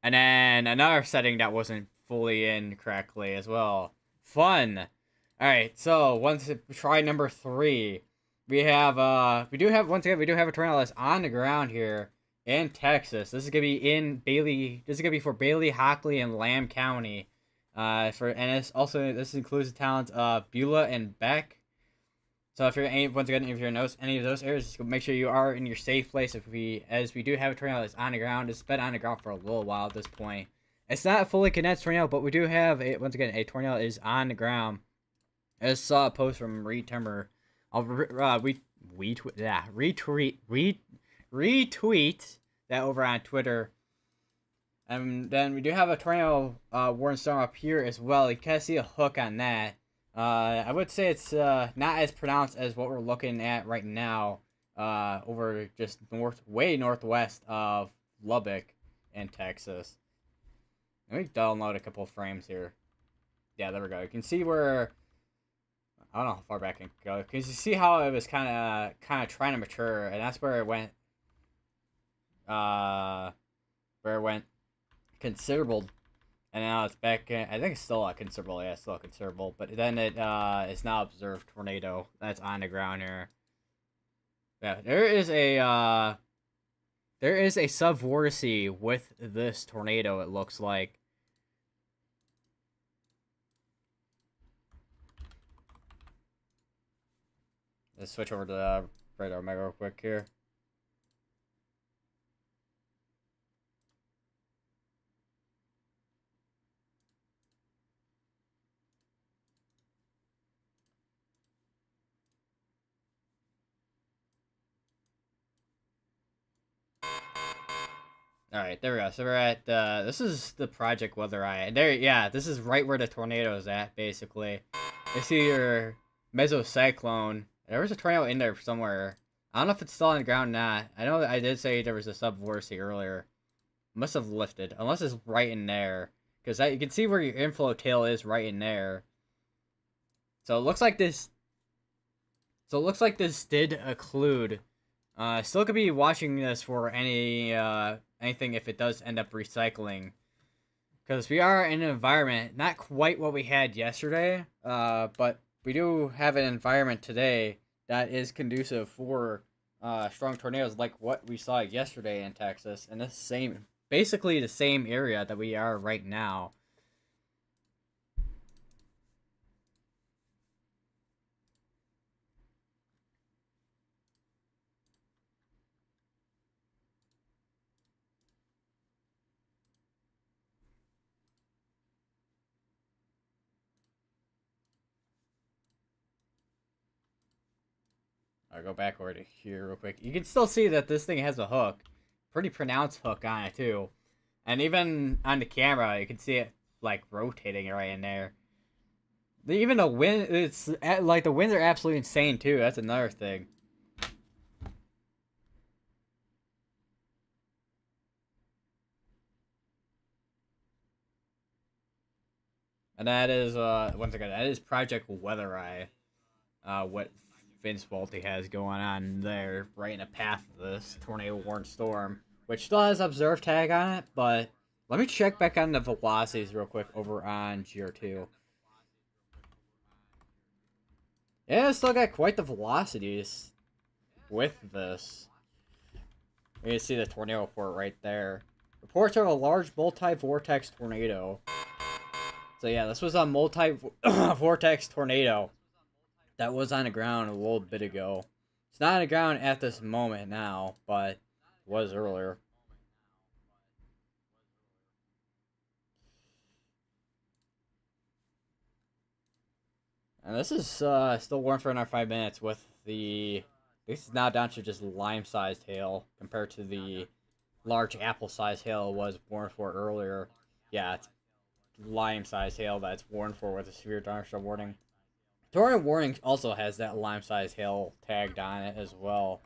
And then another setting that wasn't fully in correctly as well. Fun. Alright, so once try number 3. We do have once again we do have a tornado that's on the ground here in Texas. This is gonna be in Bailey. This is gonna be for Bailey, Hockley, and Lamb County. This includes the towns of Beulah and Beck. So if you're once again if you're in any of those areas, just make sure you are in your safe place. As we do have a tornado that's on the ground, it's been on the ground for a little while at this point. It's not a fully condensed tornado, but we do have once again a tornado is on the ground. I just saw a post from Reed Timber. I'll retweet that over on Twitter. And then we do have a tornado warning storm up here as well. You can see a hook on that. I would say it's not as pronounced as what we're looking at right now. Over just way northwest of Lubbock in Texas. Let me download a couple of frames here. Yeah, there we go. You can see where I don't know how far back I can go. Because you see how it was kind of trying to mature, and that's where it went. Where it went considerable, and now it's back. I think it's still a considerable. Yeah, it's still a considerable. But then it is now observed tornado that's on the ground here. Yeah, there is a subvortice with this tornado. It looks like. Let's switch over to the radar mega real quick here. All right, there we go. So we're at this is the Project Weather Eye. There, yeah, this is right where the tornado is at. Basically, you see your mesocyclone. There was a tornado in there somewhere. I don't know if it's still on the ground or not. I know that I did say there was a subvortice earlier. Must have lifted, unless it's right in there, because you can see where your inflow tail is right in there. So it looks like this. So it looks like this did occlude. Still could be watching this for anything if it does end up recycling, because we are in an environment not quite what we had yesterday, but we do have an environment today that is conducive for strong tornadoes like what we saw yesterday in Texas, in basically the same area that we are right now. I'll go back over to here real quick. You can still see that this thing has a hook. Pretty pronounced hook on it, too. And even on the camera, you can see it, like, rotating right in there. Even the wind, like, the winds are absolutely insane, too. That's another thing. And that is, once again, that is Project Weather Eye. What Vince Walty has going on there, right in the path of this tornado warned storm, which still has observed tag on it, but let me check back on the velocities real quick over on GR2. Yeah, it's still got quite the velocities with this. You can see the tornado report right there. Reports of a large multi-vortex tornado. So yeah, this was a multi-vortex tornado that was on the ground a little bit ago. It's not on the ground at this moment now, but it was earlier. And this is still warm for another 5 minutes with the... This is now down to just lime-sized hail compared to the large apple-sized hail it was warned for earlier. Yeah, it's lime-sized hail that's warned for with a severe thunderstorm warning. Tornado warning also has that lime-sized hail tagged on it as well.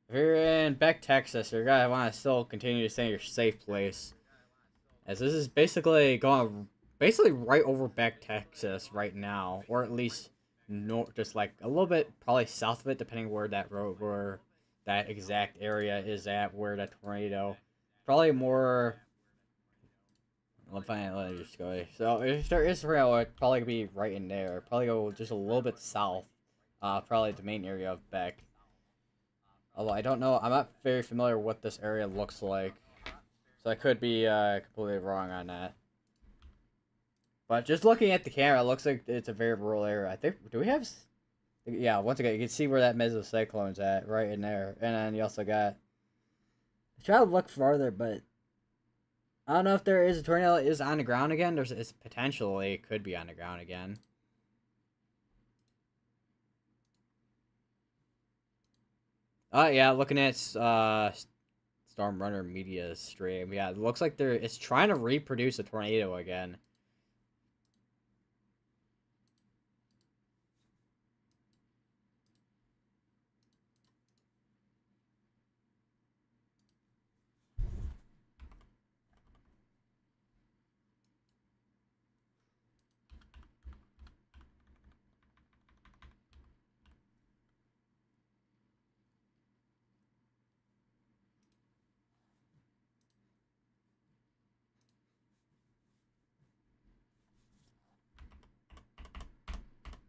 If you're in Beck, Texas, you're gonna want to still continue to stay in your safe place, as this is basically going right over Beck, Texas right now, or at least north, just like a little bit probably south of it, depending where that road, where that exact area is at, where that tornado. Probably more. Let me just go. So if there is a tornado, it'd probably be right in there. Probably go just a little bit south. Probably the main area of Beck. Although I don't know, I'm not very familiar with what this area looks like, so I could be completely wrong on that. But just looking at the camera, it looks like it's a very rural area. I think, do we have? Yeah, once again, you can see where that mesocyclone's at, right in there. And then you also got. Try to look farther, but I don't know if there is a tornado that is on the ground again. It's potentially it could be on the ground again. Yeah, looking at Storm Runner Media stream. Yeah, it looks like it's trying to reproduce a tornado again.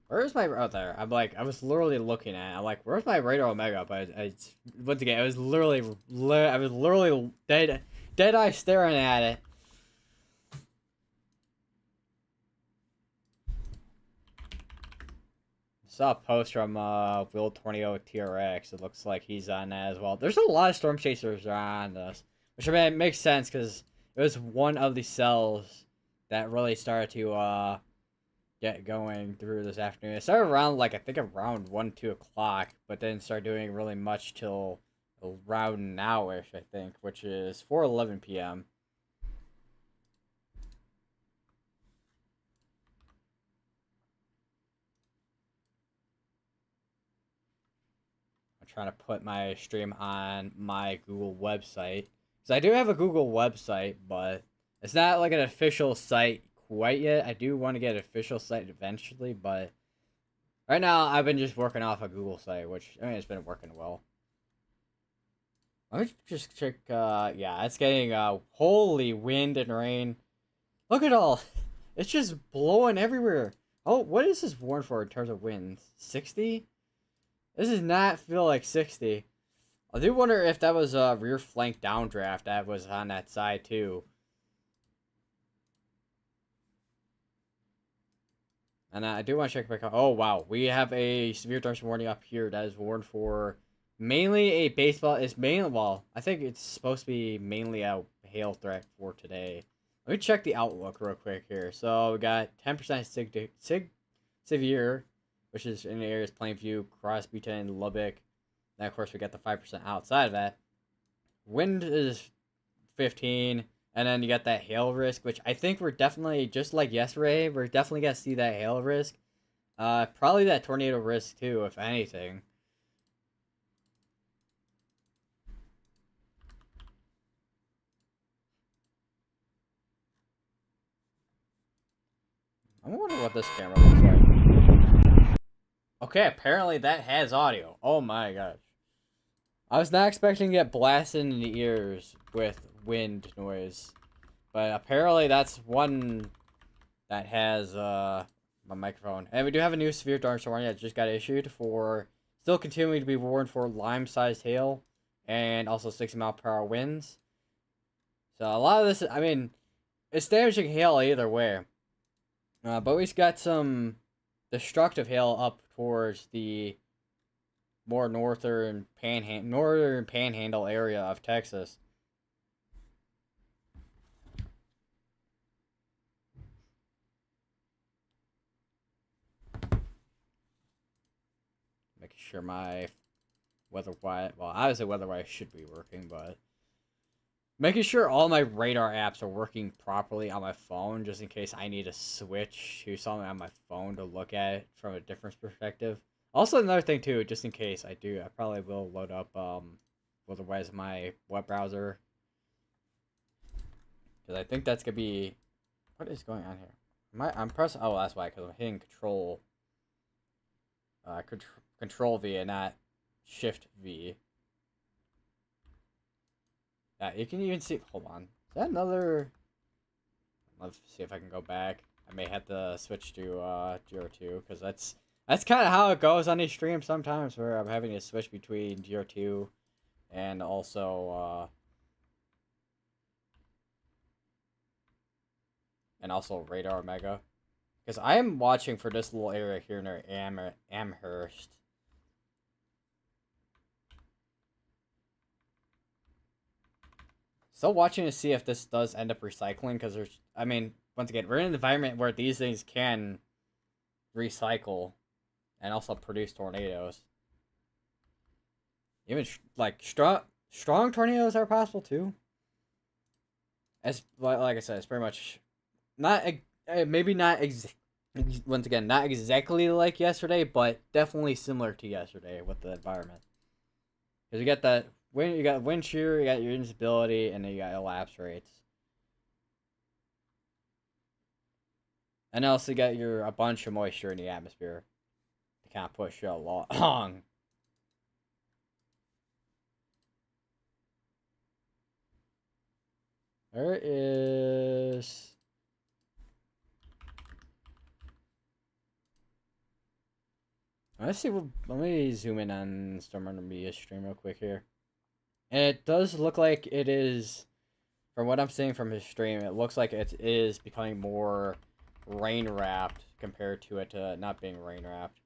Where's my out there? I'm like, I was literally looking at it. I'm like, where's my radar omega? But once again, I was literally dead eye staring at it. Saw a post from Will Tornado TRX. It looks like he's on that as well. There's a lot of storm chasers on this, which I mean it makes sense because it was one of the cells that really started to get going through this afternoon. It started around like I think around 1-2 o'clock, but didn't start doing really much till around now-ish, I think, which is 4:11 p.m. I'm trying to put my stream on my Google website. Because I do have a Google website, but it's not like an official site quite yet. I do want to get an official site eventually, but right now I've been just working off a Google site, which, I mean, it's been working well. Let me just check, yeah, it's getting, holy wind and rain. Look at all, it's just blowing everywhere. Oh, what is this warned for in terms of winds? 60? This does not feel like 60. I do wonder if that was a rear flank downdraft that was on that side too. And I do want to check back out. Oh, wow. We have a severe thunderstorm warning up here that is warned for mainly a baseball. It's mainly, well, I think it's supposed to be mainly a hail threat for today. Let me check the outlook real quick here. So we got 10% severe, which is in the areas Plainview, Crosby, and Lubbock. Then, of course, we got the 5% outside of that. Wind is 15. And then you got that hail risk, which I think we're definitely, just like yesterday, we're definitely going to see that hail risk. Probably that tornado risk too, if anything. I wonder what this camera looks like. Okay, apparently that has audio. Oh my gosh. I was not expecting to get blasted in the ears with wind noise. But apparently that's one that has my microphone. And we do have a new severe thunderstorm warning that just got issued for still continuing to be warned for lime-sized hail and also 60-mile-per-hour winds. So a lot of this, I mean, it's damaging hail either way. But we've got some destructive hail up towards the more northern panhandle area of Texas. Making sure my weatherwise, well, obviously weatherwise should be working, but making sure all my radar apps are working properly on my phone, just in case I need to switch to something on my phone to look at it from a different perspective. Also, another thing too, just in case I probably will load up weatherwise my web browser, because I think that's gonna be, what is going on here? I'm pressing, oh, that's why, because I'm hitting control. Control V and not Shift V. Yeah, you can even see. Hold on. Is that another? Let's see if I can go back. I may have to switch to 02 because that's kind of how it goes on these streams sometimes, where I'm having to switch between 02 and also Radar Mega. Because I am watching for this little area here near Amherst. Still watching to see if this does end up recycling, because I mean, once again, we're in an environment where these things can recycle and also produce tornadoes. Even like strong tornadoes are possible too. As like I said, it's pretty much not maybe not once again not exactly like yesterday, but definitely similar to yesterday with the environment. Because you got that wind, you got wind shear, you got your instability, and then you got elapse rates. And also you got a bunch of moisture in the atmosphere to kind of push you along. There is. Let's see. Let me zoom in on Storm Under Media stream real quick here. And it does look like it is, from what I'm seeing from his stream, it looks like it is becoming more rain wrapped compared to it not being rain wrapped.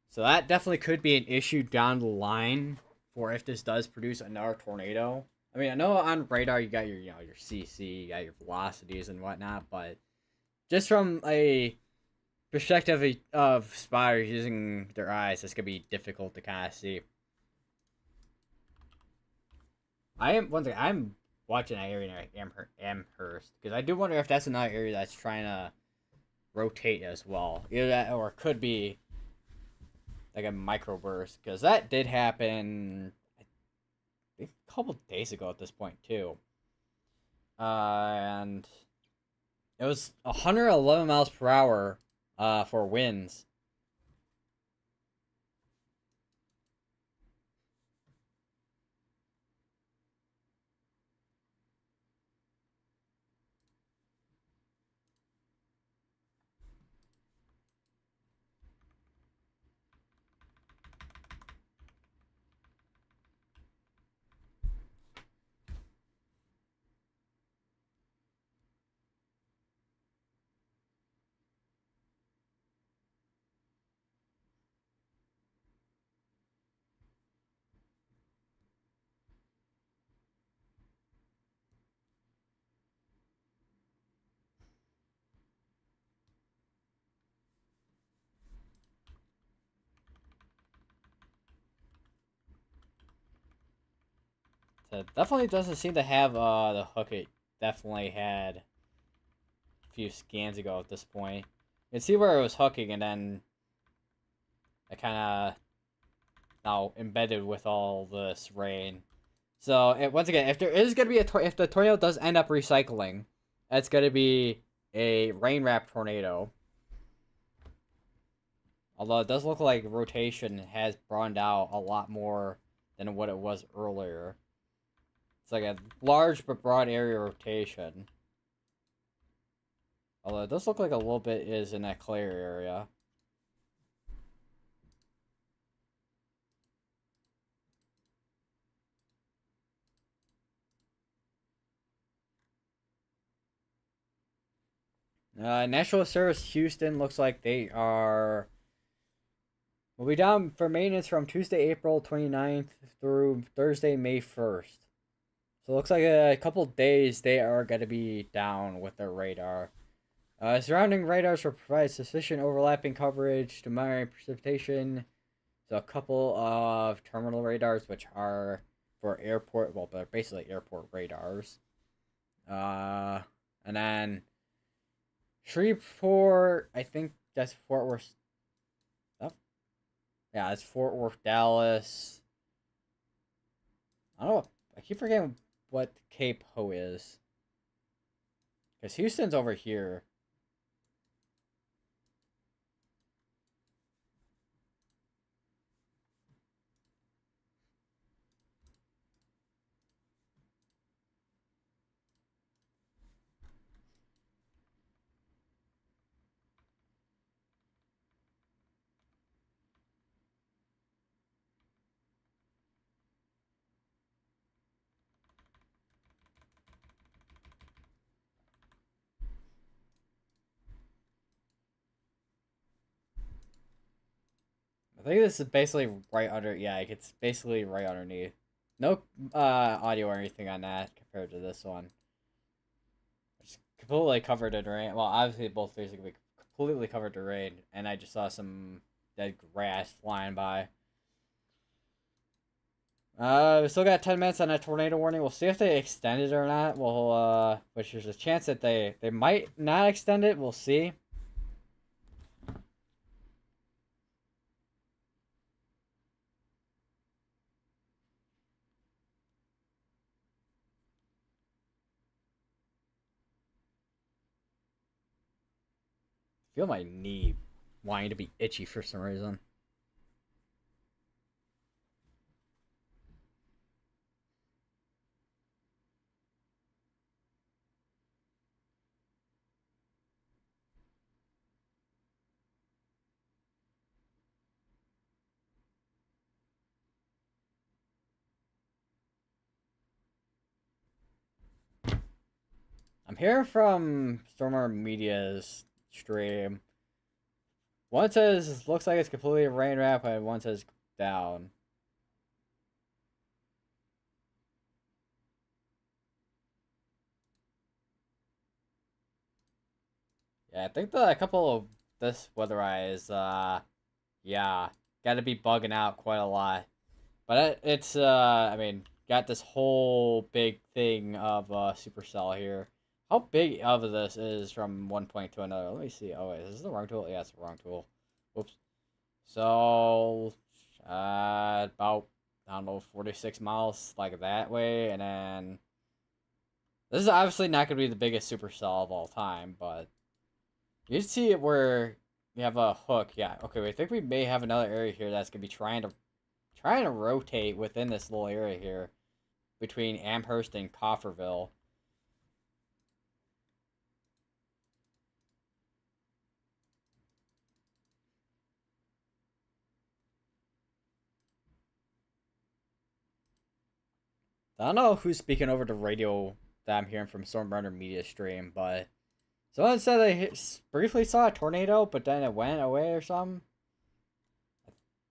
So that definitely could be an issue down the line for if this does produce another tornado. I mean, I know on radar you got your your CC, you got your velocities and whatnot, but just from a perspective of spotters using their eyes, it's gonna be difficult to kind of see. I'm watching that area near Amherst because I do wonder if that's another area that's trying to rotate as well. Either that or it could be like a microburst because that did happen I think a couple days ago at this point too. And it was 111 miles per hour for winds. So it definitely doesn't seem to have the hook it definitely had a few scans ago at this point. You can see where it was hooking and then it kind of now embedded with all this rain. So once again, if there is gonna be if the tornado does end up recycling, it's gonna be a rain wrap tornado. Although it does look like rotation has broadened out a lot more than what it was earlier. It's like a large but broad area rotation. Although it does look like a little bit is in that clear area. National Service Houston looks like they will be down for maintenance from Tuesday, April 29th through Thursday, May 1st. So it looks like a couple days they are going to be down with their radar. Surrounding radars will provide sufficient overlapping coverage to monitor precipitation. So a couple of terminal radars, which are for airport, well, they're basically airport radars. And then Shreveport, I think that's Fort Worth. Oh, yeah, it's Fort Worth, Dallas. I don't know. I keep forgetting what Cape Ho is. Because Houston's over here. I think this is basically right under. Yeah, it's basically right underneath. No audio or anything on that compared to this one. It's completely covered in rain. Well, obviously both things are gonna be completely covered in rain, and I just saw some dead grass flying by. We still got 10 minutes on that tornado warning. We'll see if they extend it or not. Which there's a chance that they might not extend it. We'll see. Feel my knee wanting to be itchy for some reason. I'm hearing from Stormer Media's stream. One says looks like it's completely rain wrap, and one says down. Yeah, I think that a couple of this weather eye is yeah, got to be bugging out quite a lot. But it's I mean, got this whole big thing of supercell here. How big of this is from one point to another? Let me see. Oh wait, is this the wrong tool? Yeah, it's the wrong tool. Whoops. So about I don't know 46 miles like that way, and then this is obviously not gonna be the biggest supercell of all time, but you see it where you have a hook. Yeah. Okay. I think we may have another area here that's gonna be trying to rotate within this little area here between Amherst and Cofferville. I don't know who's speaking over the radio that I'm hearing from Stormrunner Media stream, but someone said they briefly saw a tornado, but then it went away or something.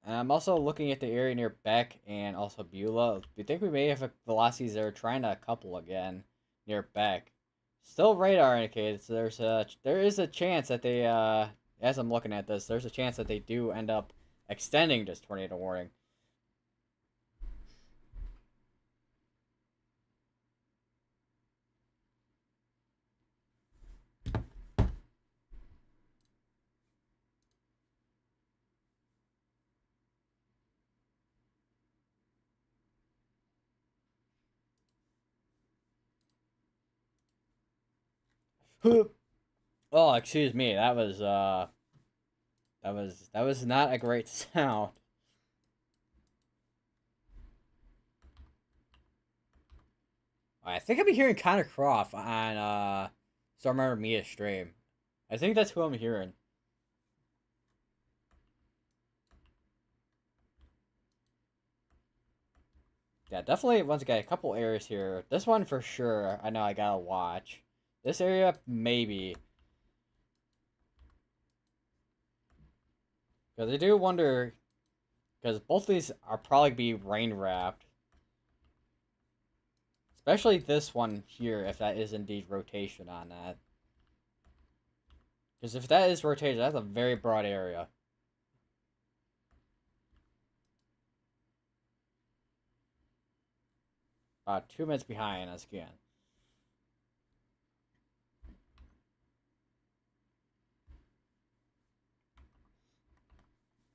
And I'm also looking at the area near Beck and also Beulah. We think we may have velocities that are trying to couple again near Beck. Still radar indicated, so there is a chance that they as I'm looking at this, there's a chance that they do end up extending this tornado warning. Oh, excuse me. That was not a great sound. I think I'll be hearing Connor Croft on Stormrunner Mia stream. I think that's who I'm hearing. Yeah, definitely once again a couple areas here. This one for sure I know I gotta watch. This area maybe. Because I do wonder because both these are probably be rain wrapped. Especially this one here, if that is indeed rotation on that. Because if that is rotation, that's a very broad area. About 2 minutes behind us again.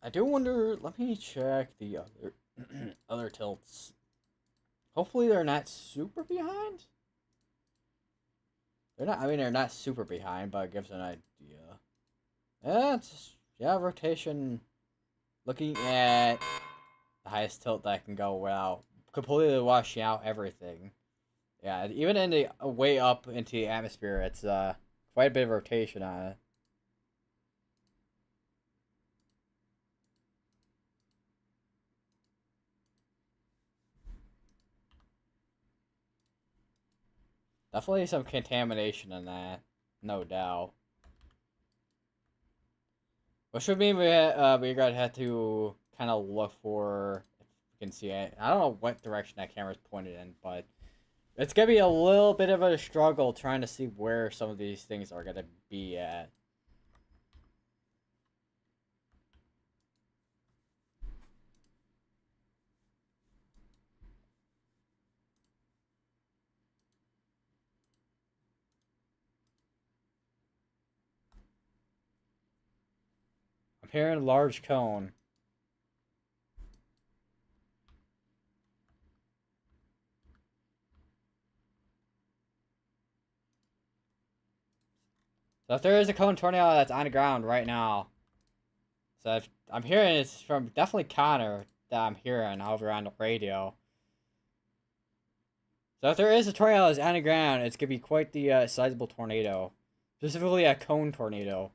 I do wonder. Let me check the other other tilts. Hopefully they're not super behind. They're not. I mean, they're not super behind, but it gives an idea. Yeah, rotation. Looking at the highest tilt that can go without completely washing out everything. Yeah, even in the way up into the atmosphere, it's quite a bit of rotation on it. Definitely some contamination in that, no doubt. Which would mean we're gonna have to kind of look for if you can see it. I don't know what direction that camera's pointed in, but it's gonna be a little bit of a struggle trying to see where some of these things are gonna be at. I'm hearing large cone. So if there is a cone tornado that's on the ground right now, so if I'm hearing it's from definitely Connor that I'm hearing over on the radio. So if there is a tornado that's on the ground, it's gonna be quite the sizable tornado, specifically a cone tornado.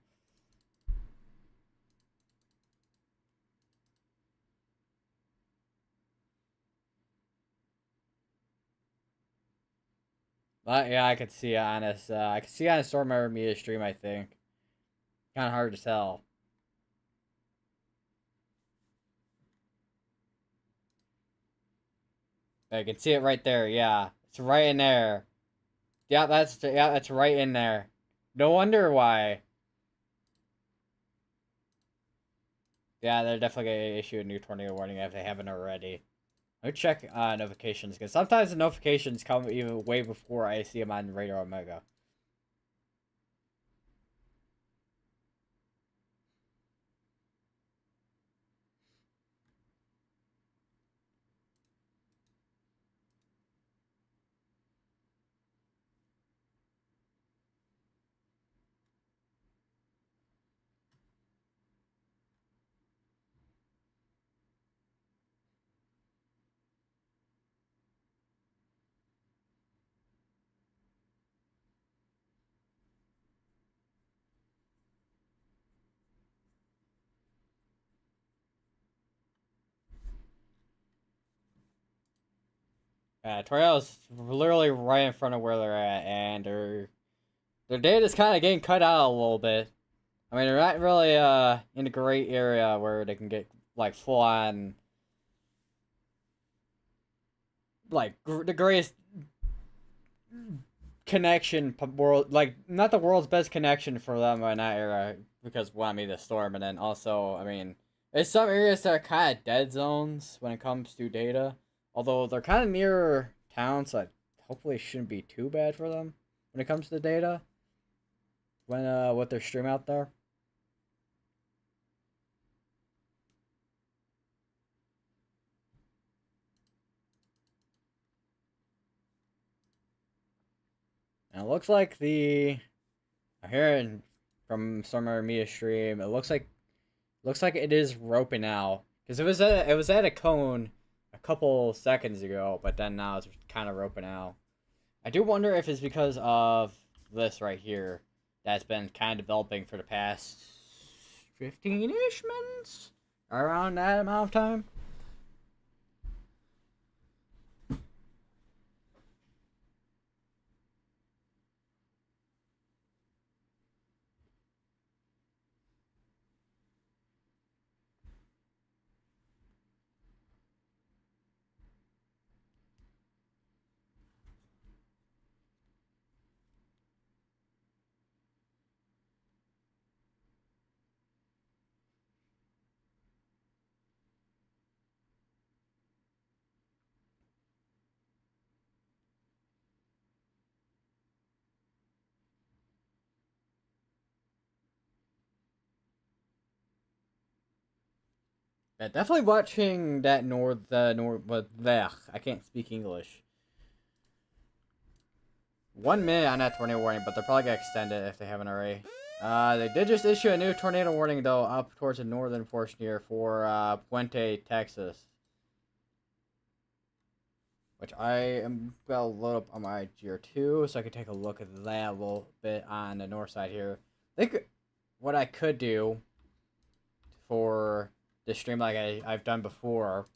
But yeah, I could see it on this. I could see it on a Storm Media stream. I think kind of hard to tell. I can see it right there. Yeah, it's right in there. That's right in there. No wonder why. Yeah, they're definitely gonna issue a new tornado warning if they haven't already. Let me check notifications because sometimes the notifications come even way before I see them on Radar Omega. Tornadoes literally right in front of where they're at, and their data's kind of getting cut out a little bit. I mean, they're not really in a great area where they can get like full on like the greatest connection world, like not the world's best connection for them in that area because well, I mean the storm, and then also I mean there's some areas that are kind of dead zones when it comes to data, although they're kind of near towns, so hopefully it shouldn't be too bad for them when it comes to data when with their stream out there. And it looks like I'm hearing from Summer Media stream. Looks like it is roping now because it was at a cone a couple seconds ago, but then now it's kind of roping out. I do wonder if it's because of this right here that's been kind of developing for the past 15-ish minutes, around that amount of time. Yeah, definitely watching that but blech, I can't speak English. 1 minute on that tornado warning, but they're probably gonna extend it if they haven't already. They did just issue a new tornado warning though, up towards the northern portion here for Puente, Texas, which I am gonna load up on my GR2 so I can take a look at that a little bit on the north side here. I think what I could do for the stream like I've done before,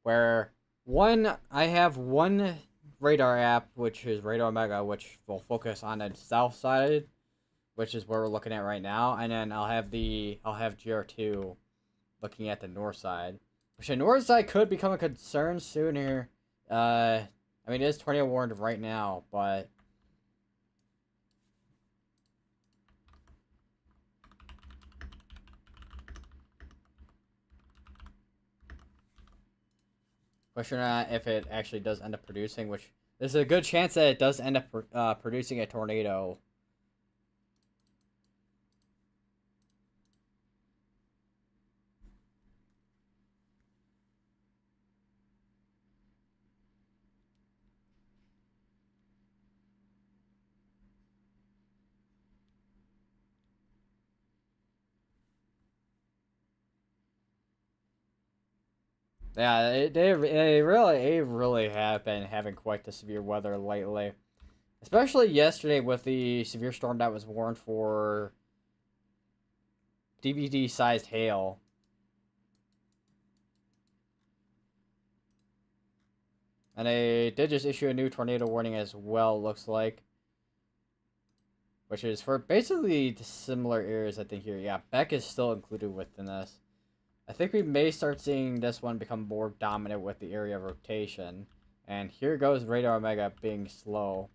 where I have one radar app, which is Radar Omega, which will focus on the south side, which is where we're looking at right now, and then I'll have GR2 looking at the north side. Which the north side could become a concern sooner. I mean, it is tornado warned right now, but question or not if it actually does end up producing, which there's a good chance that it does end up producing a tornado. Yeah, they really have been having quite the severe weather lately. Especially yesterday with the severe storm that was warned for DVD sized hail. And they did just issue a new tornado warning as well, looks like. Which is for basically the similar areas, I think, here. Yeah, Beck is still included within this. I think we may start seeing this one become more dominant with the area of rotation. And here goes Radar Omega being slow.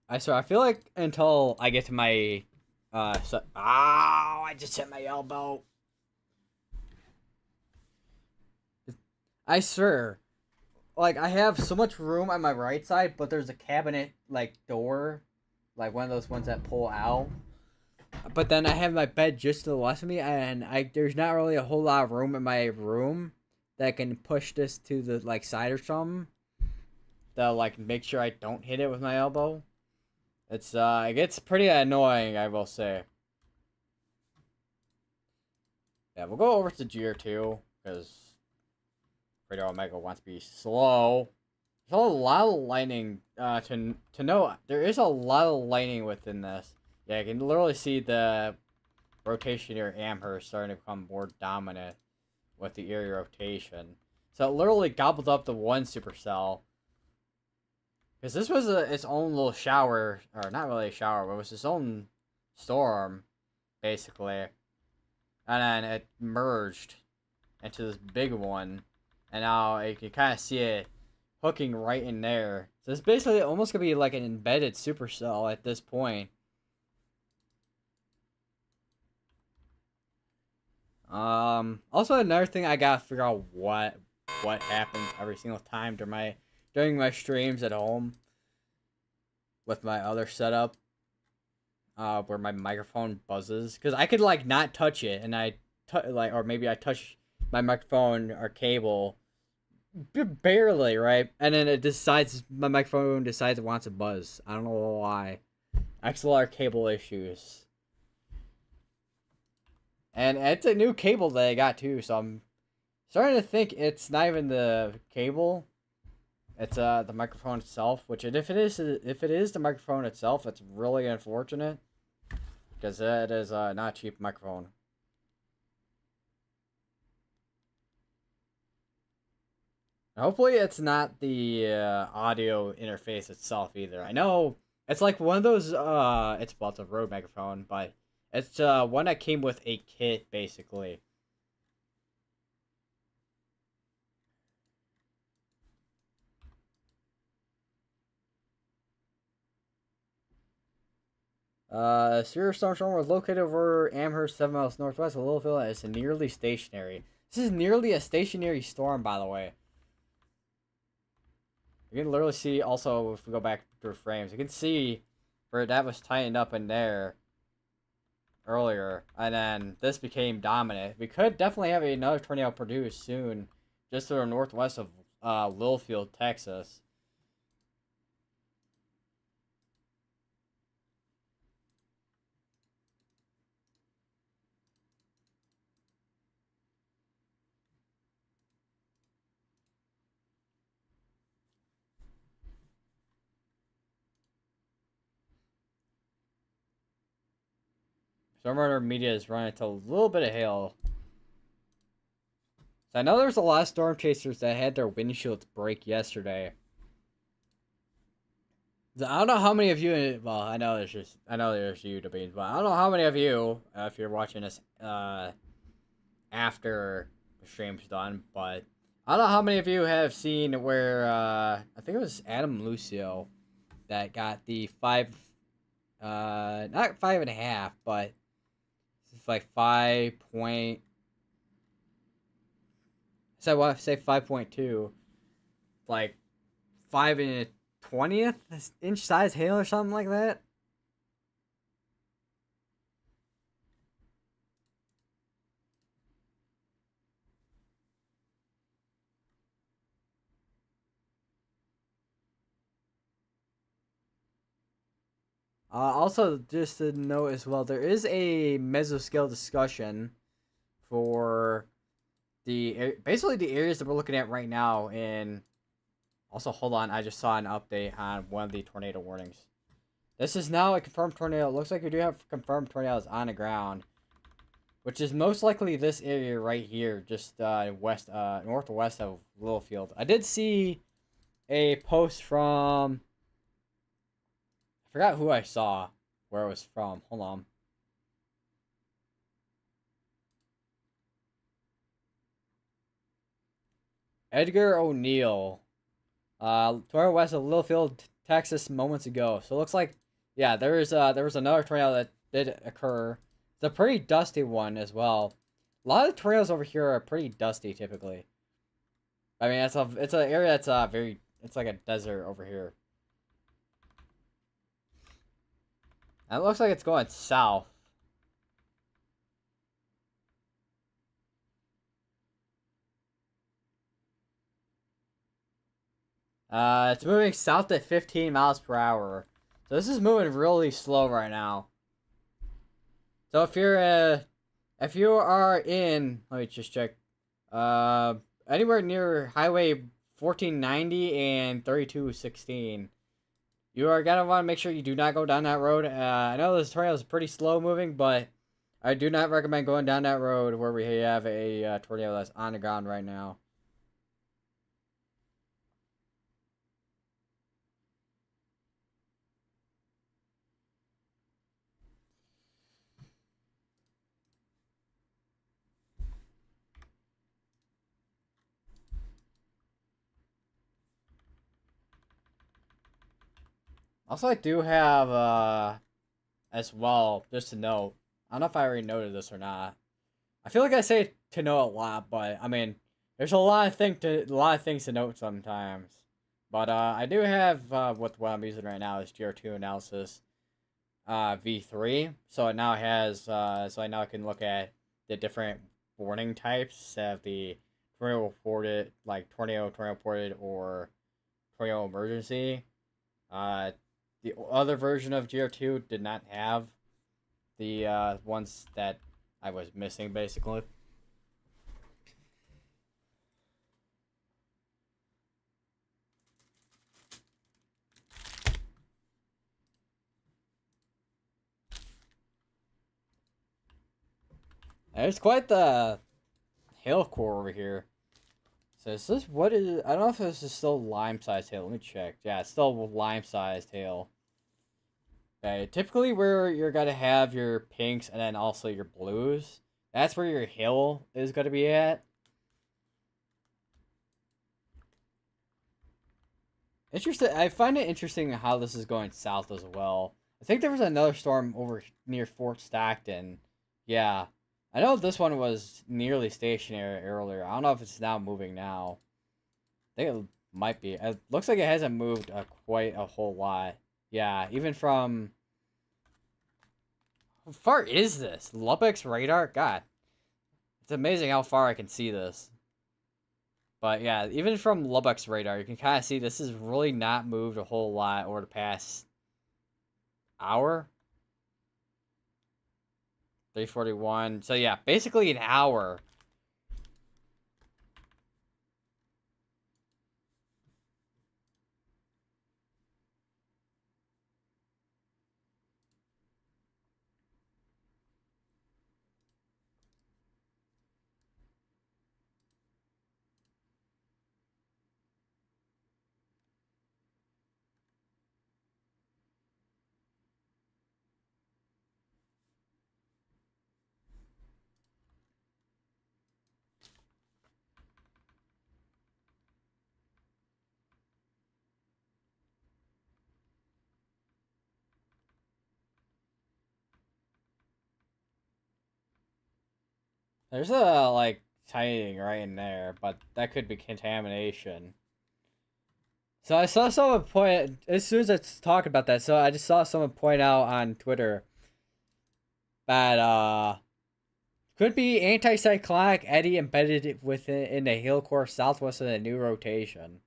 I feel like until I get to my I just hit my elbow. I swear, like I have so much room on my right side, but there's a cabinet like door, like one of those ones that pull out. But then I have my bed just to the left of me, and there's not really a whole lot of room in my room that can push this to the like side or something. To like make sure I don't hit it with my elbow. It gets pretty annoying, I will say. Yeah, we'll go over to Gear 2, because Radio Omega wants to be slow. There's a lot of lightning, to know, there is a lot of lightning within this. Yeah, you can literally see the rotation near Amherst starting to become more dominant with the area rotation. So it literally gobbled up the one supercell. Because this was its own little shower, or not really a shower, but it was its own storm, basically. And then it merged into this big one, and now you can kind of see it hooking right in there. So it's basically almost gonna be like an embedded supercell at this point. Also another thing I gotta figure out what happens every single time during my streams at home with my other setup. Where my microphone buzzes, because I could like not touch it, and or maybe I touch my microphone or cable barely, right, and then my microphone decides it wants to buzz. I don't know why. XLR cable issues, and it's a new cable that I got too, so I'm starting to think it's not even the cable. It's the microphone itself, which if it is the microphone itself, it's really unfortunate. Because that is not a cheap microphone. Hopefully it's not the audio interface itself either. I know it's like one of those, it's a Rode microphone, but it's one that came with a kit, basically. Severe storm was located over Amherst, 7 miles northwest of Louisville, and it's nearly stationary. This is nearly a stationary storm, by the way. You can literally see, also, if we go back through frames, you can see where that was tightened up in there earlier, and then this became dominant. We could definitely have another tornado produced soon, just to the northwest of Littlefield, Texas. Stormwater media is running into a little bit of hail. So I know there's a lot of storm chasers that had their windshields break yesterday. So I don't know how many of you. Well, I know there's you debating, but I don't know how many of you, if you're watching this after the stream's done, but I don't know how many of you have seen where I think it was Adam Lucio that got the not 5.5, but it's like 5 point. So I want to say 5.2, like 5 and 20th inch size hail or something like that. Also, just to note as well, there is a mesoscale discussion for basically the areas that we're looking at right now. And also, hold on, I just saw an update on one of the tornado warnings. This is now a confirmed tornado. It looks like we do have confirmed tornadoes on the ground, which is most likely this area right here, just northwest of Littlefield. I did see a post from, I forgot who I saw, where it was from. Hold on. Edgar O'Neill. Tornado west of Littlefield, Texas, moments ago. So it looks like, yeah, there was another tornado that did occur. It's a pretty dusty one as well. A lot of the tornadoes over here are pretty dusty typically. I mean, it's an area that's it's like a desert over here. And it looks like it's going south. It's moving south at 15 miles per hour. So this is moving really slow right now. So if you are in, let me just check, anywhere near Highway 1490 and 3216, you are gonna want to make sure you do not go down that road. I know this tornado is pretty slow moving, but I do not recommend going down that road where we have a tornado that's on the ground right now. Also, I do have as well, just to note. I don't know if I already noted this or not. I feel like I say to know a lot, but I mean, there's a lot of things to note sometimes. But I do have what I'm using right now is GR2 analysis V3, so it now has so I now can look at the different warning types of the tornado reported, like tornado reported, or tornado emergency. Uh, the other version of GR2 did not have the ones that I was missing, basically. There's quite the hail core over here. So is this, what is, I don't know if this is still lime-sized hail. Let me check. Yeah, it's still lime-sized hail. Okay, typically where you're going to have your pinks and then also your blues, that's where your hail is going to be at. Interesting. I find it interesting how this is going south as well. I think there was another storm over near Fort Stockton. Yeah. I know this one was nearly stationary earlier. I don't know if it's now moving now. I think it might be. It looks like it hasn't moved quite a whole lot. Yeah, even from... How far is this? Lubbock's radar? God. It's amazing how far I can see this. But yeah, even from Lubbock's radar, you can kind of see this has really not moved a whole lot over the past hour. 341. So yeah, basically an hour. There's a, like, tiding right in there, but that could be contamination. So I saw someone point, as soon as I talked about that, so I just saw someone point out on Twitter that, could be anticyclonic eddy embedded within in the hill core southwest of the new rotation.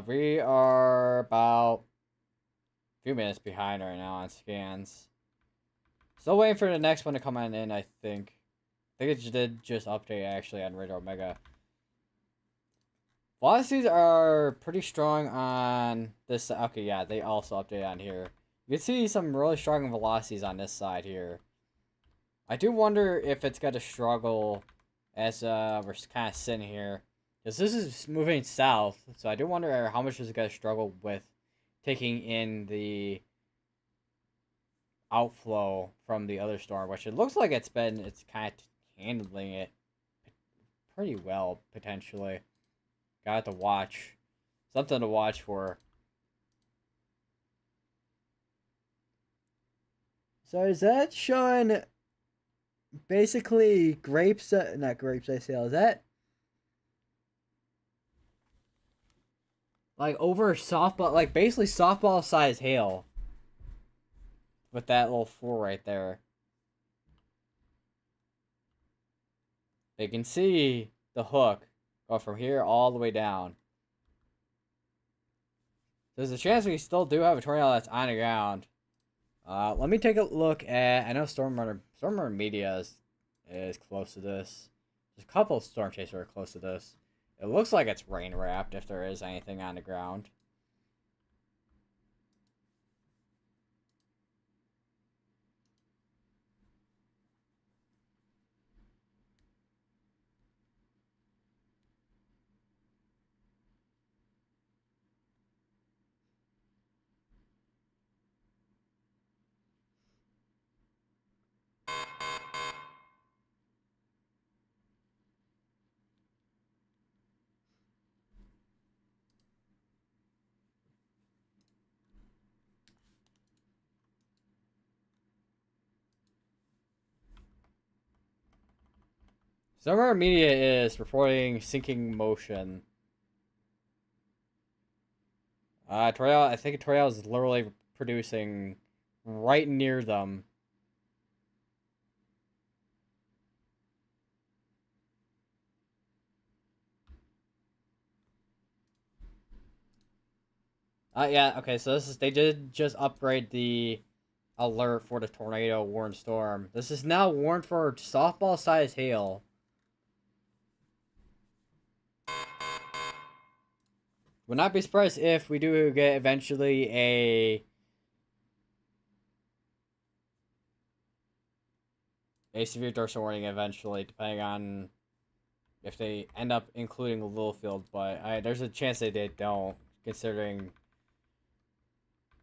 We are about a few minutes behind right now on scans. Still waiting for the next one to come on in, I think. I think it did just update actually on Radar Omega. Velocities are pretty strong on this. Okay, yeah, they also update on here. You can see some really strong velocities on this side here. I do wonder if it's going to struggle as we're kind of sitting here. Because this is moving south, so I do wonder how much is it going to struggle with taking in the outflow from the other storm, which it looks like it's kind of handling it pretty well, potentially. Got to watch. Something to watch for. So is that showing basically grapes, not grapes I sell, is that like over softball, like basically softball size hail with that little 4 right there. You can see the hook go from here all the way down. There's a chance we still do have a tornado that's on the ground. Let me take a look at. I know Stormrunner Media is close to this. There's a couple of Storm Chasers are close to this. It looks like it's rain wrapped if there is anything on the ground. Stormrunner Media is reporting sinking motion. Tornado, I think a tornado is literally producing right near them. Yeah, okay, so they did just upgrade the alert for the tornado warned storm. This is now warned for softball size hail. Would not be surprised if we do get eventually a severe tornado warning eventually, depending on if they end up including Littlefield, but there's a chance that they don't, considering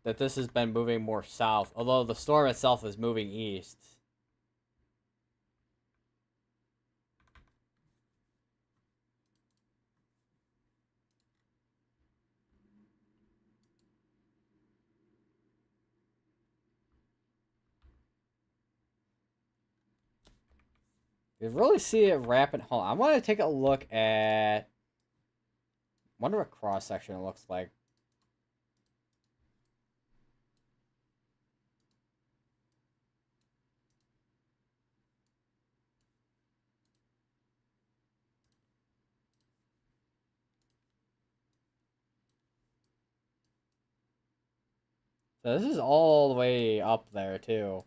that this has been moving more south, although the storm itself is moving east. You really see it wrapping. Hold on, I want to take a look at. Wonder what cross section looks like. So this is all the way up there too.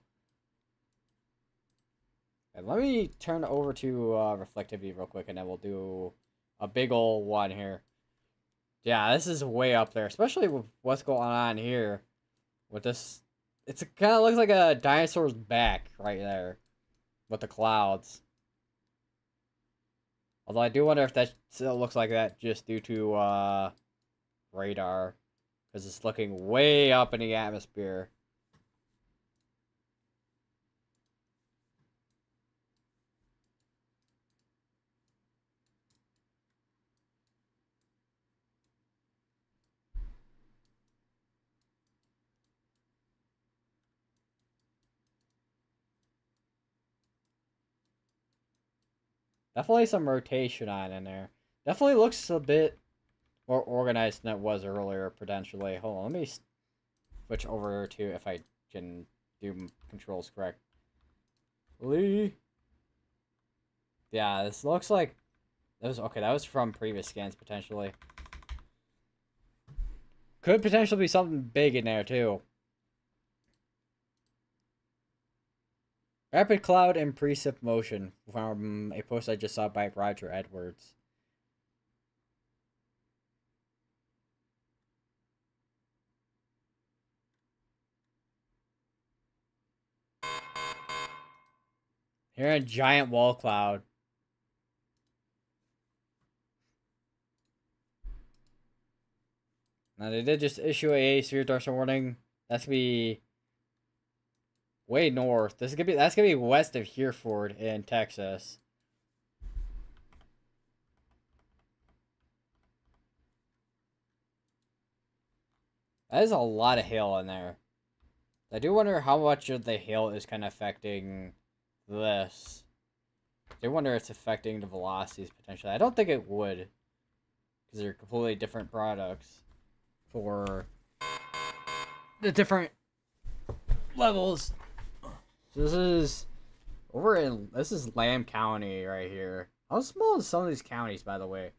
And let me turn over to reflectivity real quick, and then we'll do a big old one here. Yeah, this is way up there, especially with what's going on here. With this, it kind of looks like a dinosaur's back right there. with the clouds. Although I do wonder if that still looks like that just due to radar, because it's looking way up in the atmosphere. Definitely some rotation on in there. Definitely looks a bit more organized than it was earlier, potentially. Hold on, let me switch over to if I can do controls correctly. Yeah, this looks like that was okay. That was from previous scans potentially. Could potentially be something big in there too. Rapid cloud and precip motion from a post I just saw by Roger Edwards. Here a giant wall cloud. Now they did just issue a severe thunderstorm warning. That's gonna be way north. That's gonna be west of Hereford in Texas. That is a lot of hail in there. I do wonder how much of the hail is kind of affecting this. I do wonder if it's affecting the velocities potentially. I don't think it would, because they're completely different products for the different levels. So this is Lamb County right here. How small is some of these counties, by the way?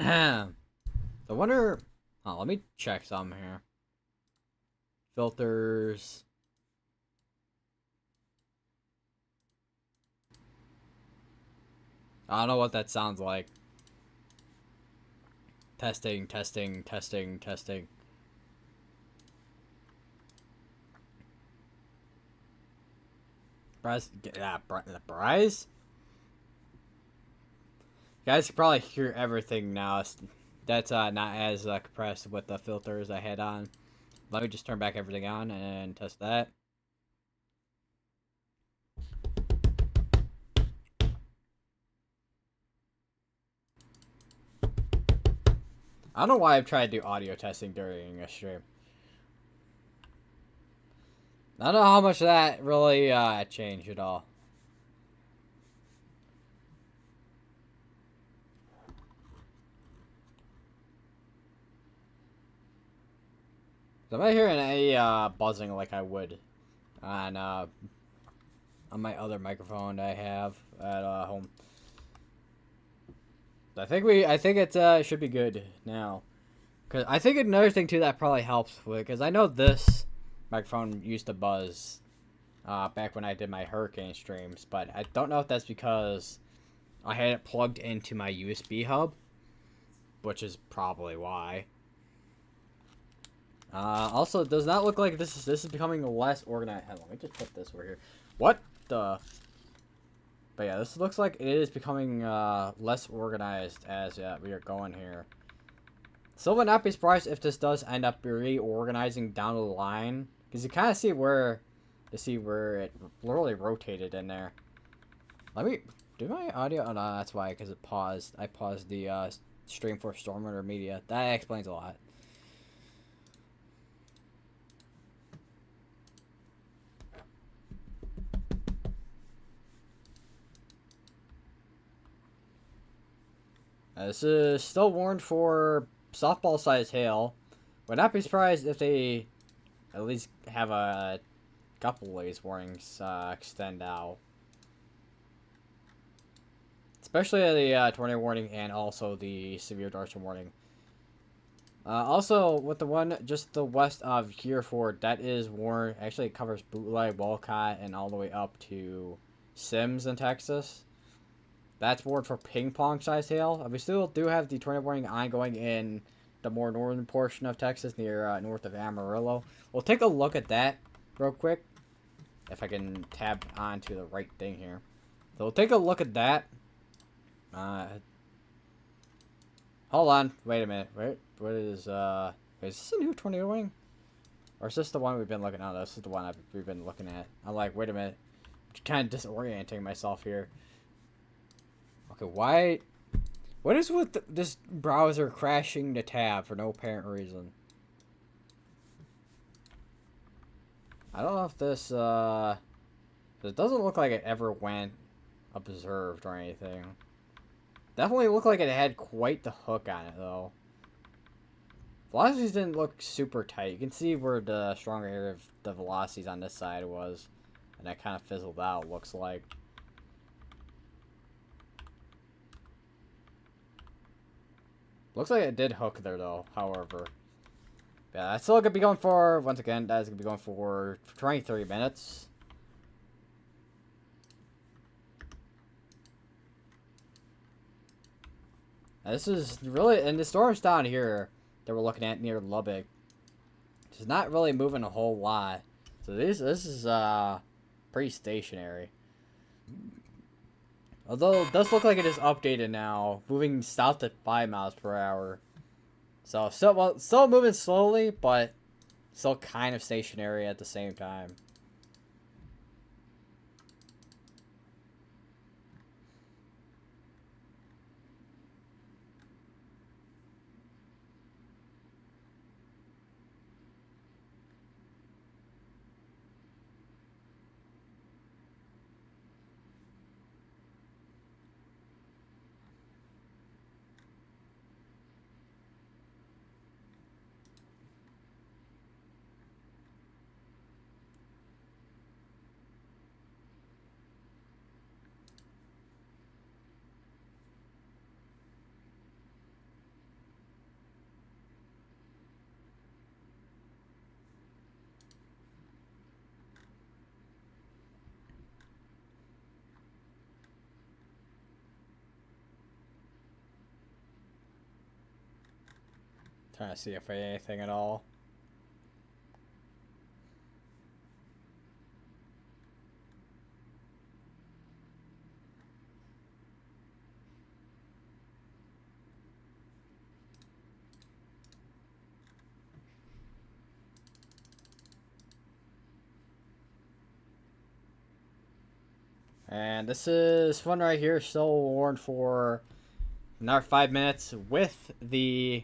I wonder. Oh, let me check some here. Filters. I don't know what that sounds like. Testing, testing, testing, testing. Bryce, yeah, Bryce? You guys can probably hear everything now. That's not as compressed with the filters I had on. Let me just turn back everything on and test that. I don't know why I've tried to do audio testing during a stream. I don't know how much that really changed at all. I'm not hearing any buzzing like I would on my other microphone I have at home. I think it should be good now. Cause I think another thing too that probably helps with, because I know this microphone used to buzz back when I did my hurricane streams, but I don't know if that's because I had it plugged into my USB hub, which is probably why. Also, it does not look like this is becoming less organized. Let me just put this over here. What the? But yeah, this looks like it is becoming less organized as we are going here. So I would not be surprised if this does end up reorganizing down the line, because you kind of see where it literally rotated in there. Let me do my audio. Oh no, that's why, because it paused. I paused the stream for Stormwater Media. That explains a lot. This is still warned for softball-sized hail. Would not be surprised if they at least have a couple of these warnings extend out. Especially the tornado warning and also the severe thunderstorm warning. Also, with the one just the west of Hereford, that is warned. Actually, it covers Bootleg, Walcott, and all the way up to Sims in Texas. That's warned for ping pong size hail. We still do have the tornado warning ongoing in the more northern portion of Texas near north of Amarillo. We'll take a look at that real quick. If I can tab onto the right thing here. So we'll take a look at that. Hold on. Wait a minute. Wait. What is, is this a new tornado warning? Or is this the one we've been looking at? No, this is the one we've been looking at. I'm like, wait a minute. I'm kind of disorienting myself here. Okay, why? What is with this browser crashing the tab for no apparent reason? I don't know if this, it doesn't look like it ever went observed or anything. Definitely looked like it had quite the hook on it, though. Velocities didn't look super tight. You can see where the stronger area of the velocities on this side was. And that kind of fizzled out, looks like. Looks like it did hook there, though, however. Yeah, that's still going to be going for, once again, that is going to be going for 23 minutes. Now, this is really, and the storm's down here that we're looking at near Lubbock. It's not really moving a whole lot. So this is pretty stationary. Although it does look like it is updated now, moving south at 5 miles per hour. So still moving slowly, but still kind of stationary at the same time. Trying to see if I had anything at all. And this is one right here, still warned for another 5 minutes with the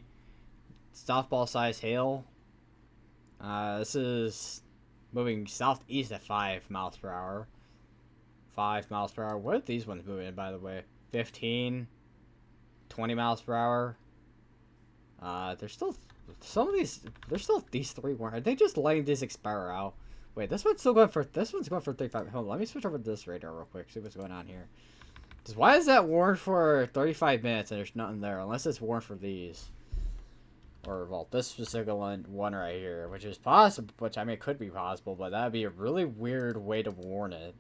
softball size hail. This is moving southeast at 5 miles per hour. 5 miles per hour. What are these ones moving in, by the way? 15, 20 miles per hour. There's still some of these. There's still these three. Are they just letting these expire out? Wait, this one's still going for. This one's going for 35. Hold on, let me switch over to this radar real quick. See what's going on here. Just why is that warned for 35 minutes and there's nothing there? Unless it's warned for these. Or, well, this specific one right here, which is possible, which, I mean, it could be possible, but that would be a really weird way to warn it.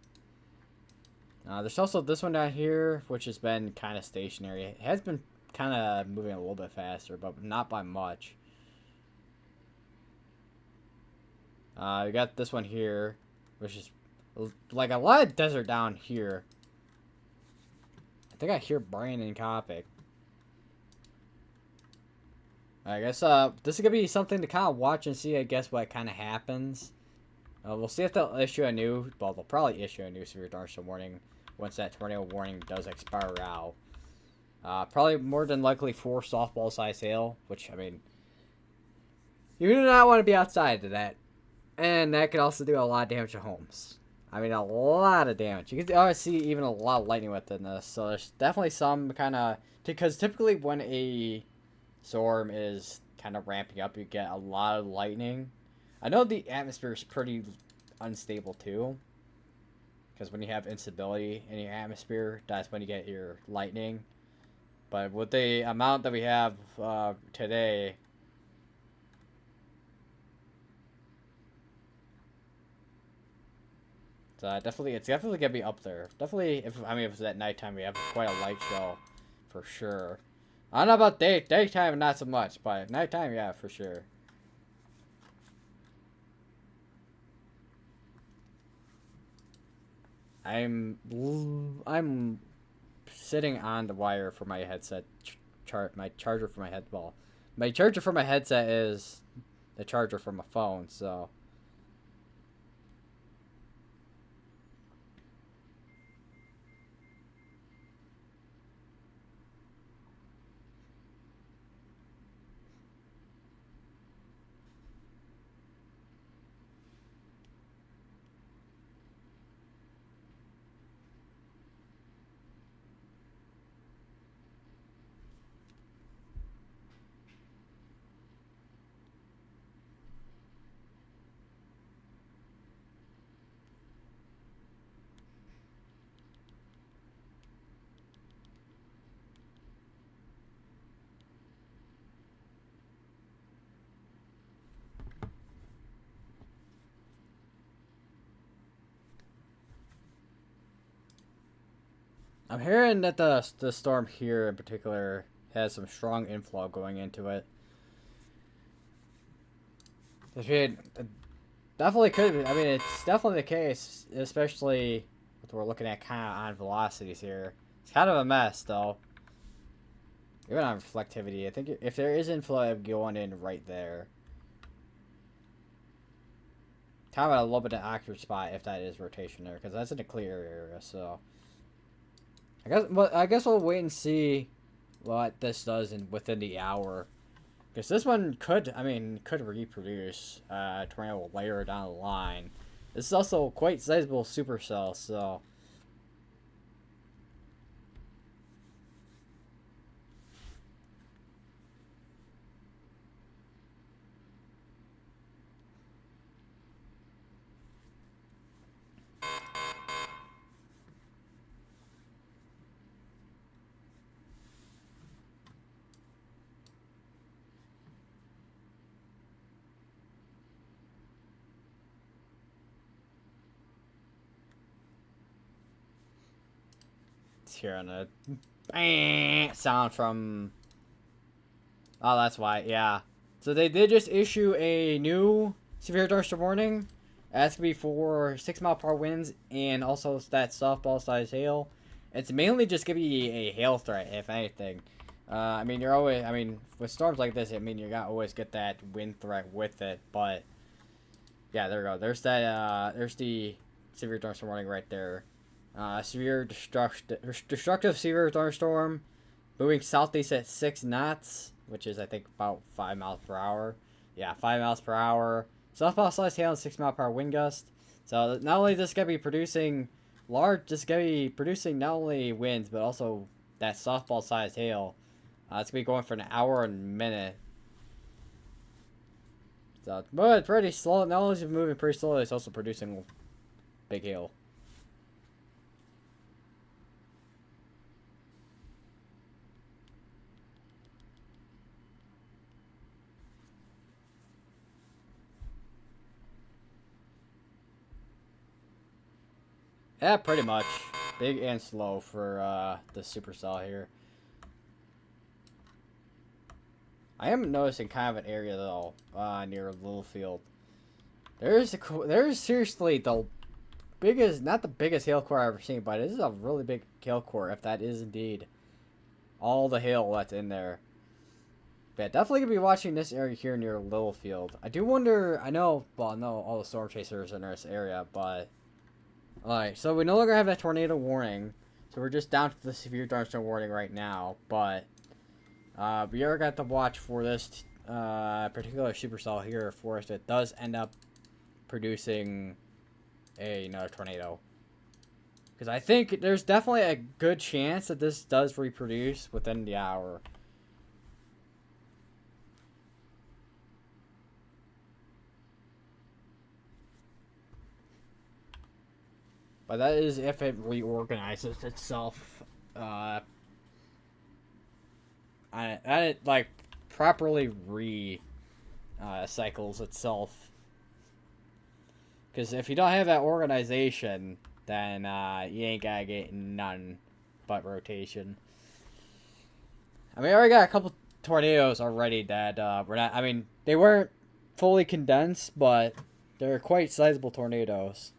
There's also this one down here, which has been kind of stationary. It has been kind of moving a little bit faster, but not by much. We got this one here, which is like a lot of desert down here. I think I hear Brian and Copic. I guess this is going to be something to kind of watch and see, I guess, what kind of happens. We'll see if they'll issue a new, well, they'll probably issue a new severe thunderstorm warning once that tornado warning does expire out. Probably more than likely for softball size hail, which, I mean, you do not want to be outside of that. And that could also do a lot of damage to homes. I mean, a lot of damage. You can always see even a lot of lightning within this. So there's definitely some kind of because typically when a storm is kind of ramping up, you get a lot of lightning. I know the atmosphere is pretty unstable too, because when you have instability in your atmosphere, that's when you get your lightning. But with the amount that we have today, it's definitely gonna be up there. Definitely, if it's at nighttime, we have quite a light show, for sure. I don't know about daytime, not so much, but nighttime, yeah, for sure. I'm sitting on the wire for my headset. My charger for my head. Well, my charger for my headset is the charger for my phone. So I'm hearing that the storm here in particular has some strong inflow going into it. It definitely could be. I mean, it's definitely the case, especially what we're looking at kind of on velocities here. It's kind of a mess, though. Even on reflectivity, I think if there is inflow, I'm going in right there. Kind of a little bit of an accurate spot if that is rotation there, because that's in a clear area. So I guess we'll wait and see what this does within the hour. Because this one could reproduce tornado later down the line. This is also quite sizable supercell, so it's hearing a bang sound from. Oh, that's why. Yeah. So they did just issue a new severe thunderstorm warning. That's gonna be for 6 mile per hour winds and also that softball size hail. It's mainly just gonna be a hail threat, if anything. I mean, you're always. I mean, with storms like this, I mean, you're gonna always get that wind threat with it. But yeah, there we go. There's that. There's the severe thunderstorm warning right there. Destructive severe thunderstorm, moving southeast at 6 knots, which is I think about 5 miles per hour. Yeah, 5 miles per hour. Softball size hail and 6 mile per hour wind gust. So not only is this gonna be producing this gonna be producing not only winds but also that softball size hail. It's gonna be going for an hour and a minute. So it's moving pretty slow. Not only is it moving pretty slowly, it's also producing big hail. Yeah, pretty much. Big and slow for the supercell here. I am noticing kind of an area though near Littlefield. There's seriously the biggest, not the biggest hail core I've ever seen, but it is a really big hail core if that is indeed all the hail that's in there. But definitely gonna be watching this area here near Littlefield. I do wonder. I know all the storm chasers are in this area, but alright, so we no longer have that tornado warning, so we're just down to the severe thunderstorm warning right now, but we are going to watch for this particular supercell here for if it does end up producing another tornado. Because I think there's definitely a good chance that this does reproduce within the hour. But that is if it reorganizes itself. And it, like, properly cycles itself. Because if you don't have that organization, then you ain't gonna get none but rotation. I mean, I already got a couple tornadoes already that were not. I mean, they weren't fully condensed, but they're quite sizable tornadoes.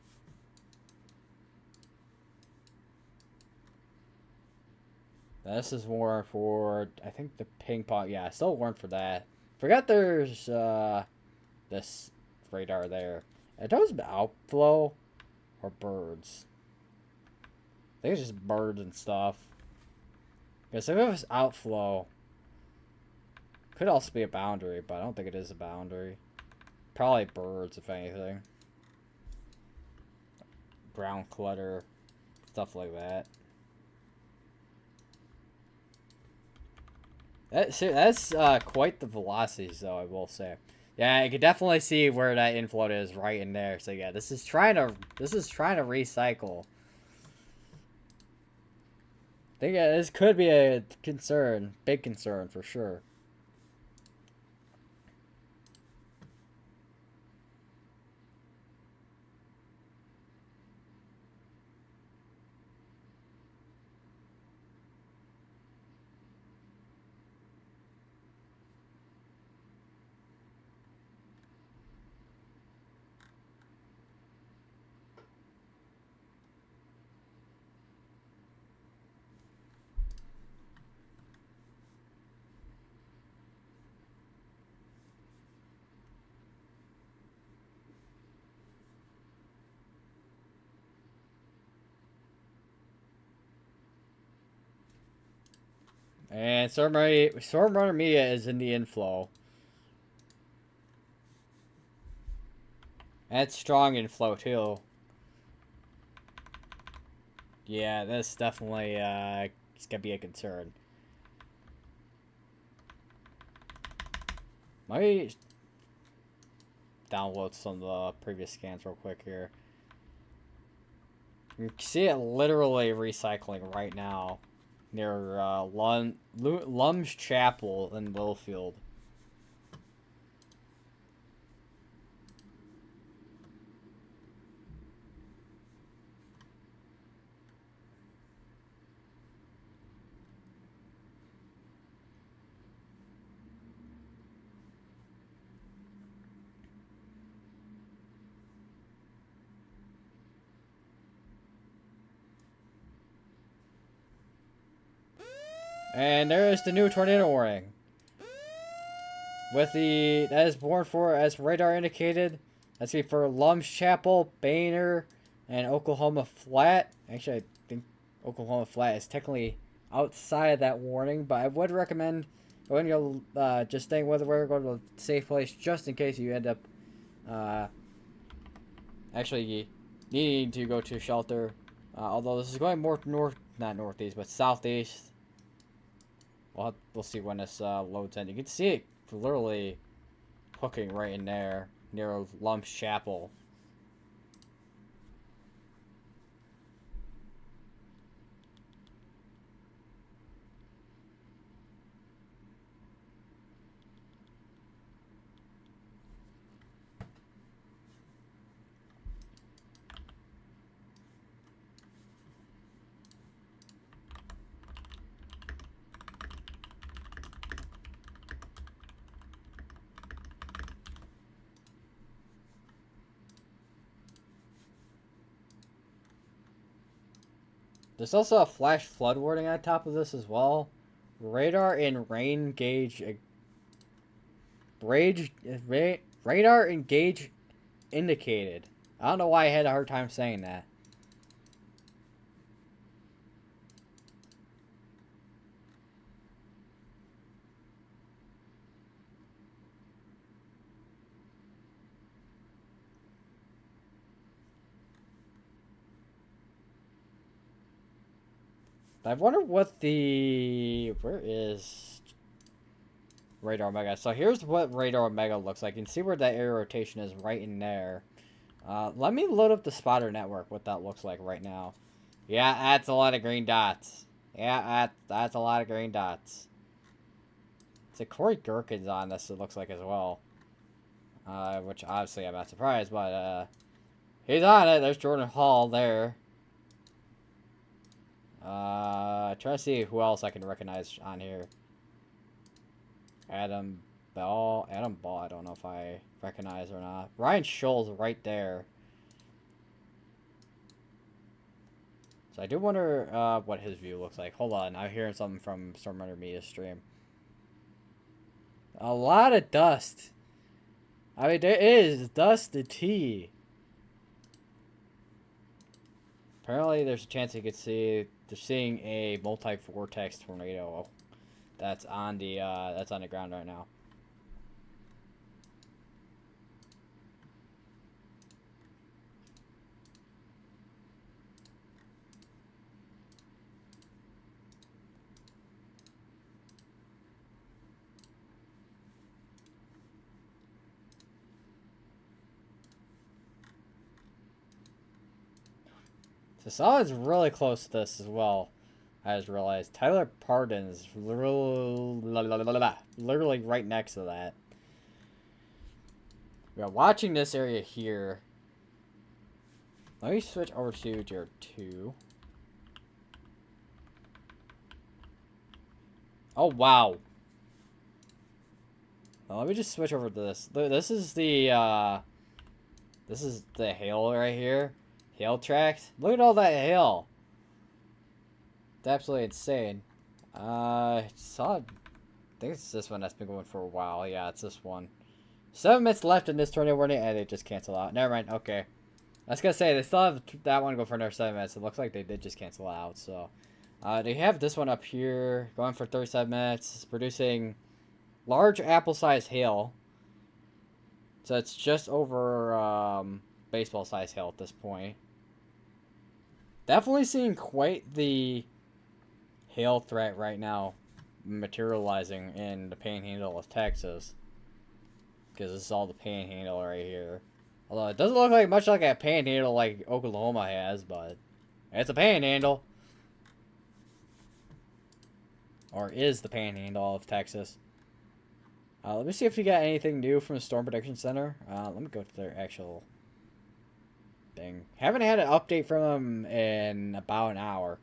This is more for, I think, the ping pong. Yeah, still warned for that. Forgot there's this radar there. Are those outflow or birds? I think it's just birds and stuff. Because if it was outflow, could also be a boundary, but I don't think it is a boundary. Probably birds, if anything. Ground clutter, stuff like that. That's quite the velocities, though, I will say. Yeah, you can definitely see where that inflow is right in there. So yeah, this is trying to recycle. I think this could be a concern, big concern for sure. And Storm Runner Mia is in the inflow. And it's strong inflow too. Yeah, this definitely is gonna be a concern. Let me download some of the previous scans real quick here. You can see it literally recycling right now near Lum's Chapel in Littlefield. And there is the new tornado warning. With the, that is born for, as radar indicated, that's going to be for Lum's Chapel, Boehner, and Oklahoma Flat. Actually, I think Oklahoma Flat is technically outside of that warning, but I would recommend going to just staying with where go to a safe place just in case you end up actually needing to go to shelter. Although this is going more not northeast, but southeast. We'll see when this loads in. You can see it literally hooking right in there near Lum's Chapel. There's also a flash flood warning on top of this as well. Radar and rain gauge. Radar and gauge indicated. I don't know why I had a hard time saying that. I wonder what the... Where is Radar Omega? So here's what Radar Omega looks like. You can see where that area rotation is right in there. Let me load up the spotter network, what that looks like right now. Yeah, that's a lot of green dots. Yeah, that's a lot of green dots. So Corey Gherkin's on this, it looks like, as well. Which, obviously, I'm not surprised, but, he's on it. There's Jordan Hall there. Try to see who else I can recognize on here. Adam Ball, I don't know if I recognize or not. Ryan Scholl's right there. So I do wonder what his view looks like. Hold on, I'm hearing something from Stormrunner Media stream. A lot of dust. I mean, there is dust to tea. Apparently, there's a chance you could see they're seeing a multi-vortex tornado that's on the ground right now. So Solid's really close to this as well. I just realized Tyler Pardon's literally right next to that. We are watching this area here. Let me switch over to Tier 2. Oh, wow. Now, let me just switch over to this. This is the hail right here. Hail tracks. Look at all that hail. It's absolutely insane. I think it's this one that's been going for a while. Yeah, it's this one. 7 minutes left in this tornado warning, and it just canceled out. Never mind. Okay. I was gonna say, they still have that one go for another 7 minutes. It looks like they did just cancel out, so. They have this one up here, going for 37 minutes. It's producing large apple-sized hail. So it's just over, baseball-sized hail at this point. Definitely seeing quite the hail threat right now materializing in the Panhandle of Texas. Because this is all the Panhandle right here. Although it doesn't look like much like a Panhandle like Oklahoma has, but it's a Panhandle. Or is the Panhandle of Texas. Let me see if we got anything new from the Storm Prediction Center. Let me go to their actual thing. Haven't had an update from them in about an hour.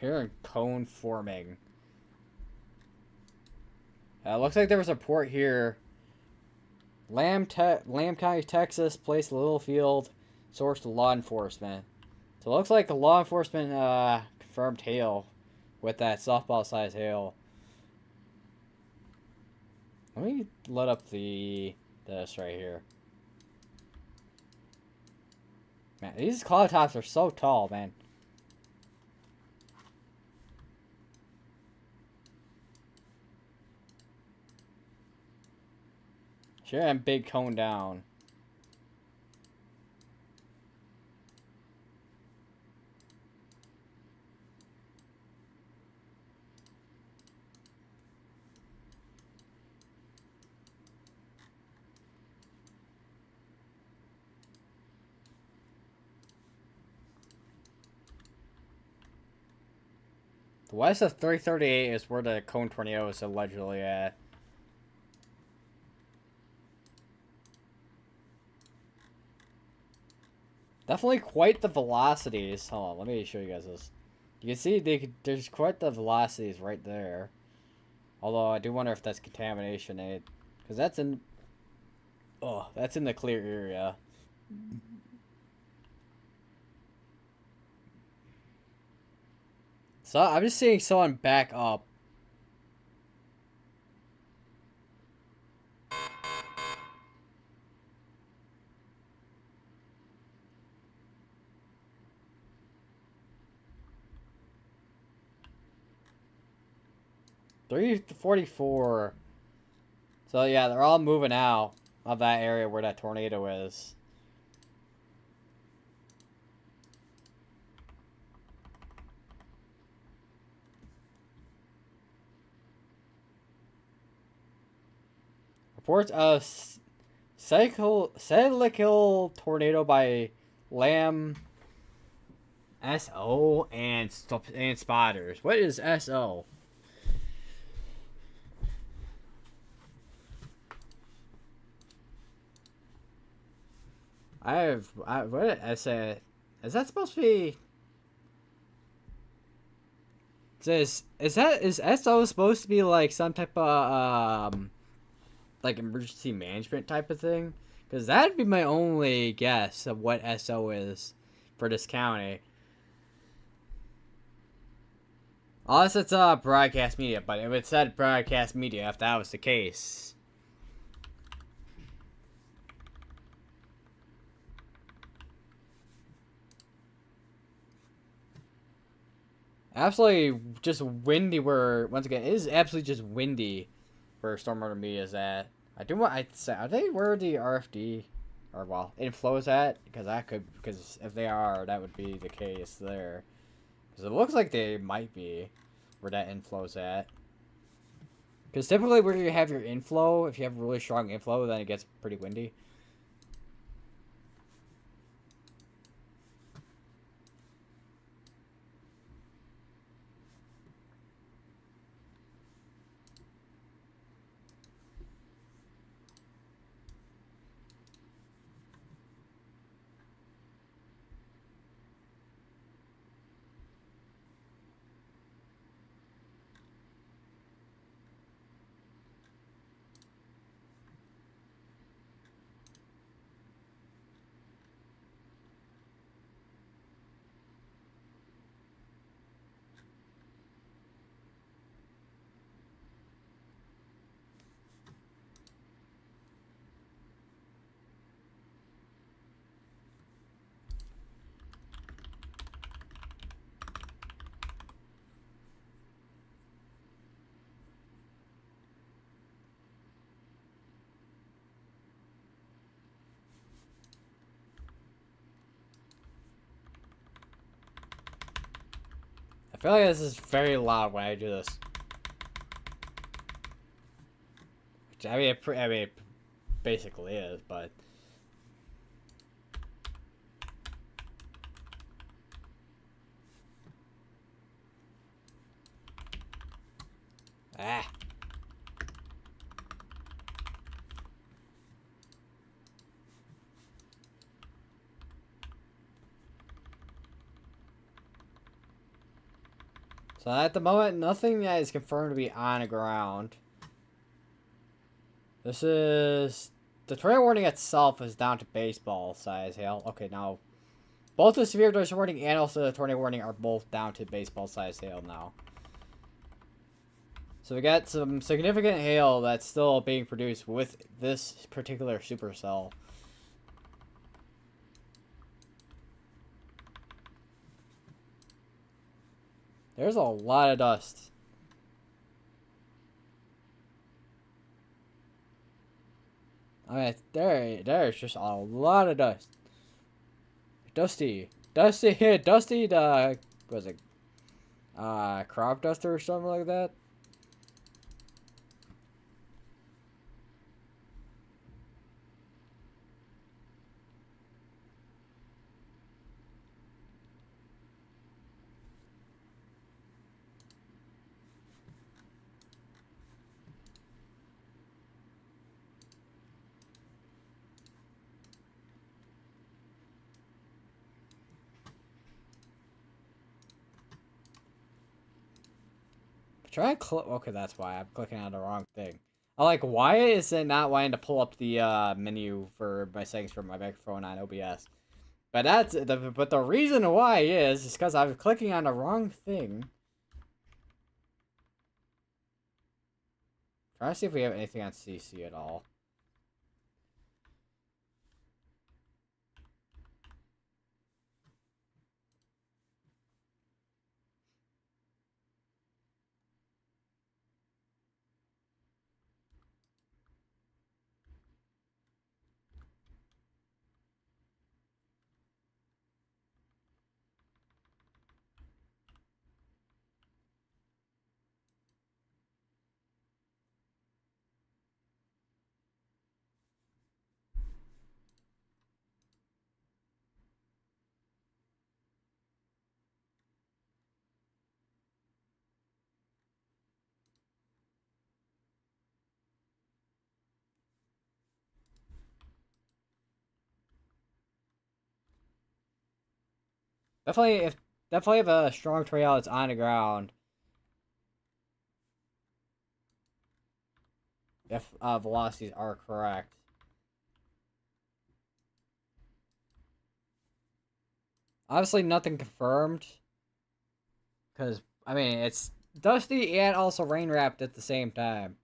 Here in cone forming. Looks like there was a port here. Lamb County, Texas, place Littlefield, source to law enforcement. So it looks like the law enforcement confirmed hail with that softball-sized hail. Let me let up this right here. Man, these cloud tops are so tall, man. Sure, I'm big cone down. The west of 338 is where the cone tornado is allegedly at. Definitely quite the velocities. Hold on, let me show you guys this. You can see there's quite the velocities right there. Although I do wonder if that's contamination, because that's in. Oh, that's in the clear area. So I'm just seeing someone back up. 344. So yeah, they're all moving out of that area where that tornado is. Reports of cyclical tornado by Lamb SO and spotters. What is SO? What I say? Is that supposed to be? Is SO supposed to be like some type of like emergency management type of thing? Because that'd be my only guess of what SO is for this county. Unless it's broadcast media, but if it said broadcast media, if that was the case. Absolutely just windy where, once again, it is absolutely just windy where stormwater media is at. I'd say, are they where the RFD, or well, inflow is at? Because if they are, that would be the case there. Because it looks like they might be where that inflow's at. Because typically where you have your inflow, if you have really strong inflow, then it gets pretty windy. I feel like this is very loud when I do this. Which, I mean, it basically is, but... Ah. So at the moment, nothing that is confirmed to be on the ground. This is... The tornado warning itself is down to baseball size hail. Okay, now... Both the severe tornado warning and also the tornado warning are both down to baseball size hail now. So we got some significant hail that's still being produced with this particular supercell. There's a lot of dust. I mean, there's just a lot of dust. Dusty, the, was it, crop duster or something like that? Try and click. Okay, that's why I'm clicking on the wrong thing. I'm like, why is it not wanting to pull up the menu for my settings for my microphone on OBS? But the reason why is because I was clicking on the wrong thing. Trying to see if we have anything on CC at all. Definitely if a strong tornado is on the ground, if velocities are correct. Obviously, nothing confirmed, because I mean it's dusty and also rain wrapped at the same time.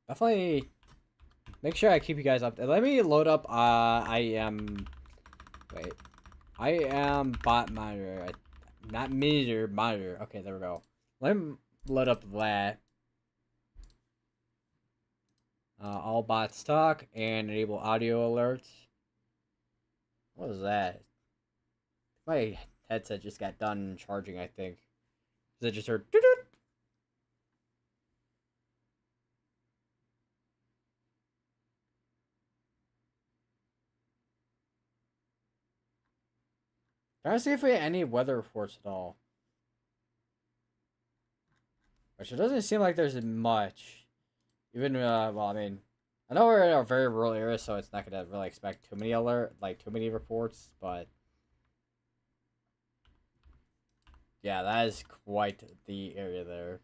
Definitely make sure I keep you guys up. Let me load up. Wait. I am bot monitor. Not meter monitor. Okay, there we go. Let me load up that. All bots talk and enable audio alerts. What was that? My headset just got done charging, I think. It just heard. Doo-doo. Trying to see if we have any weather reports at all. Which it doesn't seem like there's much. Even well, I mean, I know we're in a very rural area, so it's not gonna really expect too many too many reports. But yeah, that is quite the area there.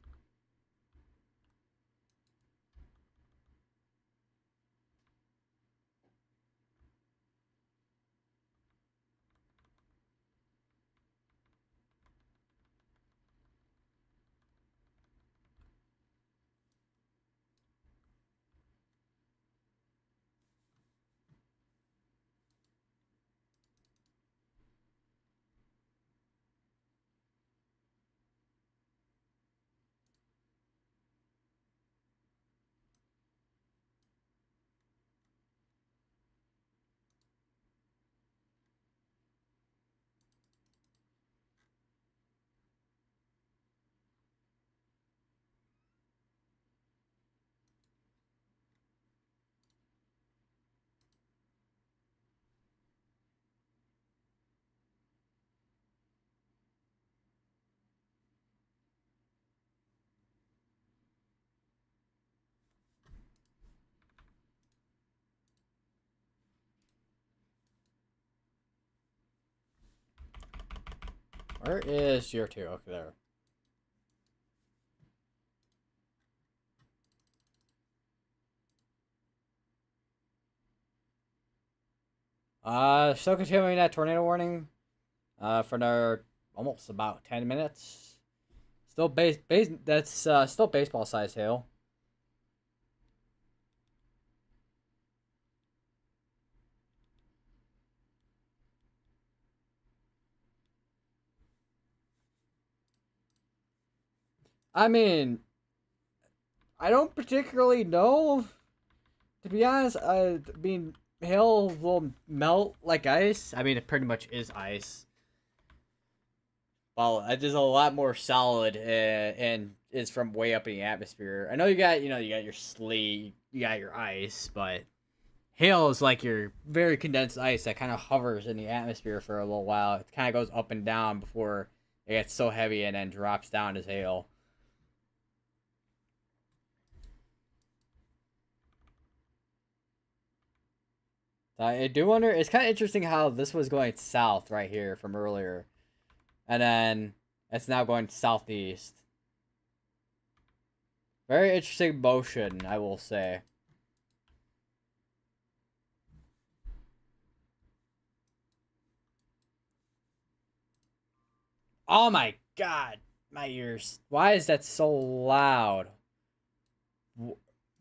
Where is your two? Okay, there. Still continuing that tornado warning. For another almost about 10 minutes. Still base. That's still baseball size hail. I mean, I don't particularly know. To be honest, I mean, hail will melt like ice. I mean, it pretty much is ice. Well, it is a lot more solid and is from way up in the atmosphere. I know you got your sleet, you got your ice, but hail is like your very condensed ice that kind of hovers in the atmosphere for a little while. It kind of goes up and down before it gets so heavy and then drops down as hail. I do wonder. It's kind of interesting how this was going south right here from earlier, and then it's now going southeast. Very interesting motion, I will say. Oh my god, my ears. Why is that so loud?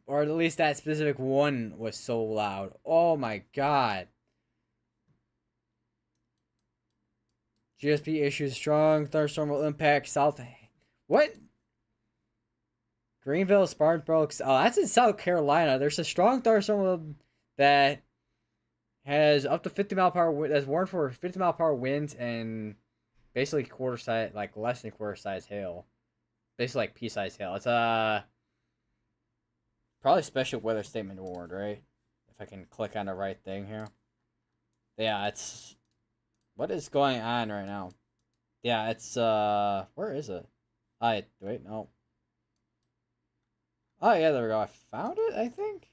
Or at least that specific one was so loud. Oh my god. GSP issues strong thunderstorm will impact South. What? Greenville, Spartanburg. Oh, that's in South Carolina. There's a strong thunderstorm that has up to 50 mph. That's warned for 50 mph winds and basically quarter size, like less than quarter size hail. Basically like pea size hail. It's probably special weather statement warned, right? If I can click on the right thing here. Yeah, it's what is going on right now? Yeah, it's where is it? Wait, no. Oh yeah, there we go. I found it, I think.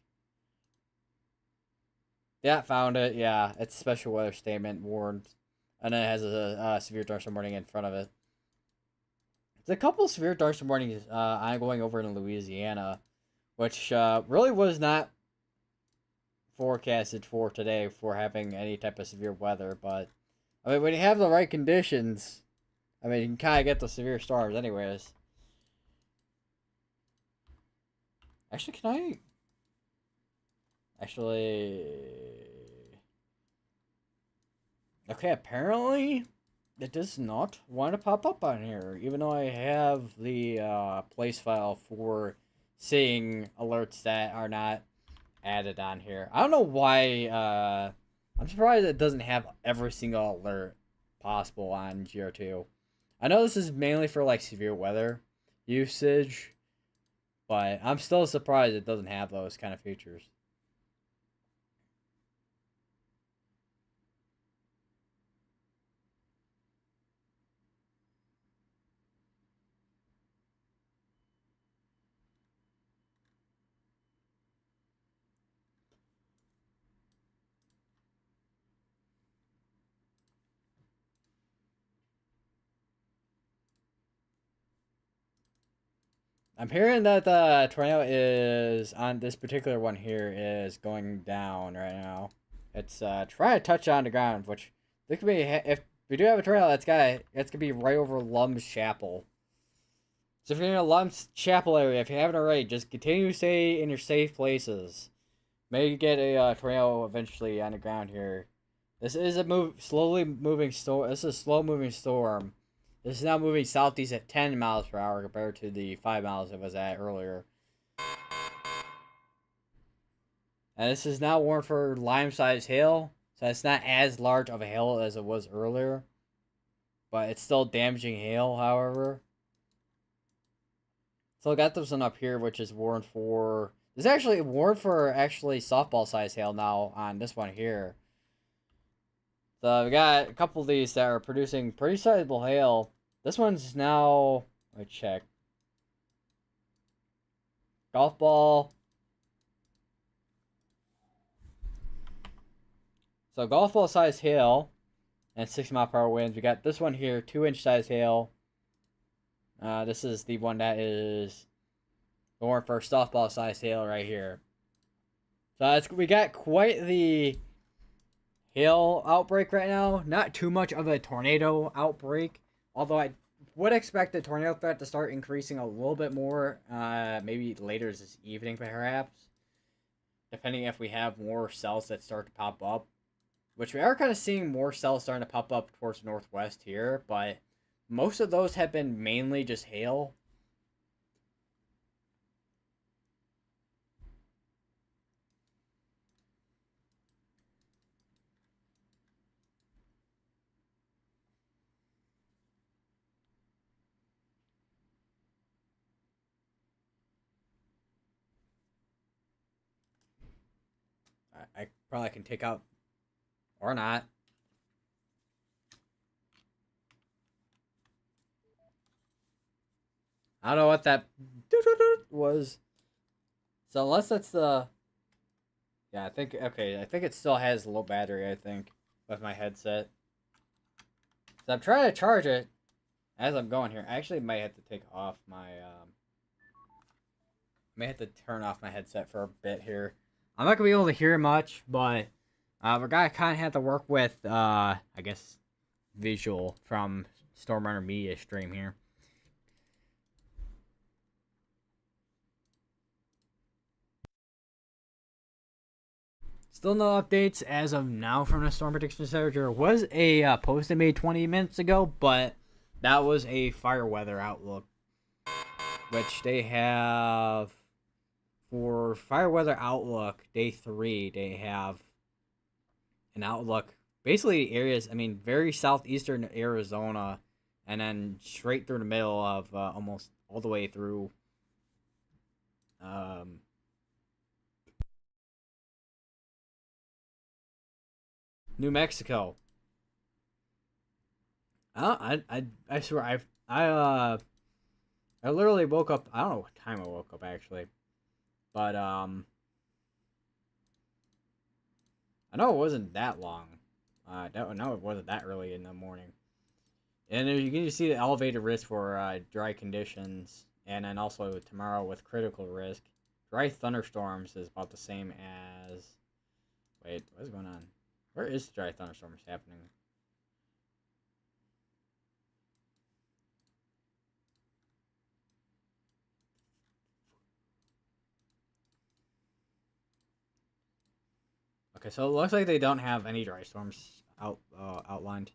Yeah, found it. Yeah, it's special weather statement warned, and then it has a severe thunderstorm warning in front of it. There's a couple severe thunderstorm warnings ongoing over in Louisiana, which really was not forecasted for today for having any type of severe weather. But I mean, when you have the right conditions, I mean, you can kind of get the severe storms, anyways. Actually, can I? Actually, okay. Apparently, it does not want to pop up on here, even though I have the place file for seeing alerts that are not added on here. I don't know why. I'm surprised it doesn't have every single alert possible on GR2. I know this is mainly for like severe weather usage, but I'm still surprised it doesn't have those kind of features. I'm hearing that the tornado is on this particular one here is going down right now. It's trying to touch on the ground, which this could be if we do have a tornado that's gonna be right over Lum's Chapel. So if you're in a Lum's Chapel area, if you haven't already, just continue to stay in your safe places. May get a tornado eventually on the ground here. This is a slowly moving storm. This is a slow moving storm. This is now moving southeast at 10 miles per hour compared to the 5 miles it was at earlier. And this is now warned for lime-sized hail, so it's not as large of a hail as it was earlier. But it's still damaging hail, however. So I got this one up here, which is warned for... There's actually warned for actually softball-sized hail now on this one here. So we got a couple of these that are producing pretty sizable hail. This one's now, let me check. Golf ball. So golf ball size hail and 6 mile per hour winds. We got this one here, 2-inch size hail. This is the one that is going for softball size hail right here. So we got quite the hail outbreak right now. Not too much of a tornado outbreak. Although I would expect the tornado threat to start increasing a little bit more, maybe later this evening, perhaps. Depending if we have more cells that start to pop up. Which we are kind of seeing more cells starting to pop up towards the northwest here, but most of those have been mainly just hail. I probably can take out, or not. I don't know what that was. So unless that's the... Yeah, I think it still has low battery, I think, with my headset. So I'm trying to charge it as I'm going here. I actually might have to take off my, May have to turn off my headset for a bit here. I'm not gonna be able to hear much, but we're gonna kind of have to work with I guess visual from Stormrunner Media stream here. Still no updates as of now from the Storm Prediction Center. There was a post they made 20 minutes ago, but that was a fire weather outlook, which they have for fire weather outlook day 3. They have an outlook basically areas. I mean, very southeastern Arizona, and then straight through the middle of almost all the way through. Um, New Mexico. I swear I literally woke up. I don't know what time I woke up actually, but I know it wasn't that long. No, it wasn't that early in the morning. And you can just see the elevated risk for dry conditions, and then also tomorrow with critical risk. Dry thunderstorms is about the same as. Wait, what's going on? Where is dry thunderstorms happening? Okay, so it looks like they don't have any dry storms outlined.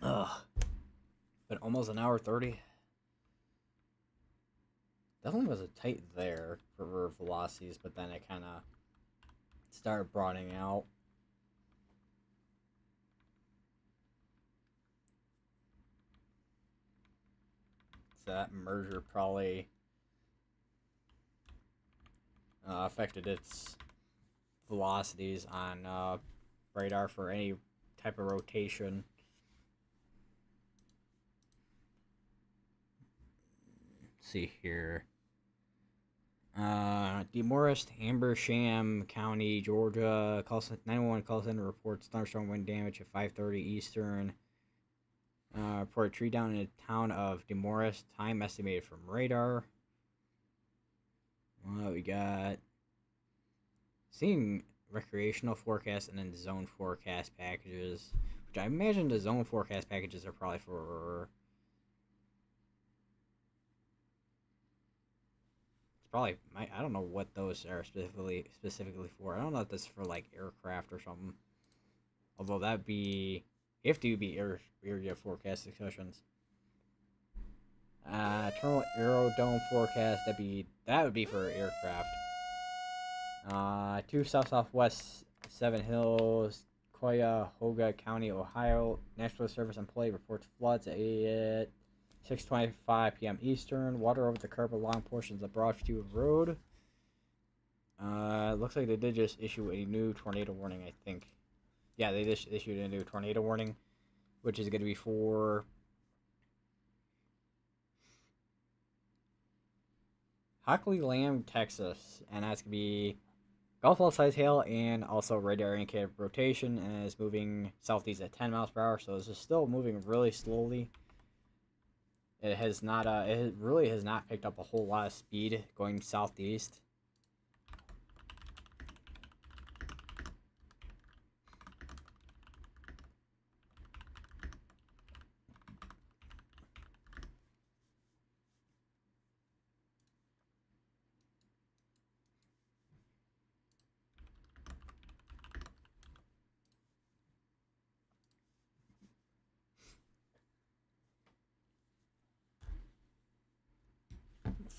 Ugh. Been almost an hour 30. Definitely was a tight there for velocities, but then it kind of started broadening out. So that merger probably affected its velocities on radar for any type of rotation. Let's see here. DeMorest, Abersham County, Georgia. 911 call center reports thunderstorm wind damage at 5:30 Eastern. Report tree down in the town of DeMorest. Time estimated from radar. We got seeing recreational forecast and then zone forecast packages, which I imagine the zone forecast packages are probably for. It's probably I don't know what those are specifically for. I don't know if this is for like aircraft or something. Although that'd be if to be area forecast discussions. Terminal aerodome forecast that would be for aircraft. 2 southwest 7 Hills, Cuyahoga County, Ohio. National Service employee reports floods at 6:25 p.m. Eastern. Water over the curb along portions of Broadview Road. Looks like they did just issue a new tornado warning, I think. Yeah, they just issued a new tornado warning, which is going to be for Hockley Lamb, Texas, and that's going to be golf ball size hail and also radar indicated rotation, and it's moving southeast at 10 miles per hour, so this is still moving really slowly. It has not, it really has not picked up a whole lot of speed going southeast.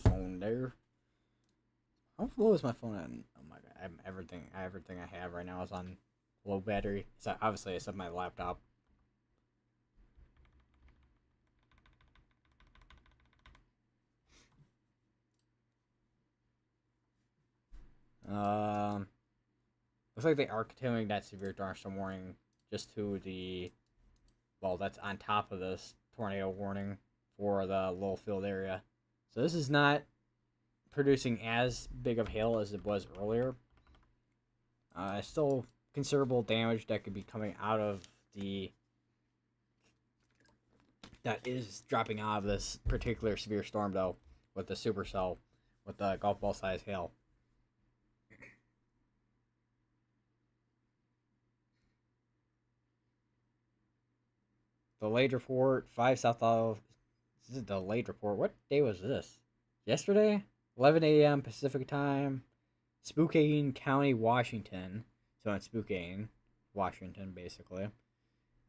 Phone there. How low is my phone at? Oh my god, everything I have right now is on Low battery. So obviously, it's on my laptop. Um, Looks like they are continuing that severe thunderstorm warning just to the, well, that's on top of this tornado warning for the Littlefield area. So this is not producing as big of hail as it was earlier. Still considerable damage that could be coming out of the, that is dropping out of this particular severe storm though, with the supercell, with the golf ball size hail. The late report, 5 south of, this is the late report. What day was this? Yesterday? 11 a.m. Pacific time, Spokane County, Washington. So in Spokane, Washington, basically.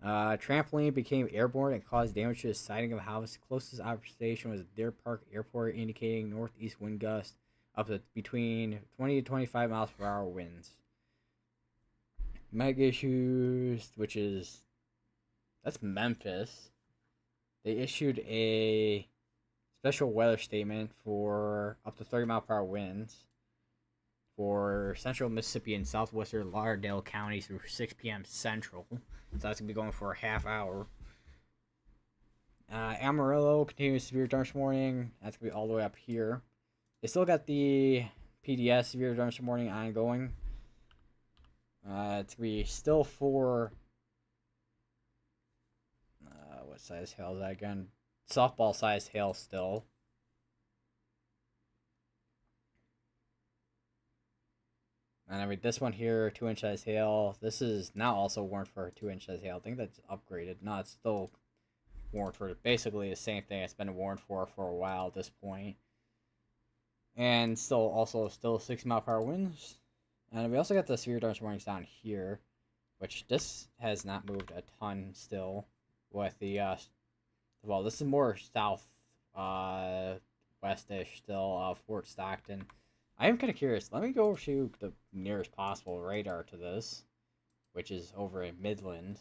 Trampoline became airborne and caused damage to the siding of a house. Closest observation was Deer Park Airport, indicating northeast wind gusts up to between 20 to 25 miles per hour winds. Meg issues, which is, that's Memphis. They issued a special weather statement for up to 30-mile-per-hour winds for central Mississippi and southwestern Lauderdale counties through 6 p.m. Central. So that's going to be going for a half hour. Amarillo continues severe thunderstorm warning. That's going to be all the way up here. They still got the PDS severe thunderstorm warning ongoing. It's going to be still for, what size hail is that again? Softball sized hail still. And I mean, this one here, 2-inch size hail. This is now also warned for 2-inch size hail. I think that's upgraded. No, it's still warned for basically the same thing it's been warned for a while at this point. And still 60-mile-per-hour winds. And we also got the severe thunderstorm warnings down here, which this has not moved a ton still. With the well, this is more south westish still, Fort Stockton. I am kind of curious. Let me go to the nearest possible radar to this, which is over in Midland.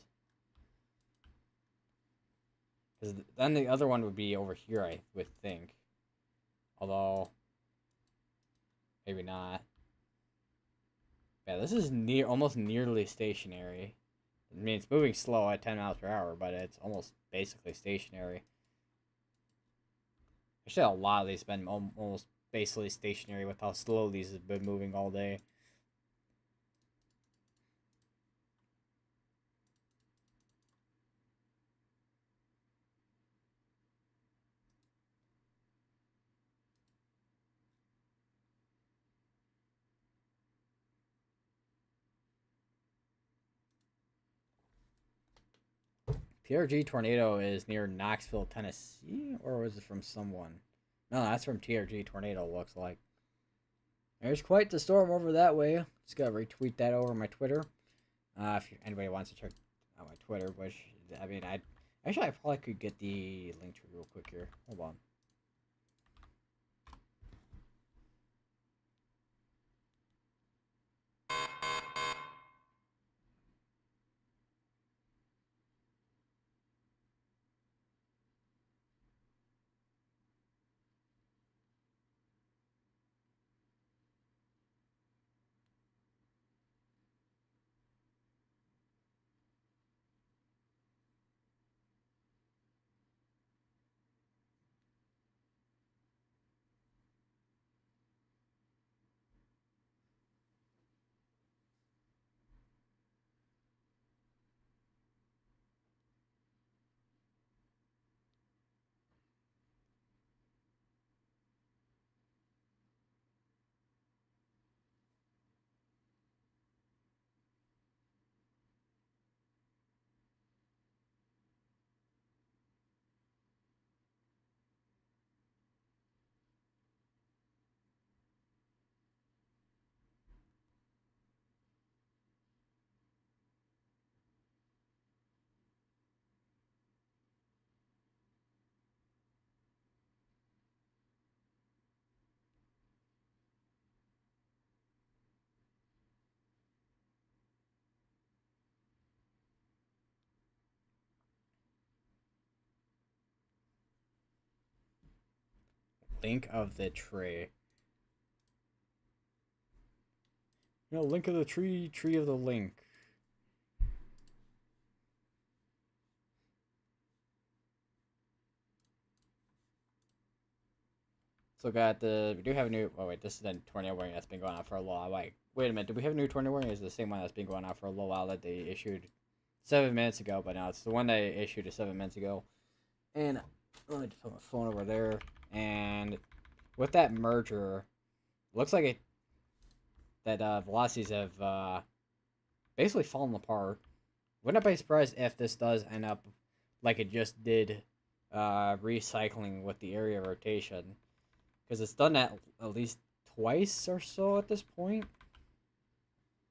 Because then the other one would be over here, I would think. Although, maybe not. Yeah, this is almost nearly stationary. I mean, it's moving slow at 10 miles per hour, but it's almost basically stationary. Actually, a lot of these have been almost basically stationary with how slow these have been moving all day. TRG Tornado is near Knoxville, Tennessee, or was it from someone? No, that's from TRG Tornado, looks like. There's quite the storm over that way. Just gotta retweet that over my Twitter. If anybody wants to check out my Twitter, which, I mean, I probably could get the link to it real quick here. Hold on. link of the tree. Link of the tree, tree of the link. So we do have a new, oh wait, this is a tornado warning that's been going on for a while. Like, wait a minute, do we have a new tornado warning? Is it the same one that's been going on for a little while that they issued 7 minutes ago? But no, it's the one they issued 7 minutes ago. And let me just put my phone over there. And with that merger, looks like that velocities have basically fallen apart. Wouldn't I be surprised if this does end up like it just did recycling with the area rotation? Because it's done that at least twice or so at this point.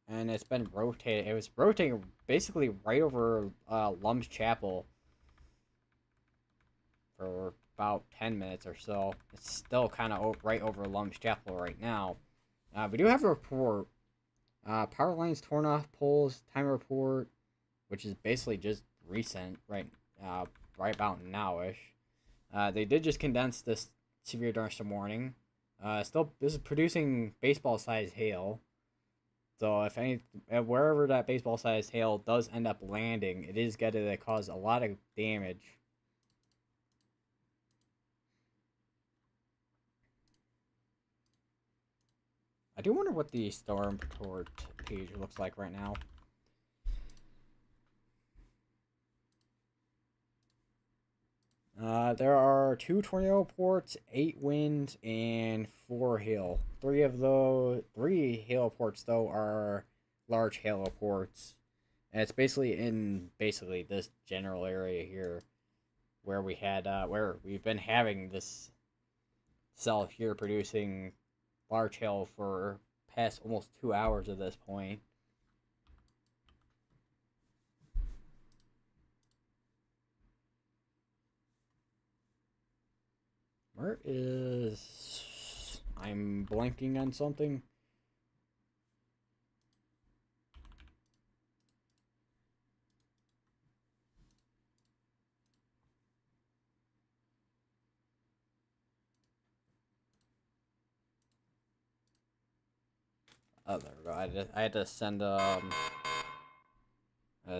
And it's been rotating. It was rotating basically right over Lum's Chapel for about 10 minutes or so. It's still kind of right over Lum's Chapel right now. We do have a report. Power lines torn off poles, time report, which is basically just recent, right about nowish. They did just condense this severe thunderstorm warning. Still, this is producing baseball-sized hail. So wherever that baseball-sized hail does end up landing, it is going to cause a lot of damage. I do wonder what the storm report page looks like right now. There are 2 tornado reports, 8 wind, and 4 hail. 3 hail reports though are large hail reports, and it's basically in this general area here, where we've been having this cell here producing large hail for past almost 2 hours at this point. Where is... I'm blanking on something. Oh, there we go. I had to send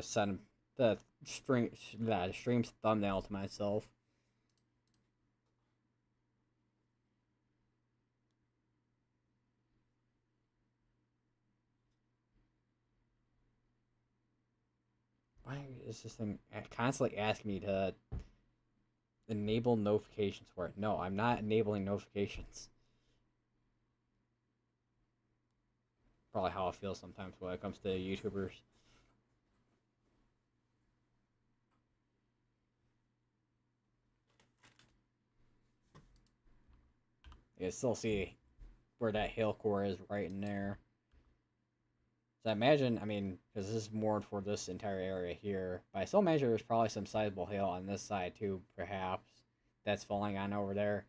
send the stream's thumbnail to myself. Why is this thing constantly asking me to enable notifications for it? No, I'm not enabling notifications. Probably how I feel sometimes when it comes to YouTubers. You can still see where that hail core is right in there. So I imagine, because this is more for this entire area here, but I still imagine there's probably some sizable hail on this side too, perhaps, that's falling on over there.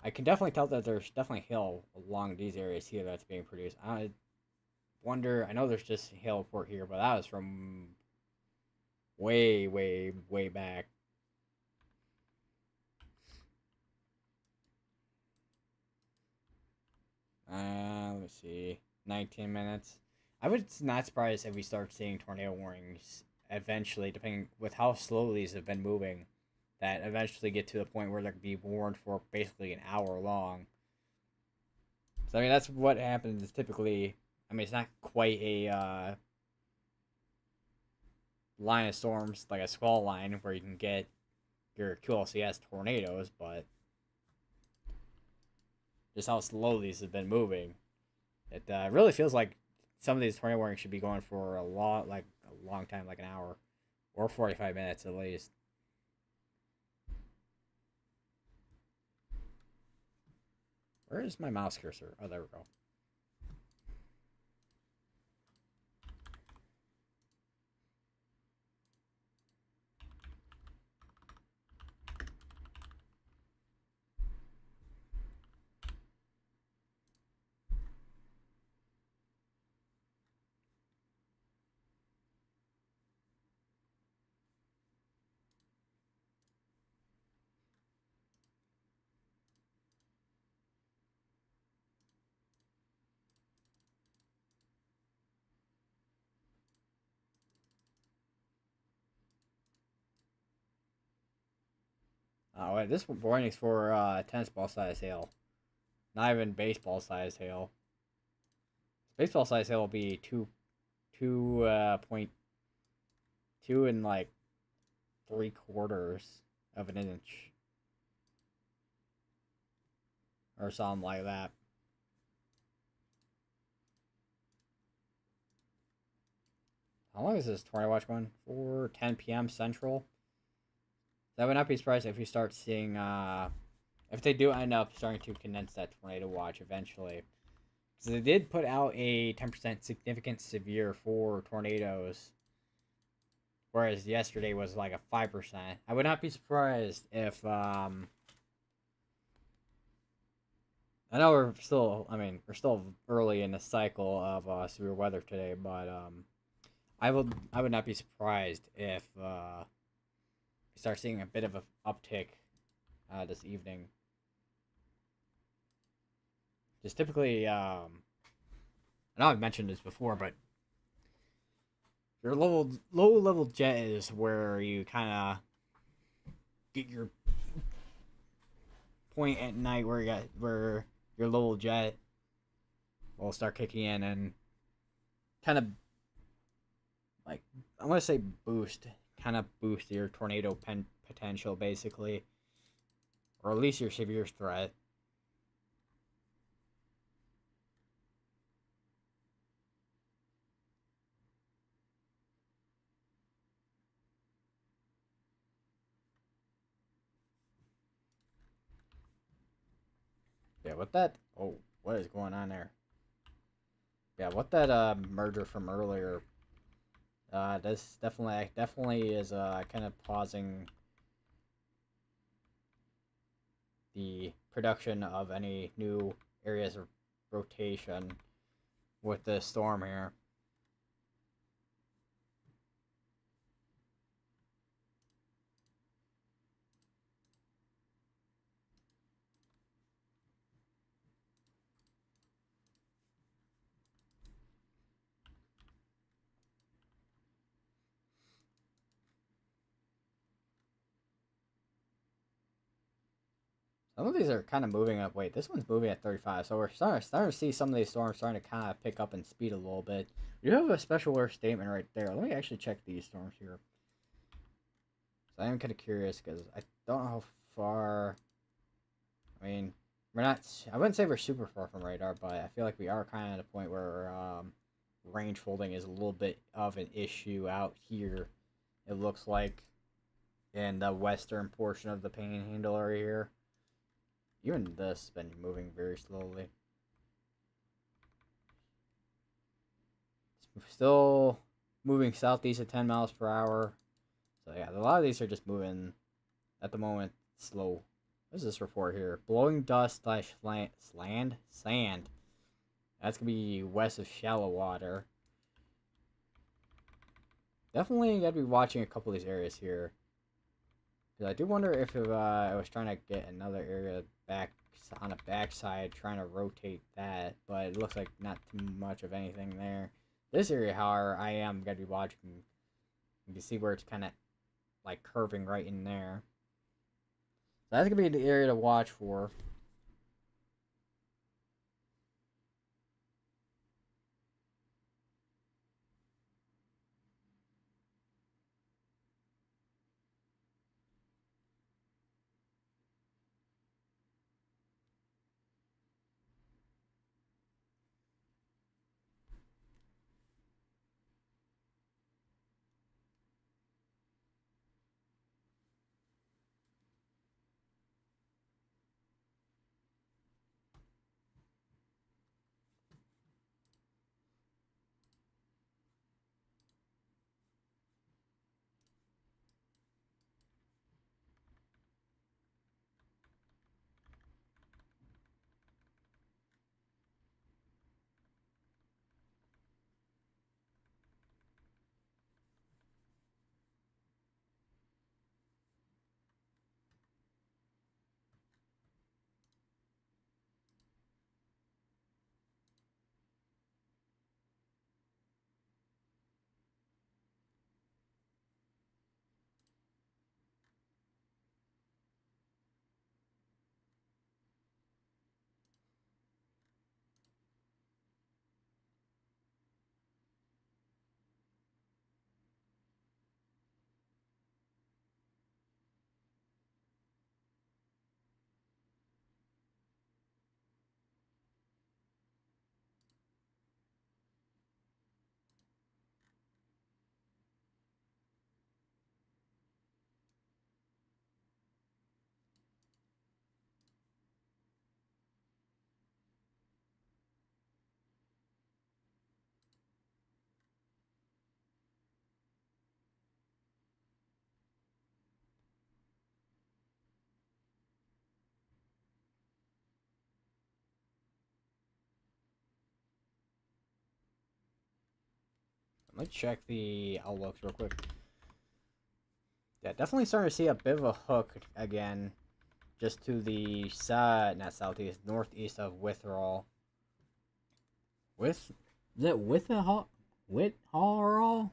I can definitely tell that there's definitely hail along these areas here that's being produced. I wonder, I know there's just hail report here, but that was from way, way, way back. Let me see, 19 minutes. I would not surprised if we start seeing tornado warnings eventually, depending with how slowly these have been moving, that eventually get to the point where they're going to be warned for basically an hour long. So, that's what happens typically. It's not quite a line of storms, like a squall line, where you can get your QLCS tornadoes, but just how slow these have been moving. It really feels like some of these tornado warnings should be going for a long time, like an hour or 45 minutes at least. Where is my mouse cursor? Oh, there we go. Oh wait, this warning's for tennis ball size hail, not even baseball size hail. Baseball size hail will be 2.2 and like 3/4 of an inch or something like that. How long is this tornado watch going? 4:10 p.m. Central. I would not be surprised if we start seeing if they do end up starting to condense that tornado watch eventually. So they did put out a 10% significant severe for tornadoes, whereas yesterday was like a 5%. I would not be surprised if I know we're still early in the cycle of severe weather today, but I would not be surprised if we start seeing a bit of an uptick this evening. Just typically, I know I've mentioned this before, but your low level jet is where you kind of get your point at night where your low jet will start kicking in and kind of like I want to say boost your tornado potential basically, or at least your severe threat. Yeah, what that? Oh, what is going on there? Yeah, what that merger from earlier? This definitely is kind of pausing the production of any new areas of rotation with the storm here. Some of these are kind of moving up. Wait, this one's moving at 35, so we're starting to see some of these storms starting to kind of pick up in speed a little bit. You have a special alert statement right there. Let me actually check these storms here. So I am kind of curious because I don't know how far. I mean, we're not. I wouldn't say we're super far from radar, but I feel like we are kind of at a point where range folding is a little bit of an issue out here. It looks like in the western portion of the Panhandle area here. Even this has been moving very slowly. It's still moving southeast at 10 miles per hour. So yeah, a lot of these are just moving at the moment slow. What is this report here? Blowing dust slash sand. That's gonna be west of shallow water. Definitely gotta be watching a couple of these areas here. Because I do wonder if I was trying to get another area back on the backside, trying to rotate that, but it looks like not too much of anything there. This area, however, I am gonna be watching. You can see where it's kind of like curving right in there. So that's gonna be the area to watch for. Let's check the outlooks real quick. Yeah, definitely starting to see a bit of a hook again, just to the not southeast, northeast of Witherall. Is it Witherall? Witherall?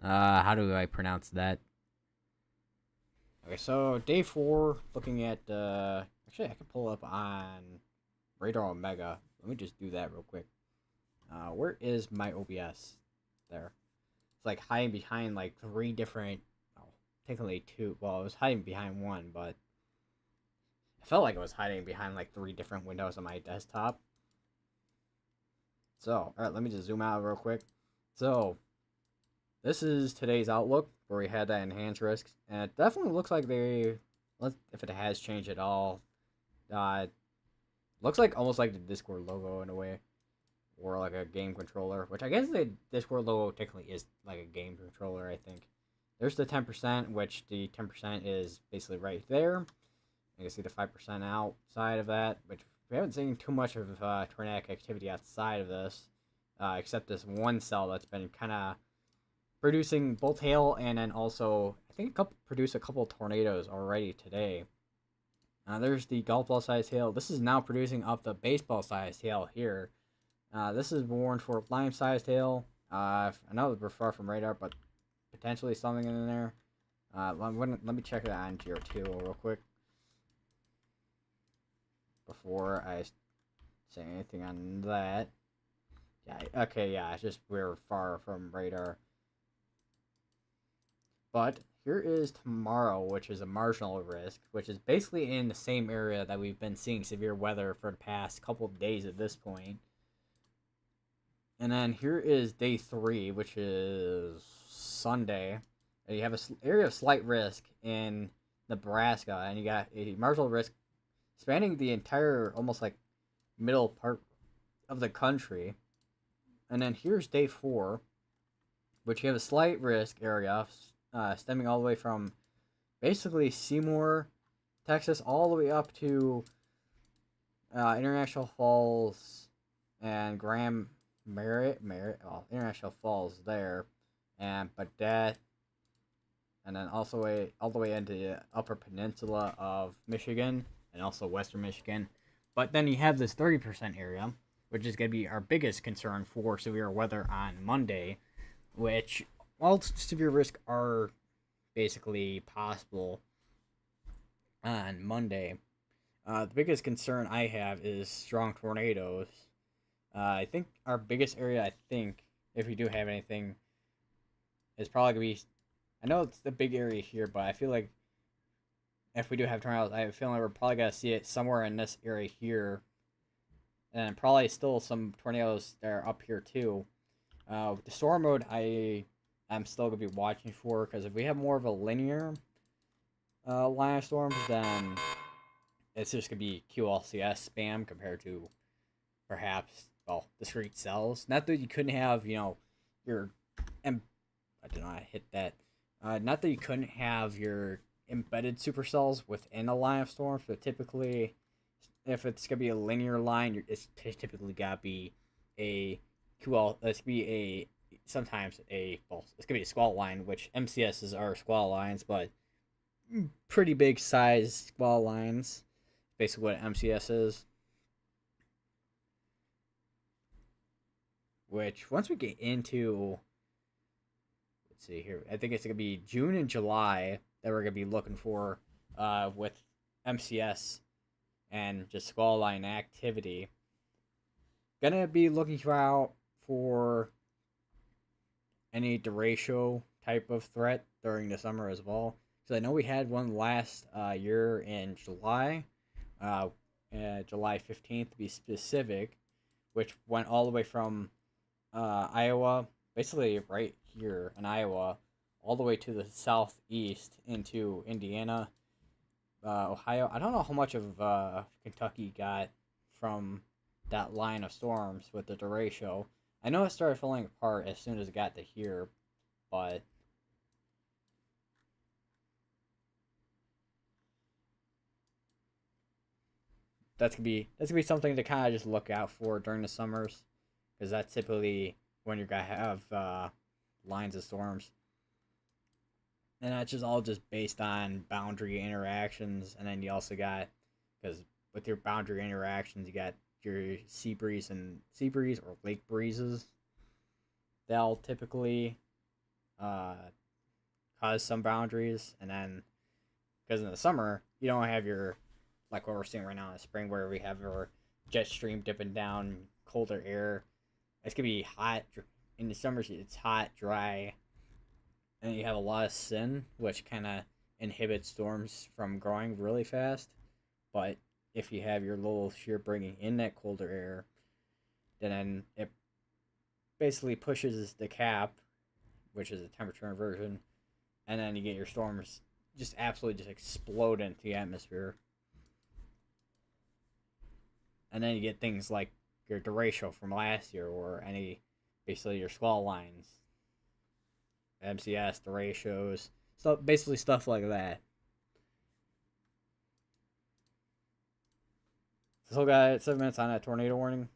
How do I pronounce that? Okay, so day 4, looking at, actually I can pull up on Radar Omega. Let me just do that real quick. Where is my OBS? There. It's like hiding behind like 3 different, technically 2, well, it was hiding behind 1, but it felt like it was hiding behind like 3 different windows on my desktop. So, alright, let me just zoom out real quick. So, this is today's outlook, where we had that enhanced risks, and it definitely looks like if it has changed at all, looks like almost like the Discord logo in a way, or like a game controller, which I guess the Discord logo technically is like a game controller, I think. There's the 10%, which the 10% is basically right there. You can see the 5% outside of that, which we haven't seen too much of tornadic activity outside of this, except this one cell that's been kind of producing both hail and then also, I think, produced a couple of tornadoes already today. There's the golf ball sized hail. This is now producing up the baseball sized hail here. This is warned for lime sized hail. I know we're far from radar, but potentially something in there. Let me check it on Tier 2 real quick before I say anything on that. Yeah, okay, yeah, it's just we're far from radar. But here is tomorrow, which is a marginal risk, which is basically in the same area that we've been seeing severe weather for the past couple of days at this point. And then here is day 3, which is Sunday. And you have an area of slight risk in Nebraska, and you got a marginal risk spanning the entire, almost like, middle part of the country. And then here's day 4, which you have a slight risk area stemming all the way from basically Seymour, Texas, all the way up to International Falls and Grand Merritt, International Falls there, and Baudette, and then all the way into the Upper Peninsula of Michigan and also Western Michigan. But then you have this 30% area, which is going to be our biggest concern for severe weather on Monday, which all severe risks are basically possible on Monday. The biggest concern I have is strong tornadoes. I think our biggest area, if we do have anything, is probably going to be, I know it's the big area here, but I feel like if we do have tornadoes, I have a feeling we're probably going to see it somewhere in this area here, and probably still some tornadoes that are up here too. The storm mode, I'm still going to be watching for, because if we have more of a linear line of storms, then it's just going to be QLCS spam compared to perhaps, well, discrete cells. Not that you couldn't have, your, I don't know, I hit that. Not that you couldn't have your embedded supercells within a line of storms, but typically, if it's going to be a linear line, it's typically got to be a QL, it's going to be sometimes it's going to be a squall line, which MCSs are squall lines, but pretty big size squall lines. Basically what MCS is. Which, once we get into, let's see here, I think it's going to be June and July that we're going to be looking for with MCS and just squall line activity. Gonna be looking out for any derecho type of threat during the summer as well. So I know we had one last year in July, July 15th to be specific, which went all the way from Iowa, basically right here in Iowa, all the way to the southeast into Indiana, Ohio. I don't know how much of Kentucky got from that line of storms with the derecho. I know it started falling apart as soon as it got to here, but that's gonna be something to kind of just look out for during the summers, because that's typically when you're gonna have lines of storms. And that's just all just based on boundary interactions, and then you also got, because with your boundary interactions, you got your sea breeze or lake breezes. They'll typically uh, cause some boundaries, and then because in the summer you don't have your, like what we're seeing right now in the spring, where we have our jet stream dipping down colder air. It's gonna be hot in the summer. It's hot, dry, and you have a lot of sun, which kind of inhibits storms from growing really fast. But if you have your little shear bringing in that colder air, then it basically pushes the cap, which is a temperature inversion, and then you get your storms just absolutely just explode into the atmosphere. And then you get things like your derecho from last year, or any, basically your squall lines, MCS, derechos, stuff, basically stuff like that. Still got 7 minutes on that tornado warning.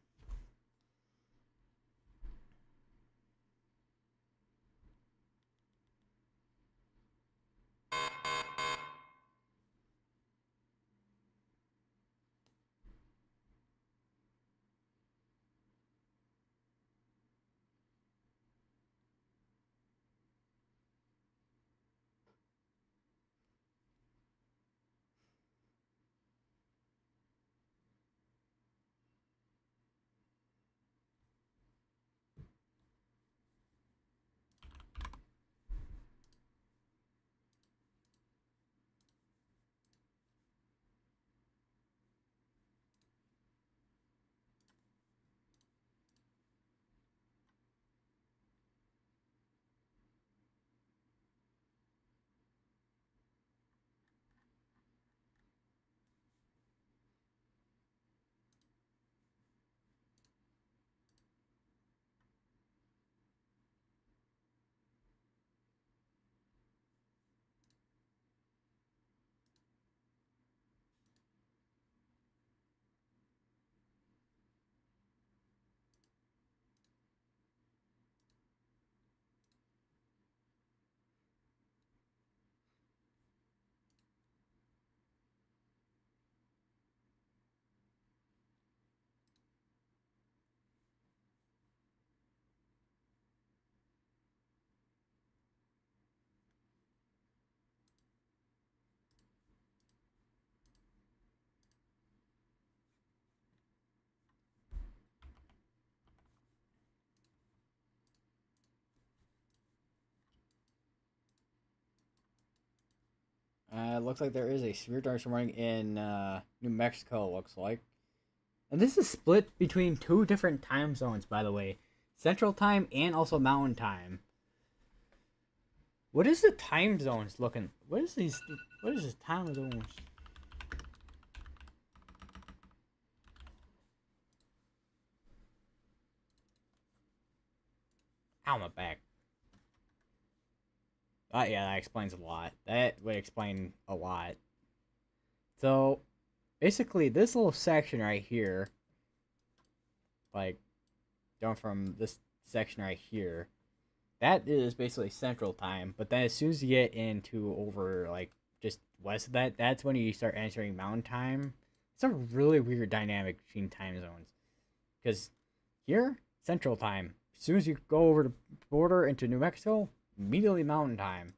Looks like there is a severe thunderstorm warning in New Mexico, looks like. And this is split between 2 different time zones, by the way. Central time and also mountain time. What is the time zones looking? What is this time zones? Ow, my back. Yeah, that explains a lot. That would explain a lot. So, basically, this little section right here, like, going from this section right here, that is basically central time. But then as soon as you get into over, like, just west of that, that's when you start entering mountain time. It's a really weird dynamic between time zones. Because here, central time. As soon as you go over the border into New Mexico, immediately mountain time.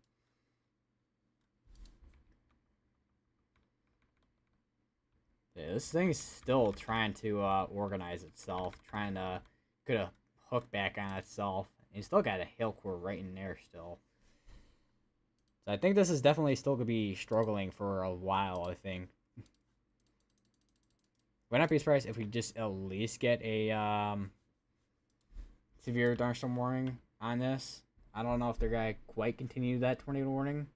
Yeah, this thing's still trying to organize itself, trying to get a hook back on itself. And you still got a hail core right in there still. So I think this is definitely still going to be struggling for a while, I think. Would not be surprised if we just at least get a severe thunderstorm warning on this. I don't know if they're going to quite continue that tornado warning.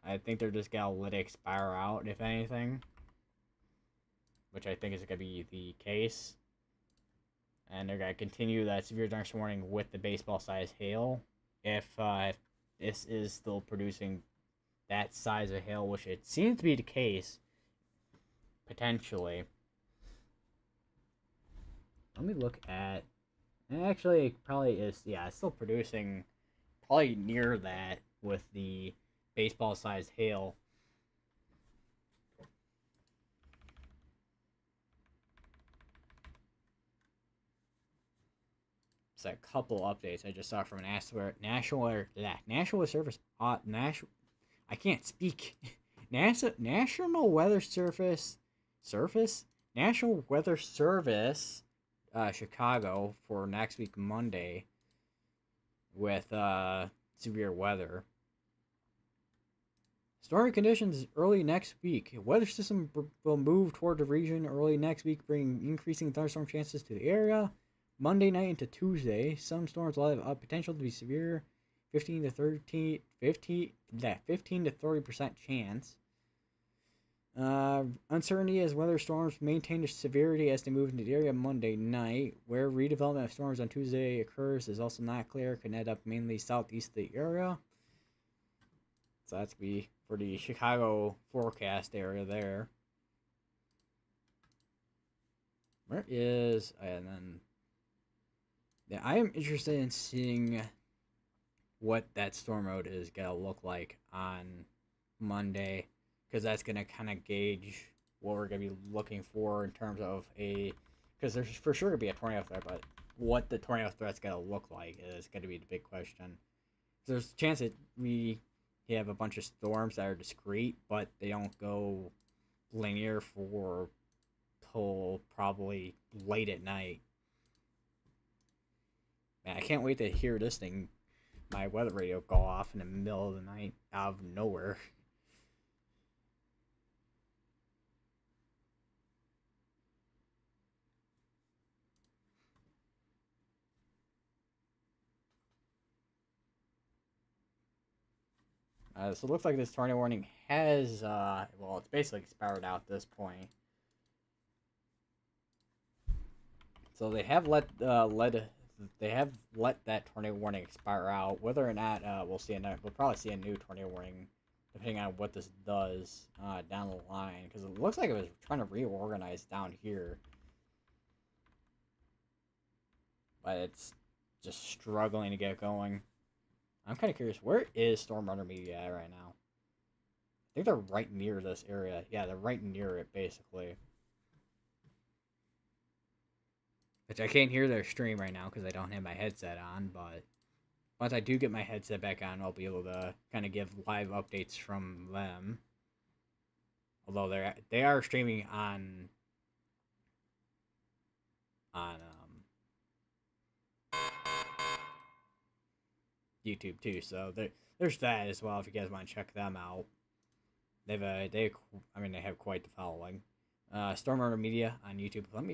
I think they're just going to let it expire out, if anything. Which I think is going to be the case. And they're going to continue that severe thunderstorm warning with the baseball-sized hail. If this is still producing that size of hail, which it seems to be the case, potentially. Let me look at... And actually, it probably is. Yeah, it's still producing probably near that with the baseball-sized hail. It's a couple updates I just saw from National Service. National. I can't speak. National Weather Surface National Weather Service, Chicago for next week Monday with severe weather. Stormy conditions early next week. Weather system will move toward the region early next week, bringing increasing thunderstorm chances to the area. Monday night into Tuesday, some storms will have potential to be severe, 15 to 30% chance. Uncertainty as weather storms maintain their severity as they move into the area Monday night. Where redevelopment of storms on Tuesday occurs is also not clear. Can end up mainly southeast of the area. So that's going to be for the Chicago forecast area there. Where is... And then... Yeah, I am interested in seeing what that storm mode is going to look like on Monday, because that's going to kind of gauge what we're going to be looking for in terms of a... Because there's for sure going to be a tornado threat, but what the tornado threat's going to look like is going to be the big question. There's a chance that we have a bunch of storms that are discrete, but they don't go linear for till probably late at night. Man, I can't wait to hear this thing, my weather radio, go off in the middle of the night out of nowhere. So it looks like this tornado warning has, well, it's basically expired out at this point. So they have let that tornado warning expire out. Whether or not we'll probably see a new tornado warning, depending on what this does down the line. Because it looks like it was trying to reorganize down here, but it's just struggling to get going. I'm kind of curious, where is Storm Runner Media at right now? I think they're right near this area. Yeah, they're right near it, basically. Which I can't hear their stream right now because I don't have my headset on, but once I do get my headset back on, I'll be able to kind of give live updates from them. Although they are streaming on YouTube too, so there's that as well if you guys want to check them out. They have quite the following. Storm Runner Media on YouTube. I can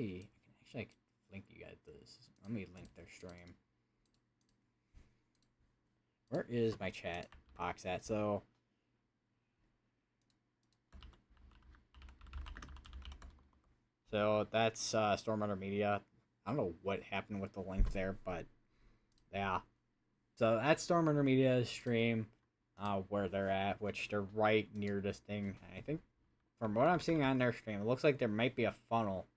link you guys this. Let me link their stream. Where is my chat box at? So that's Storm Runner Media. I don't know what happened with the link there, but yeah. So that's Storm Runner Media's stream, where they're at, which they're right near this thing. I think from what I'm seeing on their stream, it looks like there might be a funnel.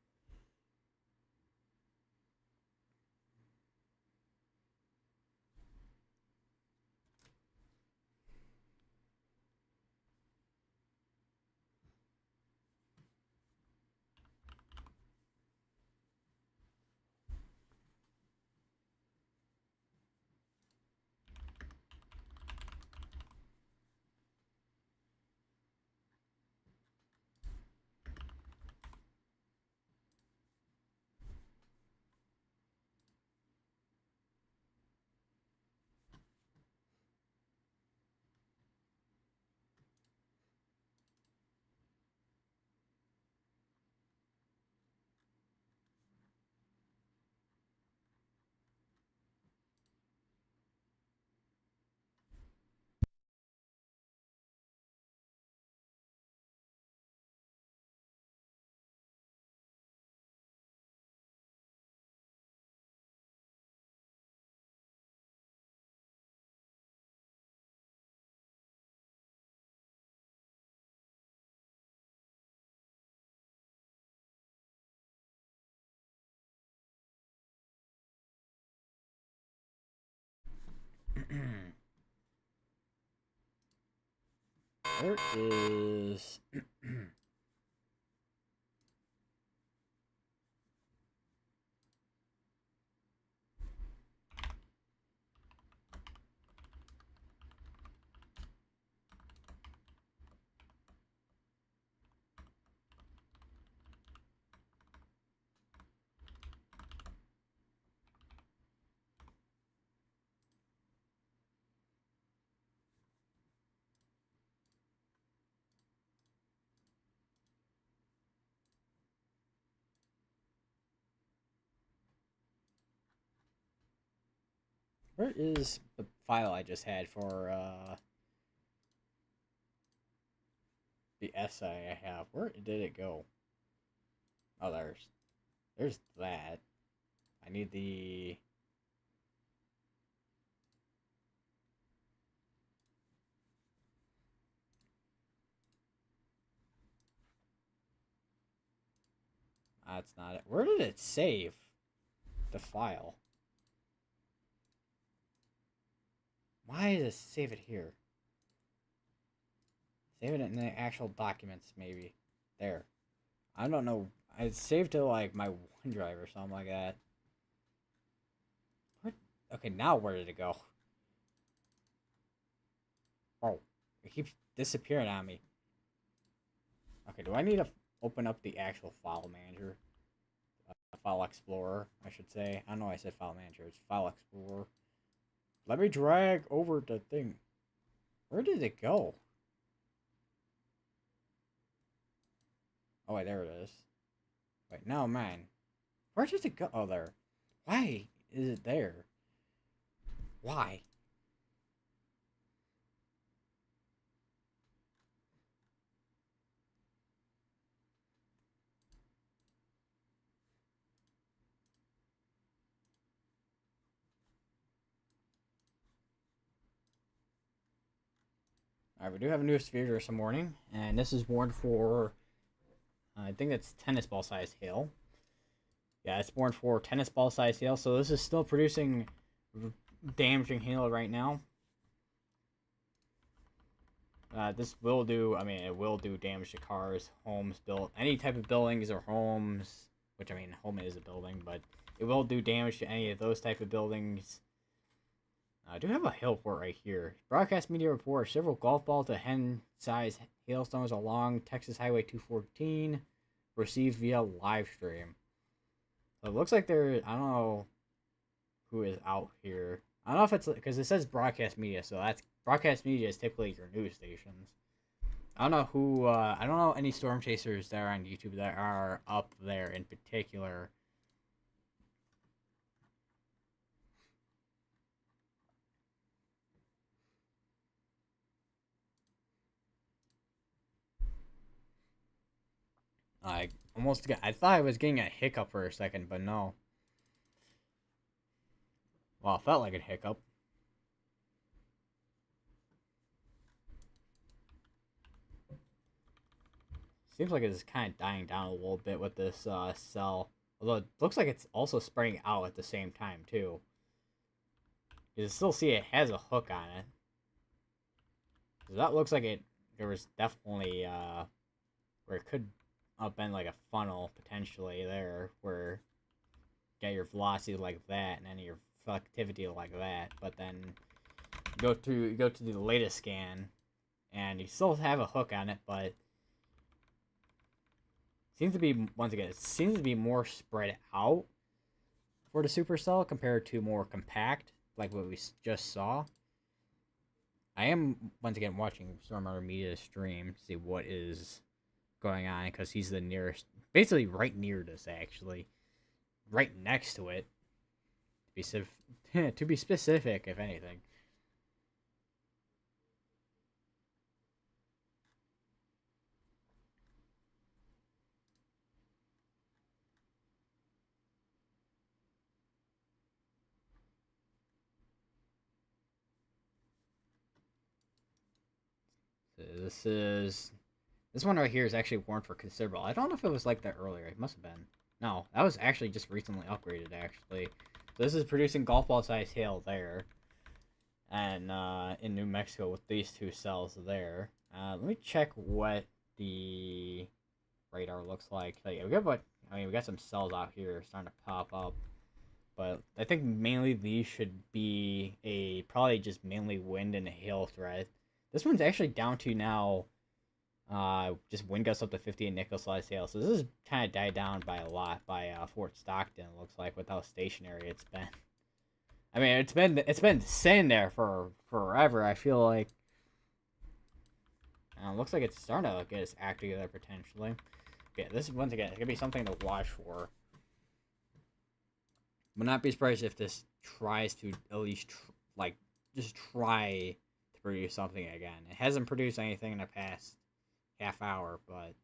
Where is... Where is the file I just had for the essay I have? Where did it go? Oh, there's that. I need the... That's not it. Where did it save the file? Why does it save it here? Save it in the actual documents, maybe. There. I don't know. I saved to like my OneDrive or something like that. Where? Okay, now where did it go? Oh, it keeps disappearing on me. Okay, do I need to open up the actual file manager? File Explorer, I should say. I don't know why I said file manager. It's File Explorer. Let me drag over the thing. Where did it go? Oh, wait, there it is. Wait, no, man. Where did it go? Oh, there. Why is it there? Why? Alright, we do have a new sphere this morning, and this is born for, I think that's tennis ball size hail. Yeah, it's born for tennis ball size hail, so this is still producing damaging hail right now. This will do, I mean, it will do damage to cars, homes, any type of buildings or homes, which, I mean, home is a building, but it will do damage to any of those type of buildings. I do have a hail report right here. Broadcast media report, several golf ball to hen-sized hailstones along Texas Highway 214 received via live stream. So it looks like there, I don't know who is out here. I don't know if it's, because it says broadcast media, so that's, broadcast media is typically your news stations. I don't know who, I don't know any storm chasers that are on YouTube that are up there in particular. I almost got, I thought I was getting a hiccup for a second, but no. Well, it felt like a hiccup. Seems like it's kind of dying down a little bit with this cell. Although it looks like it's also spreading out at the same time, too. You can still see it has a hook on it. So that looks like it, there was definitely, where it could have been like a funnel, potentially, there, where you get your velocity like that, and then your reflectivity like that, but then you go to the latest scan, and you still have a hook on it, but seems to be, once again, it seems to be more spread out for the supercell compared to more compact, like what we just saw. I am, once again, watching Stormwater Media stream to see what is going on, because he's the nearest, basically right near this, actually. Right next to it. To be specific, if anything. This one right here is actually warned for considerable. I don't know if it was like that earlier. It must have been. No, that was actually just recently upgraded, actually. So this is producing golf ball size hail there. and in New Mexico with these two cells there. Let me check what the radar looks like. We got we got some cells out here starting to pop up, but I think mainly these should be probably just mainly wind and hail threat. This one's actually down to now. Just wind gusts up to 50 and nickel size hail. So this is kind of died down by a lot by Fort Stockton. It looks like with how stationary it's been. I mean, it's been sitting there for forever. I feel like. It looks like it's starting to get its act together potentially. Yeah, this is once again it's gonna be something to watch for. Would not be surprised if this tries to at least just try to produce something again. It hasn't produced anything in the past half hour, but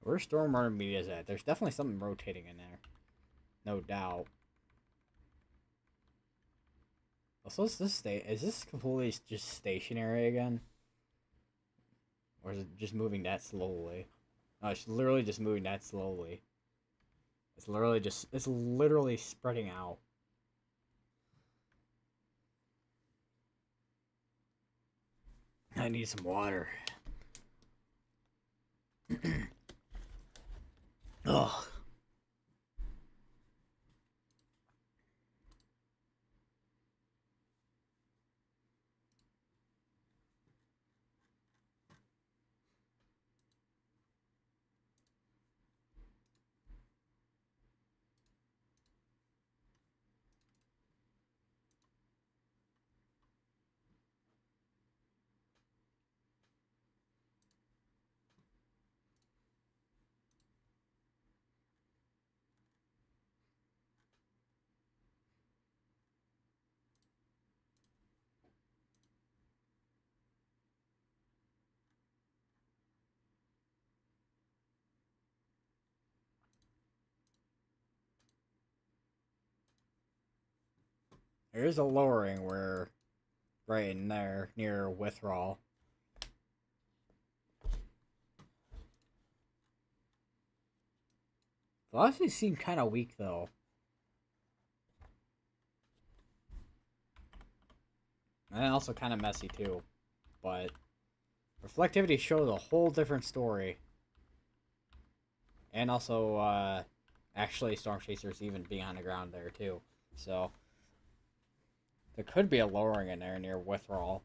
where Stormwater Media is at? There's definitely something rotating in there, no doubt. Also, is this completely just stationary again, or is it just moving that slowly? No, it's literally just moving that slowly. It's literally spreading out. I need some water. Ugh. There is a lowering where right in there near withdrawal. Velocity seemed kind of weak though. And also kind of messy too. But reflectivity shows a whole different story. And also, actually Storm Chasers even being on the ground there too. So, there could be a lowering in there near withdrawal.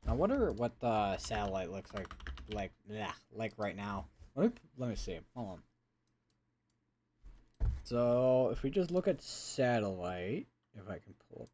I wonder what the satellite looks like right now. Let me see. Hold on. So if we just look at satellite, if I can pull up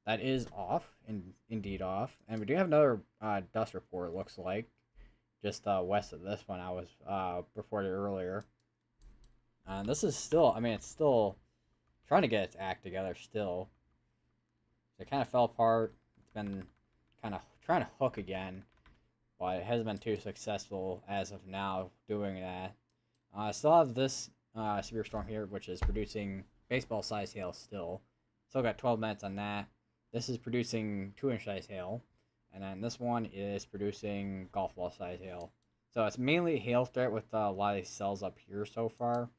that is off, indeed off. And we do have another dust report, looks like, just west of this one I was reported earlier. And this is still, I mean, it's still trying to get its act together still. It kind of fell apart. It's been kind of trying to hook again, but it hasn't been too successful as of now doing that. I still have this severe storm here, which is producing baseball-sized hail still. Still got 12 minutes on that. This is producing 2-inch size hail, and then this one is producing golf ball size hail. So it's mainly hail threat with a lot of these cells up here so far,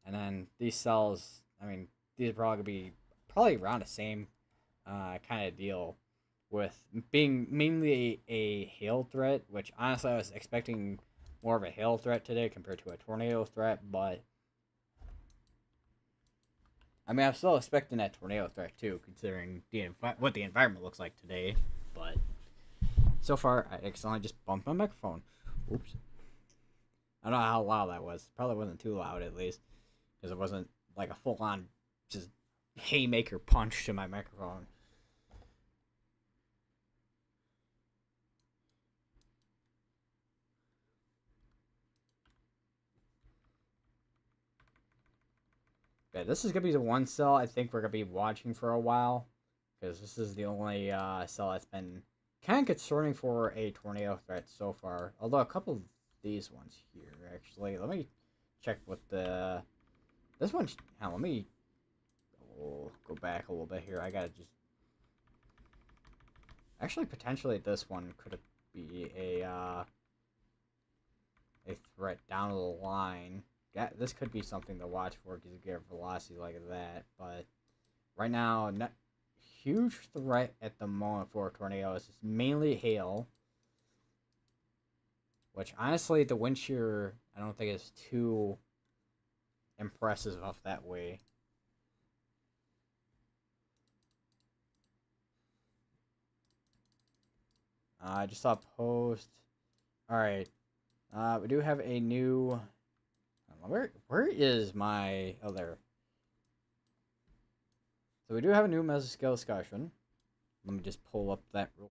and then these cells, I mean, these are probably gonna be probably around the same kind of deal, with being mainly a hail threat, which honestly I was expecting more of a hail threat today compared to a tornado threat, but I mean, I'm still expecting that tornado threat too, considering what the environment looks like today. But so far, I accidentally just bumped my microphone. Oops. I don't know how loud that was. Probably wasn't too loud, at least, because it wasn't like a full-on just haymaker punch to my microphone. Yeah, this is gonna be the one cell I think we're gonna be watching for a while, because this is the only cell that's been kind of concerning for a tornado threat so far. Although a couple of these ones here, actually, let me check what the this one. Let me go back a little bit here. I gotta just actually potentially this one could be a threat down the line. Yeah, this could be something to watch for because you get a velocity like that. But right now, not huge threat at the moment for tornadoes. It's mainly hail, which honestly, the wind shear I don't think is too impressive off that way. I just saw a post. All right, we do have a new. Where is my... Oh, there. So we do have a new mesoscale discussion. Let me just pull up that real...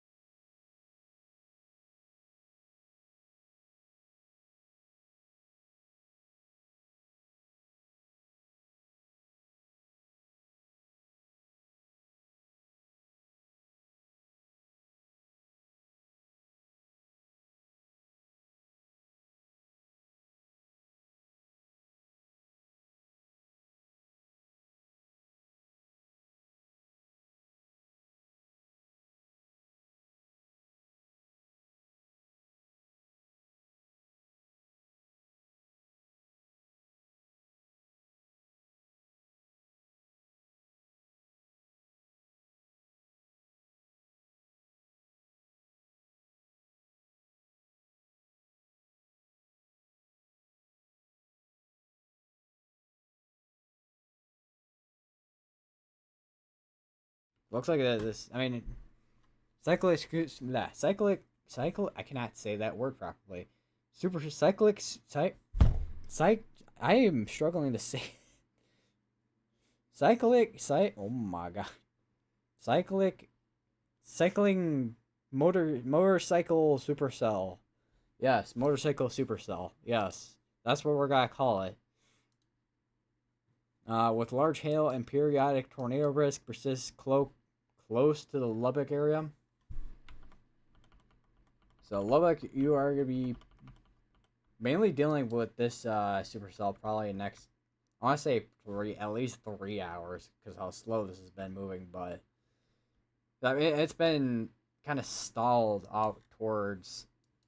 Looks like this... I mean... Cyclic... I cannot say that word properly. Super cyclic... I am struggling to say... Oh my god. Cycling... Motorcycle supercell. Yes, motorcycle supercell. Yes. That's what we're gonna call it. With large hail and periodic tornado risk persists close to the Lubbock area. So Lubbock, you are going to be mainly dealing with this supercell probably next, I want to say at least 3 hours, because how slow this has been moving. But I mean, it's been kind of stalled out towards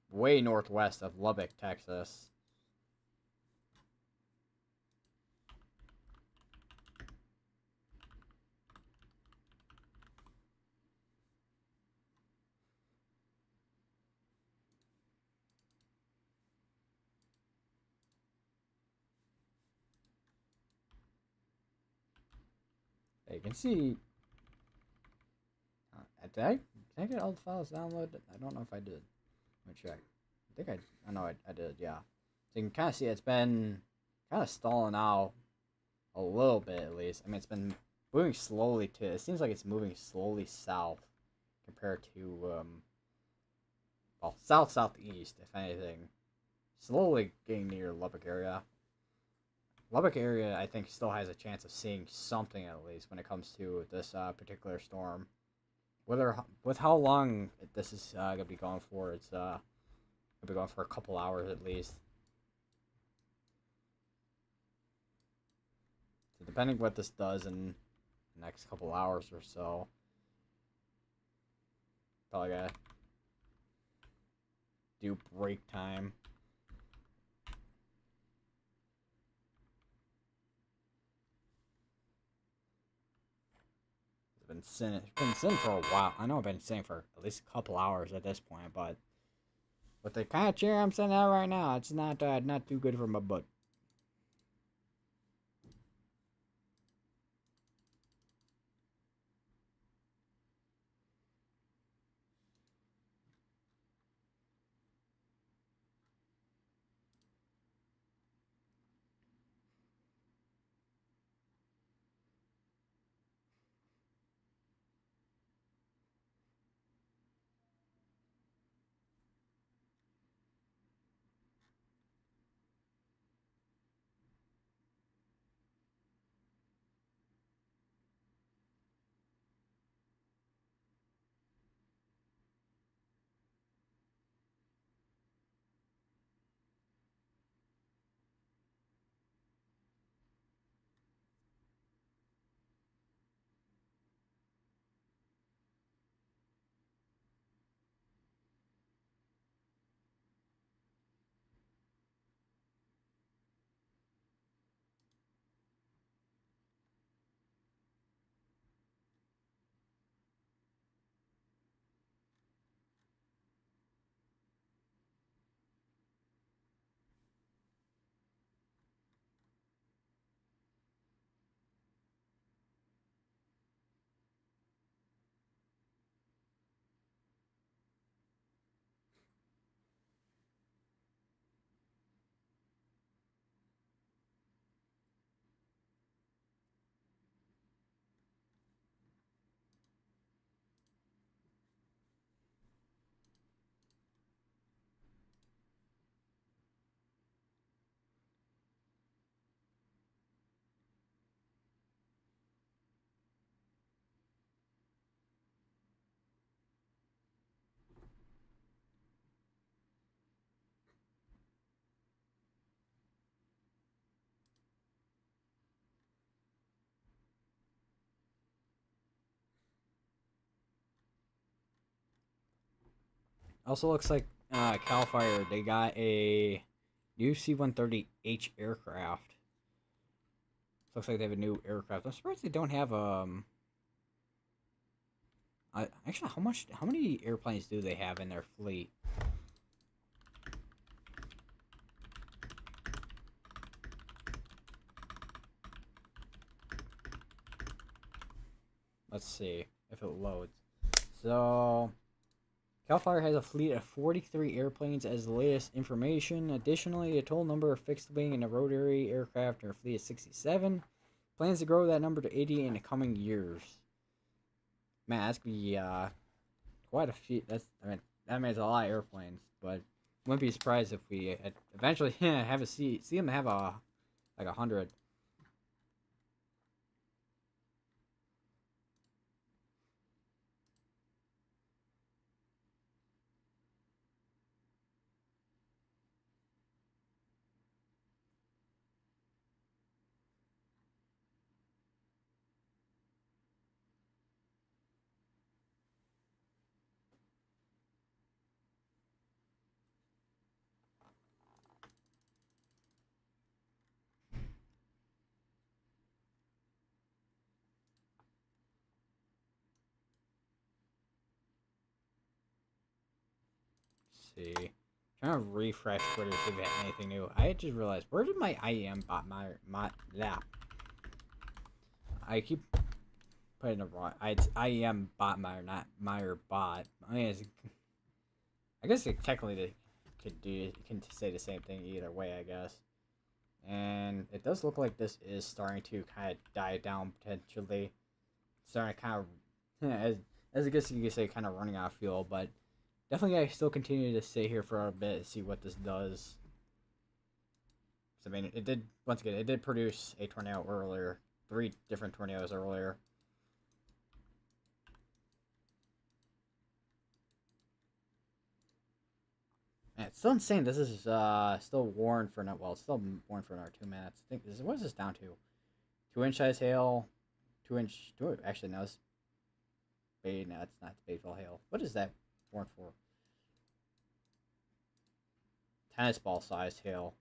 way northwest of Lubbock, Texas. You can see. Did I get all the files downloaded? I don't know if I did. Let me check. I think I know I did, yeah. So you can kind of see it's been kind of stalling out a little bit at least. I mean, it's been moving slowly to. It seems like it's moving slowly south compared to well, southeast, if anything. Slowly getting near Lubbock area. Lubbock area, I think, still has a chance of seeing something at least when it comes to this particular storm. Whether with how long this is gonna be going for, it's gonna be going for a couple hours at least. So depending what this does in the next couple hours or so, probably gotta do break time. It's been sitting for a while. I know I've been sitting for at least a couple hours at this point, but with the kind of chair I'm sitting at right now, it's not too good for my butt. Also looks like Cal Fire, they got a new C-130H aircraft. Looks like they have a new aircraft. I'm surprised they don't have actually, how many airplanes do they have in their fleet? Let's see if it loads. So, Cal Fire has a fleet of 43 airplanes as the latest information. Additionally, a total number of fixed-wing and rotary aircraft in our fleet is 67. Plans to grow that number to 80 in the coming years. Man, that's gonna be quite a few. That means a lot of airplanes. But wouldn't be surprised if we eventually have see them have like 100. Let's see. Trying to refresh Twitter to see if we have anything new. I just realized, where did my IEM bot that? I keep putting it wrong. It's IEM bot Meyer, not Meyer bot. I guess it technically can say the same thing either way, I guess. And it does look like this is starting to kind of die down potentially. starting to kind of, as I guess you could say, kind of running out of fuel. But definitely, I still continue to stay here for a bit and see what this does. I mean, it did, once again, it did produce a tornado earlier. 3 different tornadoes earlier. Man, it's still insane. This is still warned for well, it's still warned for another 2 minutes. I think what is this down to? 2-inch size hail, 2-inch. Actually, no, it's no, it's not baseball hail. What is that warned for? Tennis ball sized hail.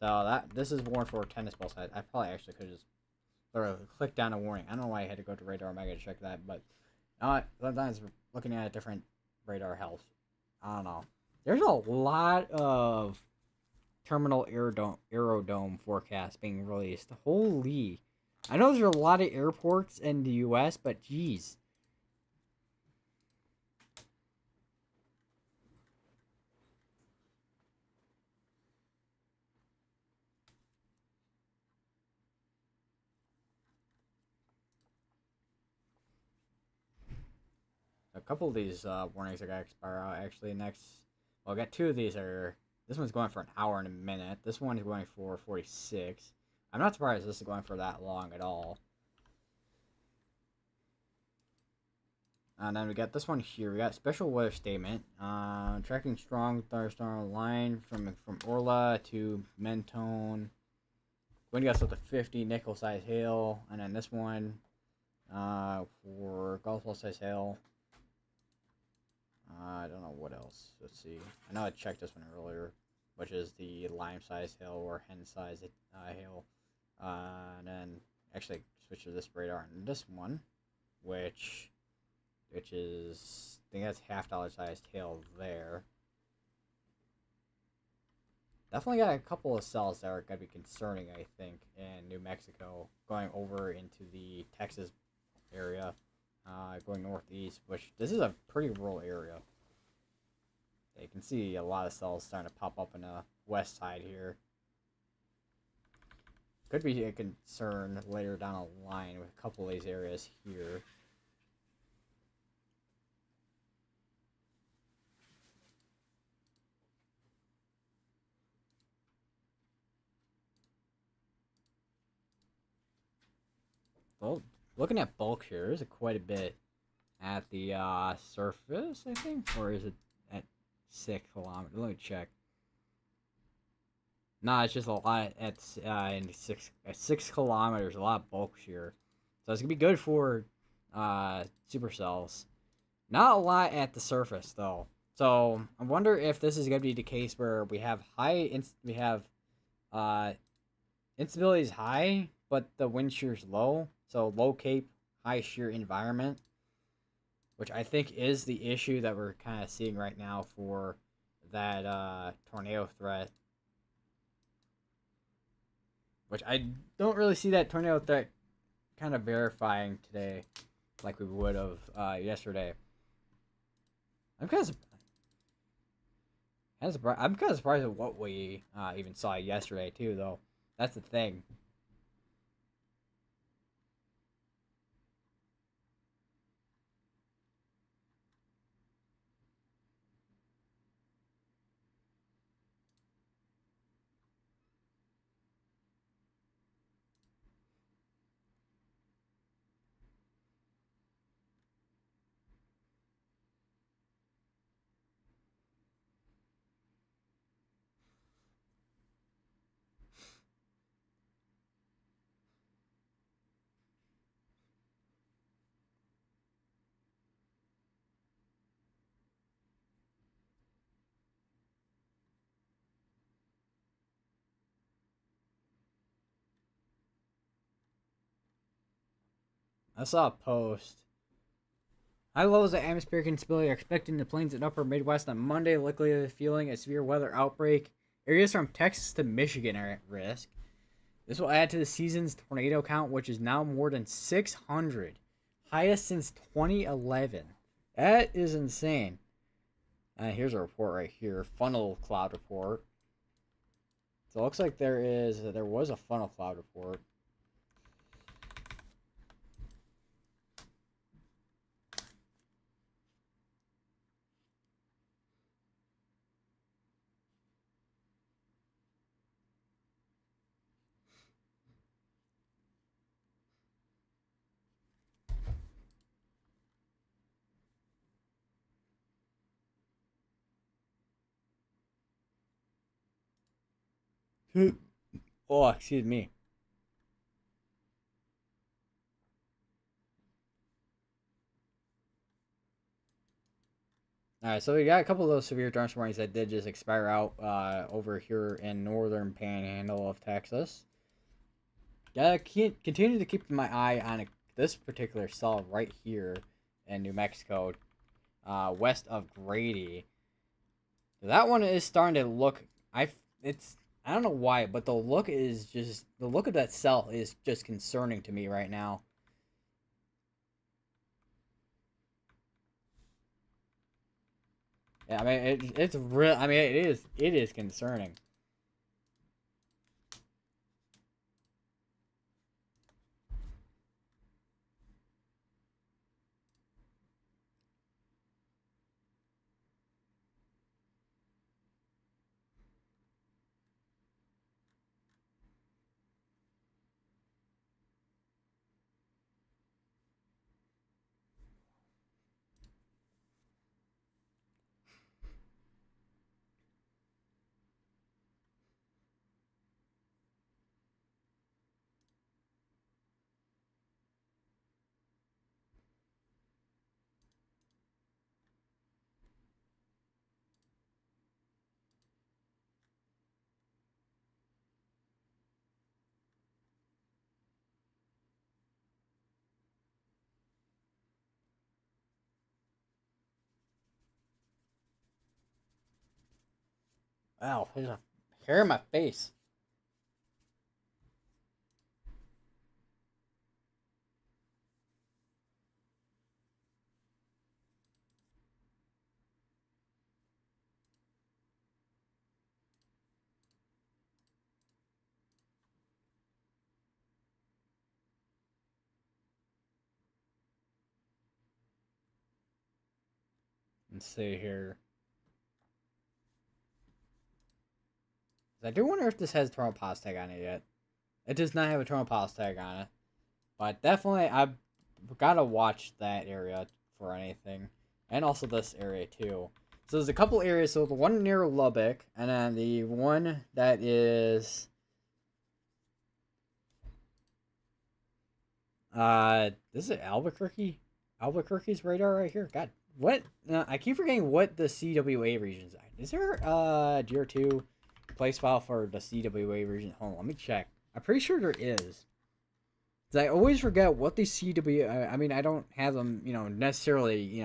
So this is warned for tennis ball size. I probably actually could just click down a warning. I don't know why I had to go to Radar Omega to check that, but sometimes we're looking at a different radar health. I don't know. There's a lot of terminal aerodome forecasts being released. Holy. I know there's a lot of airports in the U.S., but geez. A couple of these warnings are going to expire out actually next. Well, I got 2 of these are. This one's going for an hour and a minute. This one is going for 46. I'm not surprised this is going for that long at all. And then we got this one here. We got special weather statement. Tracking strong thunderstorm line from Orla to Mentone. Wind gusts up to 50, nickel size hail. And then this one for golf ball size hail. I don't know what else. Let's see. I know I checked this one earlier, which is the lime size hail or hen size hail. And then actually switch to this radar and this one, which is, I think that's $half sized hail there. Definitely got a couple of cells that are going to be concerning, I think, in New Mexico, going over into the Texas area. Going northeast, which this is a pretty rural area. You can see a lot of cells starting to pop up in the west side here. Could be a concern later down the line with a couple of these areas here. Well, looking at bulk here, there's quite a bit at the surface, I think, or is it at 6 kilometers? Let me check. Nah, it's just a lot at in 6 kilometers. A lot of bulk here, so it's gonna be good for supercells. Not a lot at the surface though. So I wonder if this is gonna be the case where we have instability is high, but the wind shear is low. So low cape, high shear environment, which I think is the issue that we're kind of seeing right now for that tornado threat. Which I don't really see that tornado threat kind of verifying today like we would have yesterday. I'm kind of surprised at what we even saw yesterday too, though. That's the thing. I saw a post. High levels of atmospheric instability are expected in the plains and upper Midwest on Monday, likely fueling a severe weather outbreak. Areas from Texas to Michigan are at risk. This will add to the season's tornado count, which is now more than 600, highest since 2011. That is insane. Here's a report right here, funnel cloud report. So it looks like there was a funnel cloud report. Oh, excuse me. All right, so we got a couple of those severe thunderstorm warnings that did just expire out over here in northern Panhandle of Texas. Gotta continue to keep my eye on this particular cell right here in New Mexico, west of Grady. That one is starting to look. It's I don't know why, but the look of that cell is just concerning to me right now. Yeah, I mean it's real. I mean it is concerning. Wow, there's a hair in my face. Let's see here. I do wonder if this has terminal pause tag on it yet. It does not have a terminal pause tag on it, but definitely I've gotta watch that area for anything, and also this area too. So there's a couple areas. So the one near Lubbock, and then the one that is this is Albuquerque. Albuquerque's radar right here. God, what? I keep forgetting what the CWA regions are. Is there GR2 place file for the CWA region? Hold on, let me check. I'm pretty sure there is. I always forget what the CWA. I mean, I don't have them, necessarily,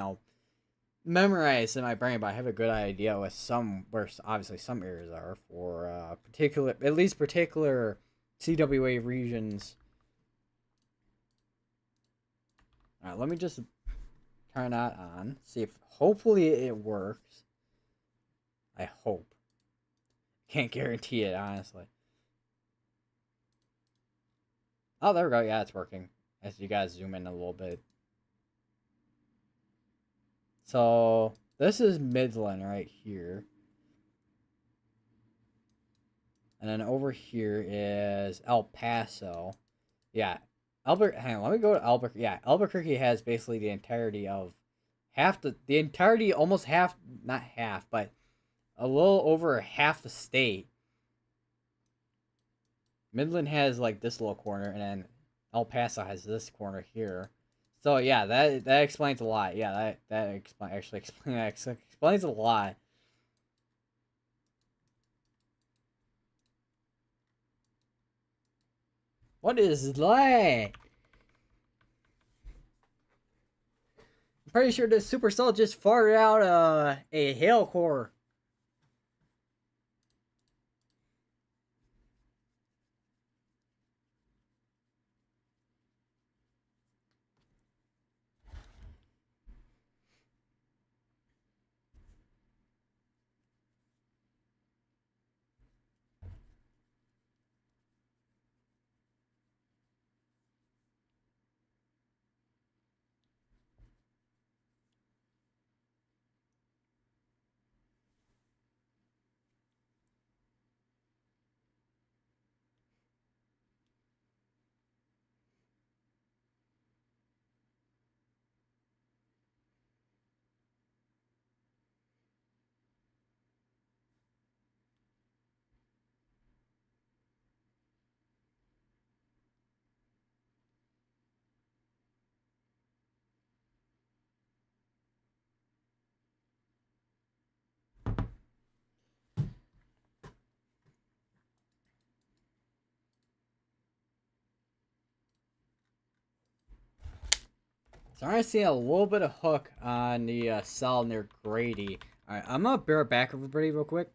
memorized in my brain, but I have a good idea with some where obviously some areas are for particular, at least particular CWA regions. All right, let me just turn that on. See if hopefully it works. I hope. Can't guarantee it, honestly. Oh, there we go. Yeah, it's working. As you guys zoom in a little bit. So this is Midland right here. And then over here is El Paso. Yeah. Hang on, let me go to Albuquerque. Yeah, Albuquerque has basically the entirety of almost half, not half, but a little over half the state. Midland has like this little corner, and then El Paso has this corner here. So yeah, that explains a lot. Yeah, explains a lot. What is that? I'm pretty sure this supercell just farted out a hail core. Starting to see a little bit of hook on the cell near Grady. Alright, I'm gonna bear it back everybody real quick.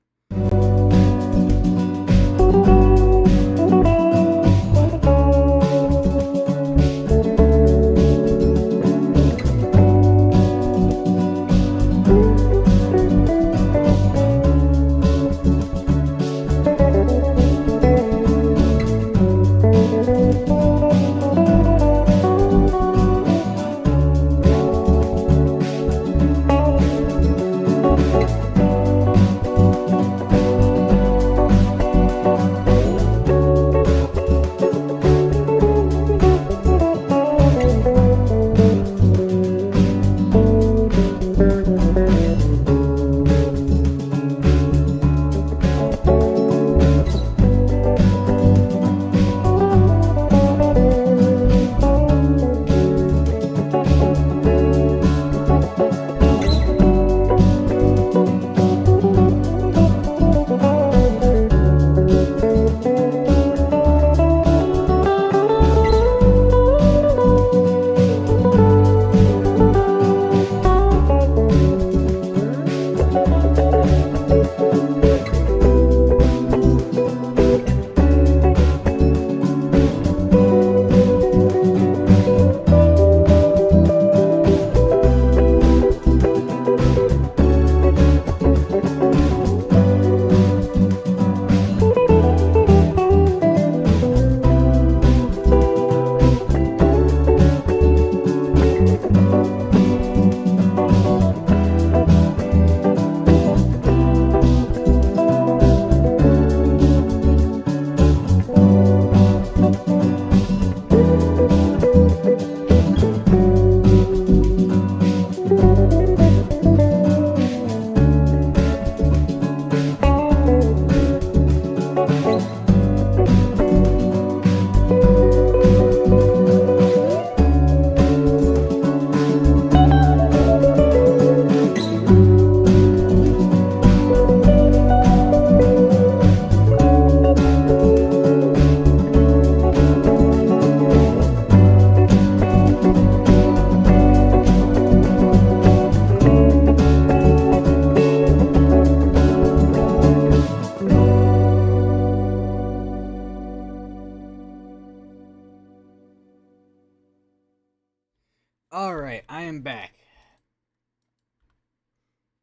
Alright, I am back.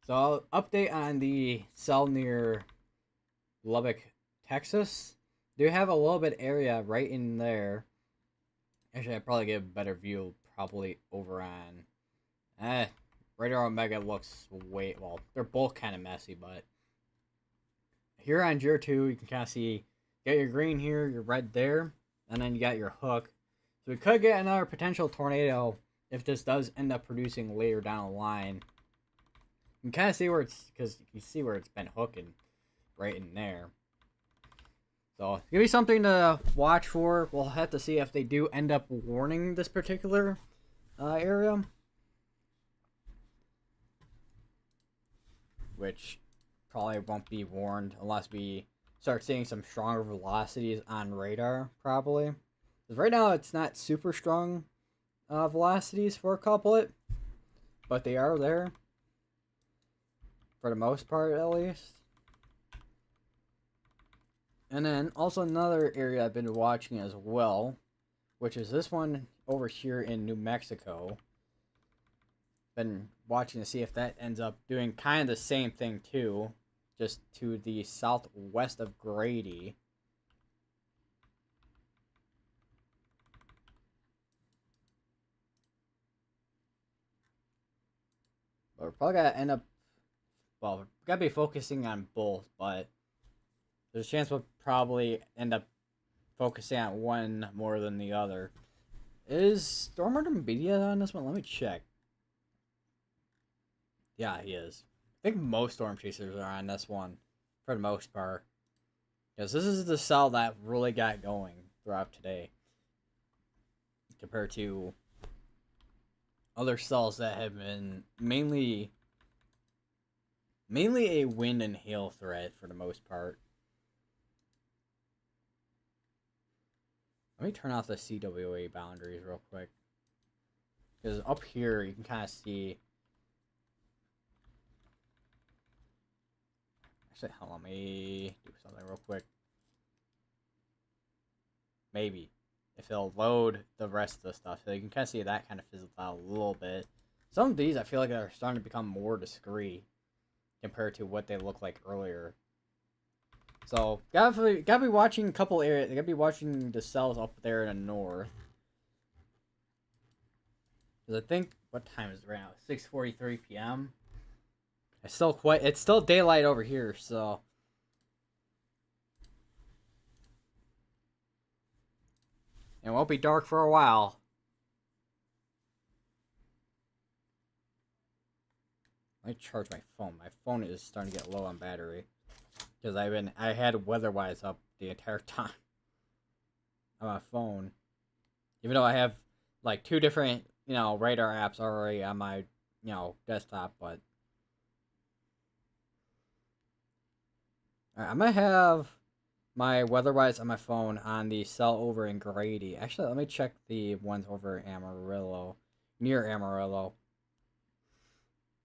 So I'll update on the cell near Lubbock, Texas. Do have a little bit area right in there. Actually, I'd probably get a better view probably over on... Radar Omega looks way... Well, they're both kind of messy, but... Here on Geo 2, you can kind of see... You got your green here, your red there, and then you got your hook. So we could get another potential tornado if this does end up producing later down the line. You can kind of see where it's... Because you can see where it's been hooking right in there. So, it's going to be something to watch for. We'll have to see if they do end up warning this particular area. Which probably won't be warned unless we start seeing some stronger velocities on radar, probably. Because right now, it's not super strong velocities for a couplet. But they are there. For the most part, at least. And then also another area I've been watching as well, which is this one over here in New Mexico. Been watching to see if that ends up doing kind of the same thing too, just to the southwest of Grady. But we're probably gonna end up, well, we're gonna be focusing on both, but there's a chance we'll probably end up focusing on one more than the other. Is Stormer Media on this one? Let me check. Yeah, he is. I think most Storm Chasers are on this one, for the most part. Because this is the cell that really got going throughout today. Compared to other cells that have been mainly a wind and hail threat for the most part. Let me turn off the CWA boundaries real quick. Because up here, you can kind of see... Actually, hold on, let me do something real quick. Maybe. If it'll load the rest of the stuff. So you can kind of see that kind of fizzled out a little bit. Some of these, I feel like, are starting to become more discreet compared to what they looked like earlier. So, gotta be watching a couple areas. Gotta be watching the cells up there in the north. Because I think, what time is it right now? 6:43 p.m. It's still daylight over here, so. It won't be dark for a while. Let me charge my phone. My phone is starting to get low on battery. Because I had weatherwise up the entire time on my phone. Even though I have like 2 different, radar apps already on my, desktop, but alright, I'm gonna have my weatherwise on my phone on the cell over in Grady. Actually, let me check the ones over in Amarillo, near Amarillo.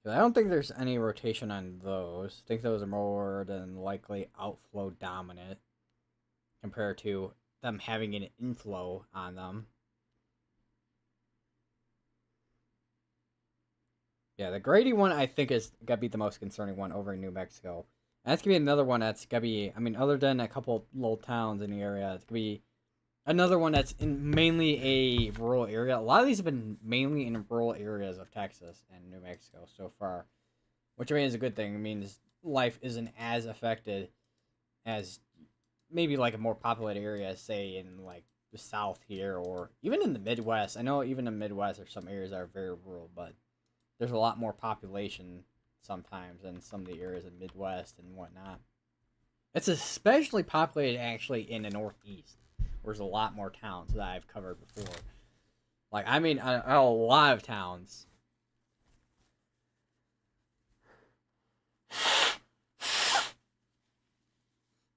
I don't think there's any rotation on those. I think those are more than likely outflow dominant compared to them having an inflow on them. Yeah, the Grady one I think is gotta be the most concerning one over in New Mexico. And that's gonna be another one that's gotta be, other than a couple little towns in the area, it's gonna be another one that's in mainly a rural area. A lot of these have been mainly in rural areas of Texas and New Mexico so far, which I mean is a good thing. It means life isn't as affected as maybe like a more populated area, say in like the South here or even in the Midwest. I know even in the Midwest there's some areas that are very rural, but there's a lot more population sometimes in some of the areas in the Midwest and whatnot. It's especially populated actually in the Northeast. There's a lot more towns that I've covered before. Like, a lot of towns.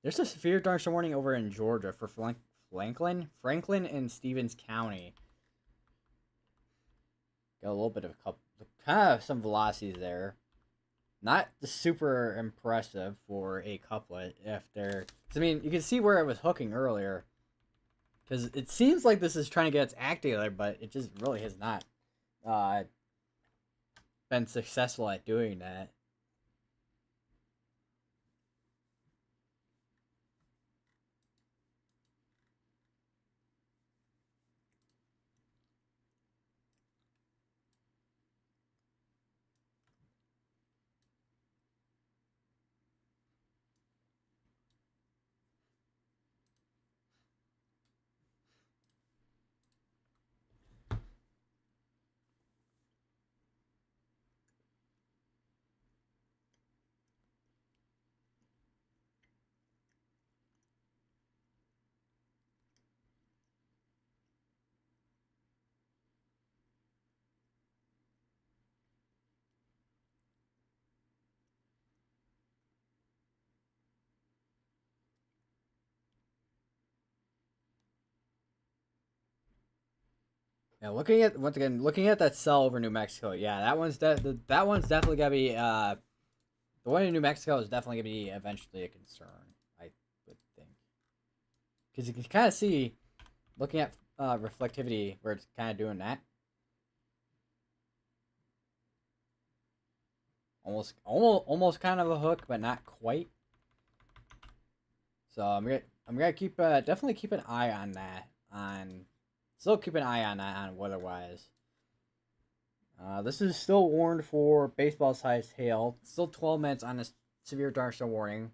There's a severe thunderstorm warning over in Georgia for Franklin, and Stevens County. Got a little bit of kind of some velocities there. Not super impressive for a couplet. You can see where it was hooking earlier. Because it seems like this is trying to get its act together, but it just really has not been successful at doing that. Yeah, looking at that cell over New Mexico. Yeah, that one's definitely gotta be the one in New Mexico is definitely gonna be eventually a concern. I would think because you can kind of see looking at reflectivity where it's kind of doing that. Almost kind of a hook, but not quite. So I'm gonna keep definitely keep an eye on that. Still keep an eye on that on weather-wise. This is still warned for baseball-sized hail. Still 12 minutes on a severe thunderstorm warning.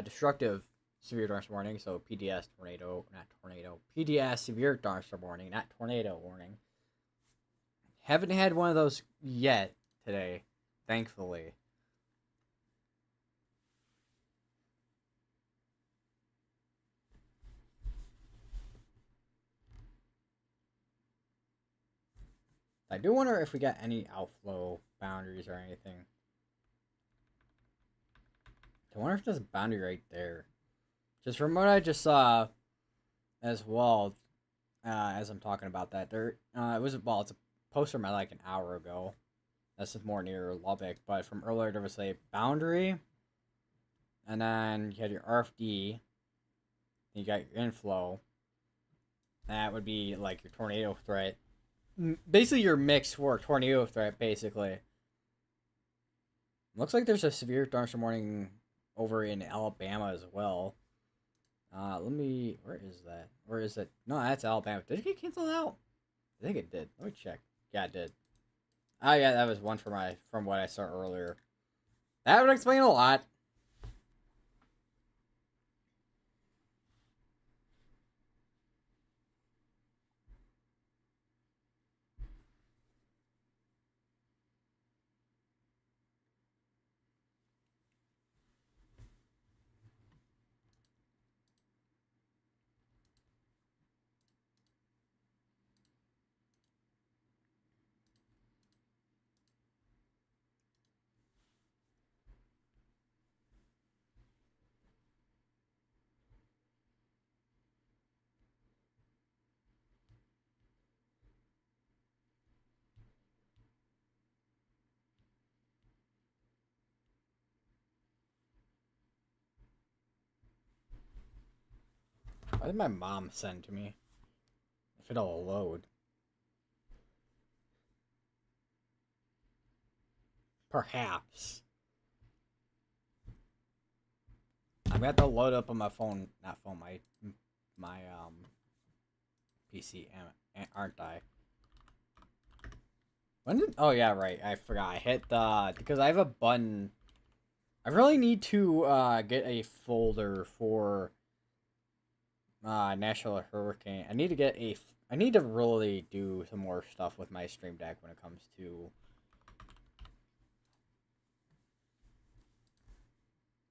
Destructive severe thunderstorm warning. So PDS tornado, not tornado. PDS severe thunderstorm warning, not tornado warning. Haven't had one of those yet today, thankfully. I do wonder if we got any outflow boundaries or anything. I wonder if there's a boundary right there. Just from what I just saw as well, as I'm talking about that, it's post from like an hour ago. This is more near Lubbock, but from earlier there was a boundary, and then you had your RFD, you got your inflow. That would be like your tornado threat. Basically, your mix for tornado threat, basically. Looks like there's a severe thunderstorm warning over in Alabama as well. Let me. Where is that? Where is it? No, that's Alabama. Did it get canceled out? I think it did. Let me check. Yeah, it did. Oh yeah, that was one from what I saw earlier. That would explain a lot. Why did my mom send to me? If it'll load. Perhaps. I'm gonna have to load up on my phone, not phone, my PC, aren't I? When did? Oh yeah, right. I forgot. I hit the because I have a button. I really need to get a folder for National Hurricane. I need to get a. I need to really do some more stuff with my Stream Deck when it comes to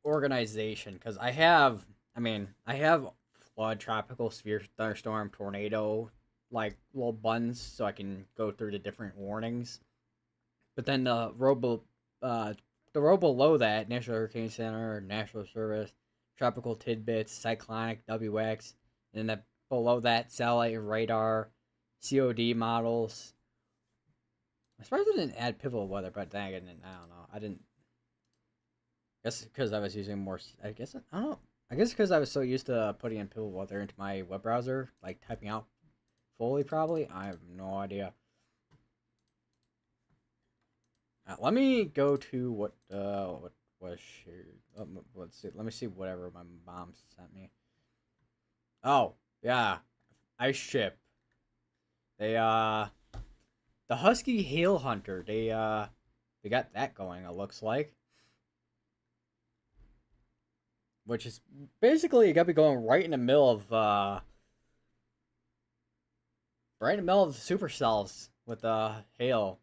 organization, because I have. I mean, I have flood, tropical, severe thunderstorm, tornado, like little buttons, so I can go through the different warnings. But then the row below that, National Hurricane Center, National Service, Tropical Tidbits, Cyclonic, WX, and then below that, satellite and radar, COD models. I'm surprised I didn't add pivotal weather, but dang it, I don't know. I didn't. I guess because I was using more. I guess I don't know. I guess because I was so used to putting in pivotal weather into my web browser, like typing out fully, probably. I have no idea. Let me go to what was shared. Let's see. Let me see whatever my mom sent me. Oh yeah, ice ship. They the Husky Hail Hunter. They got that going. It looks like, which is basically you got to be going right in the middle of right in the middle of the supercells with hail.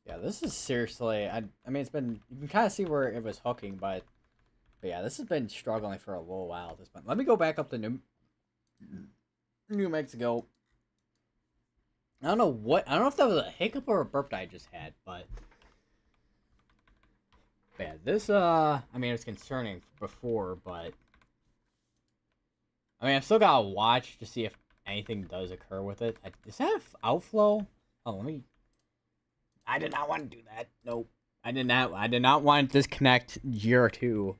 Yeah, this is seriously. I mean, it's been you can kind of see where it was hooking, but yeah, this has been struggling for a little while at this point. Let me go back up to New Mexico. I don't know what. I don't know if that was a hiccup or a burp that I just had, but yeah, this. I mean, it's concerning before, but I mean, I've still gotta watch to see if anything does occur with it. Is that outflow? Oh, let me. I did not want to do that. Nope. I did not. I did not want to disconnect year 2.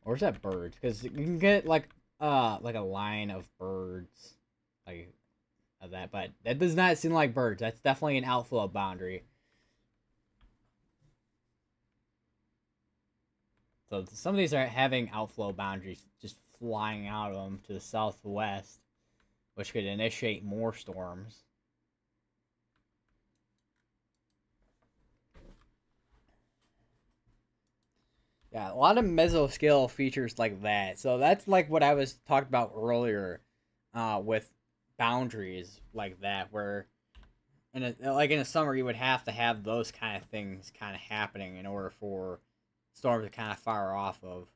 Or is that birds? Because you can get like a line of birds, like of that, but that does not seem like birds. That's definitely an outflow boundary. So some of these are having outflow boundaries just flying out of them to the southwest, which could initiate more storms. Yeah, a lot of mesoscale features like that. So that's like what I was talking about earlier, with boundaries like that, where like in the summer you would have to have those kind of things kind of happening in order for storms to kind of fire off of.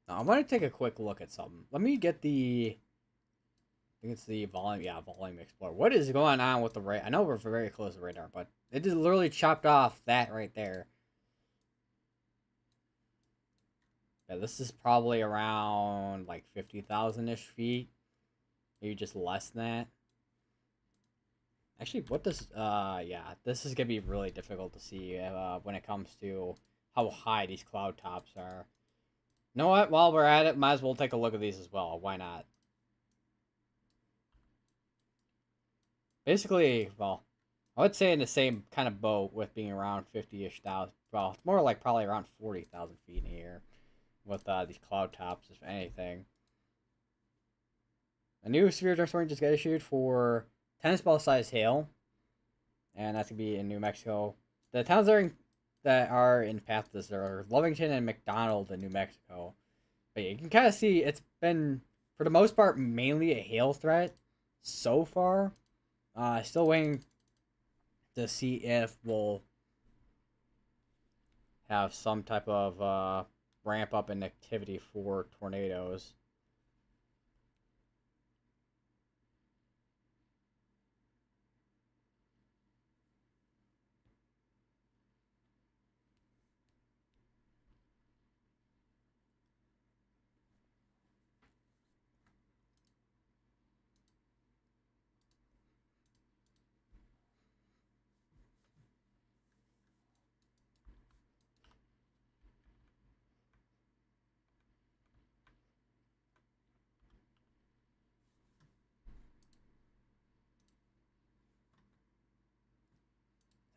Now, I want to take a quick look at something. Let me get the. I think it's the volume. Yeah, volume explorer. What is going on with the radar? I know we're very close to radar, but it just literally chopped off that right there. Yeah, this is probably around like 50,000 ish feet. Maybe just less than that. Actually, what does yeah, this is gonna be really difficult to see when it comes to how high these cloud tops are. You know what? While we're at it, might as well take a look at these as well. Why not? Basically, well, I would say in the same kind of boat with being around 50-ish thousand. Well, it's more like probably around 40,000 feet in the air with these cloud tops, if anything. A new severe thunderstorm just got issued for tennis ball size hail, and that's gonna be in New Mexico. The towns that are in path to this are Lovington and McDonald in New Mexico. But yeah, you can kind of see it's been, for the most part, mainly a hail threat so far. Still waiting to see if we'll have some type of ramp up in activity for tornadoes.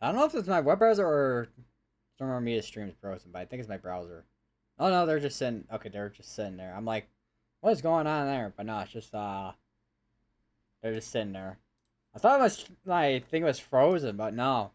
I don't know if it's my web browser or Storm Media Stream's frozen, but I think it's my browser. Oh no, they're just sitting. Okay, they're just sitting there. I'm like, what is going on there? But no, it's just they're just sitting there. I thought it was my thing was frozen, but no.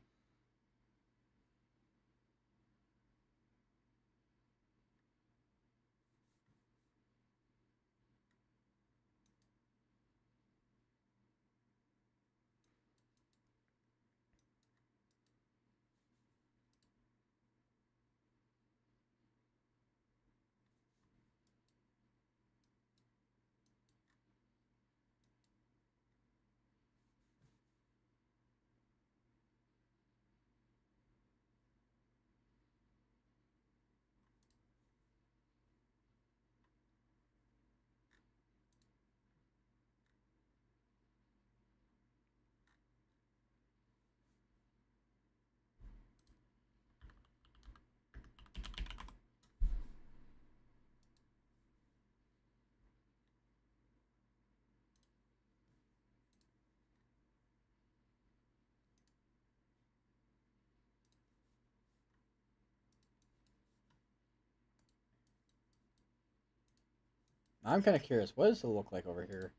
I'm kind of curious. What does it look like over here?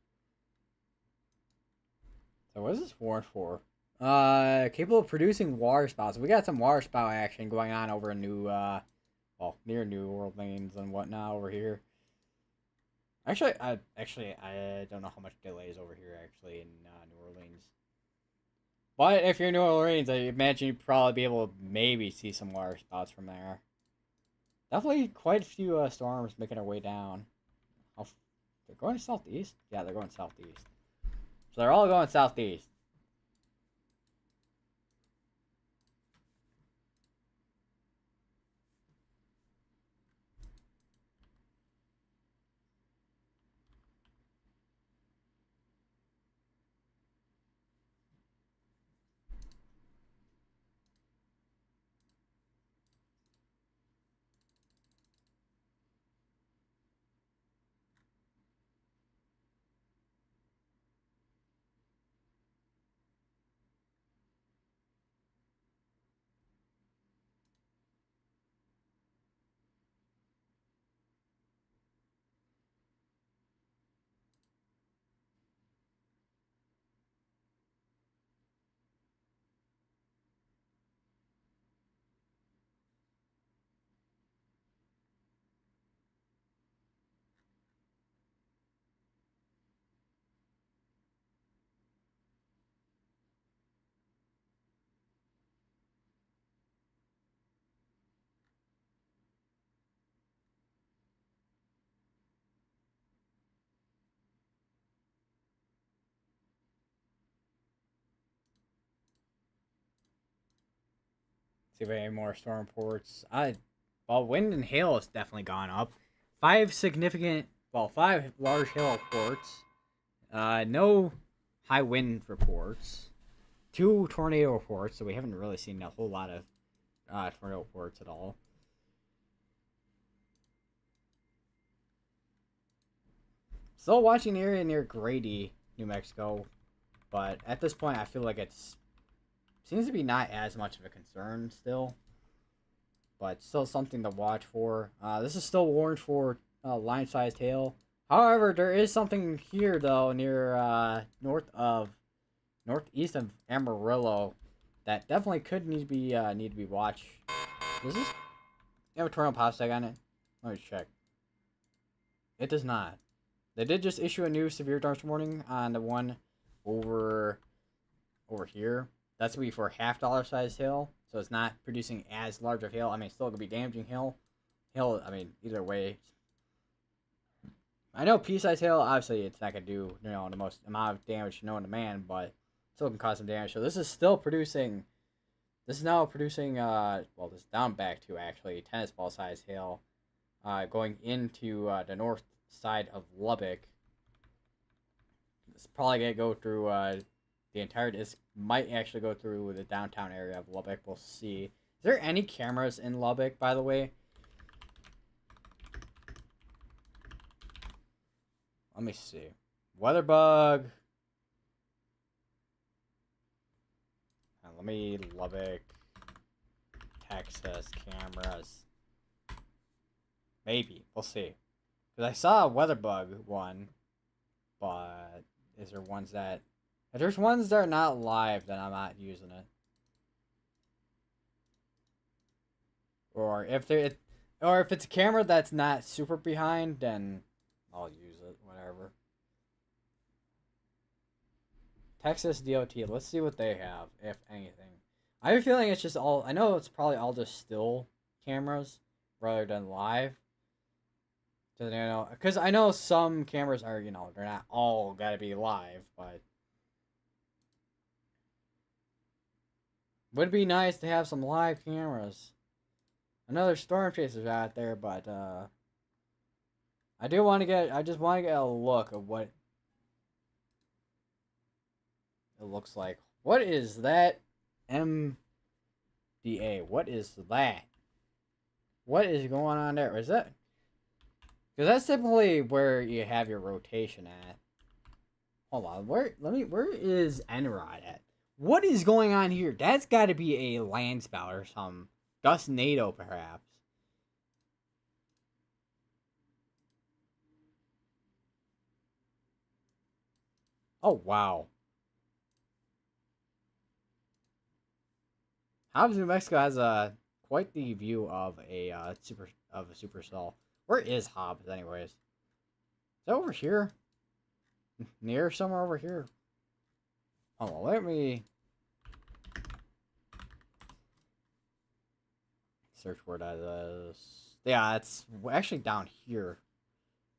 So what is this warrant for? Capable of producing water spouts. We got some water spout action going on over in well, near New Orleans and whatnot over here. I don't know how much delay is over here actually in New Orleans. But if you're in New Orleans, I imagine you'd probably be able to maybe see some water spouts from there. Definitely quite a few storms making their way down. They're going southeast? Yeah, they're going southeast. So they're all going southeast. See if we have any more storm reports. Well, wind and hail has definitely gone up. 5 large hail reports. No high wind reports. 2 tornado reports, so we haven't really seen a whole lot of tornado reports at all. Still watching the area near Grady, New Mexico, but at this point I feel like it's seems to be not as much of a concern still, but still something to watch for. This is still warned for line-sized hail. However, there is something here though near northeast of Amarillo that definitely could need to be watched. Does this have a tornado pop tag on it? Let me check. It does not. They did just issue a new severe thunderstorm warning on the one over here. That's gonna be for $half size hail, so it's not producing as large of hail. I mean, it's still gonna be damaging hail. Hail, I mean, either way. I know pea-sized hail, obviously, it's not gonna do the most amount of damage known to man, but still can cause some damage. So this is still producing. This is now producing. Well, this is down back to actually tennis ball size hail, going into the north side of Lubbock. It's probably gonna go through the entire. This might actually go through the downtown area of Lubbock. We'll see. Is there any cameras in Lubbock, by the way? Let me see. Weatherbug. Let me Lubbock, Texas cameras. Maybe we'll see. Because I saw a Weatherbug one, but is there ones that? If there's ones that are not live, then I'm not using it. Or if it's a camera that's not super behind, then I'll use it. Whatever. Texas DOT. Let's see what they have, if anything. I have a feeling it's just all. I know it's probably all just still cameras rather than live. Because I know some cameras are, they're not all gotta be live, but would be nice to have some live cameras. I know there's storm chasers out there, but I just want to get a look of what it looks like. What is that? MDA. What is that? What is going on there? Is that? Because that's typically where you have your rotation at. Hold on. Where is Enrod at? What is going on here? That's got to be a land spout or some gustnado, perhaps. Oh wow. Hobbs, New Mexico has quite the view of a supercell. Where is Hobbs, anyways? Is that over here? Near somewhere over here. Hold on, let me search where that is. Yeah, it's actually down here.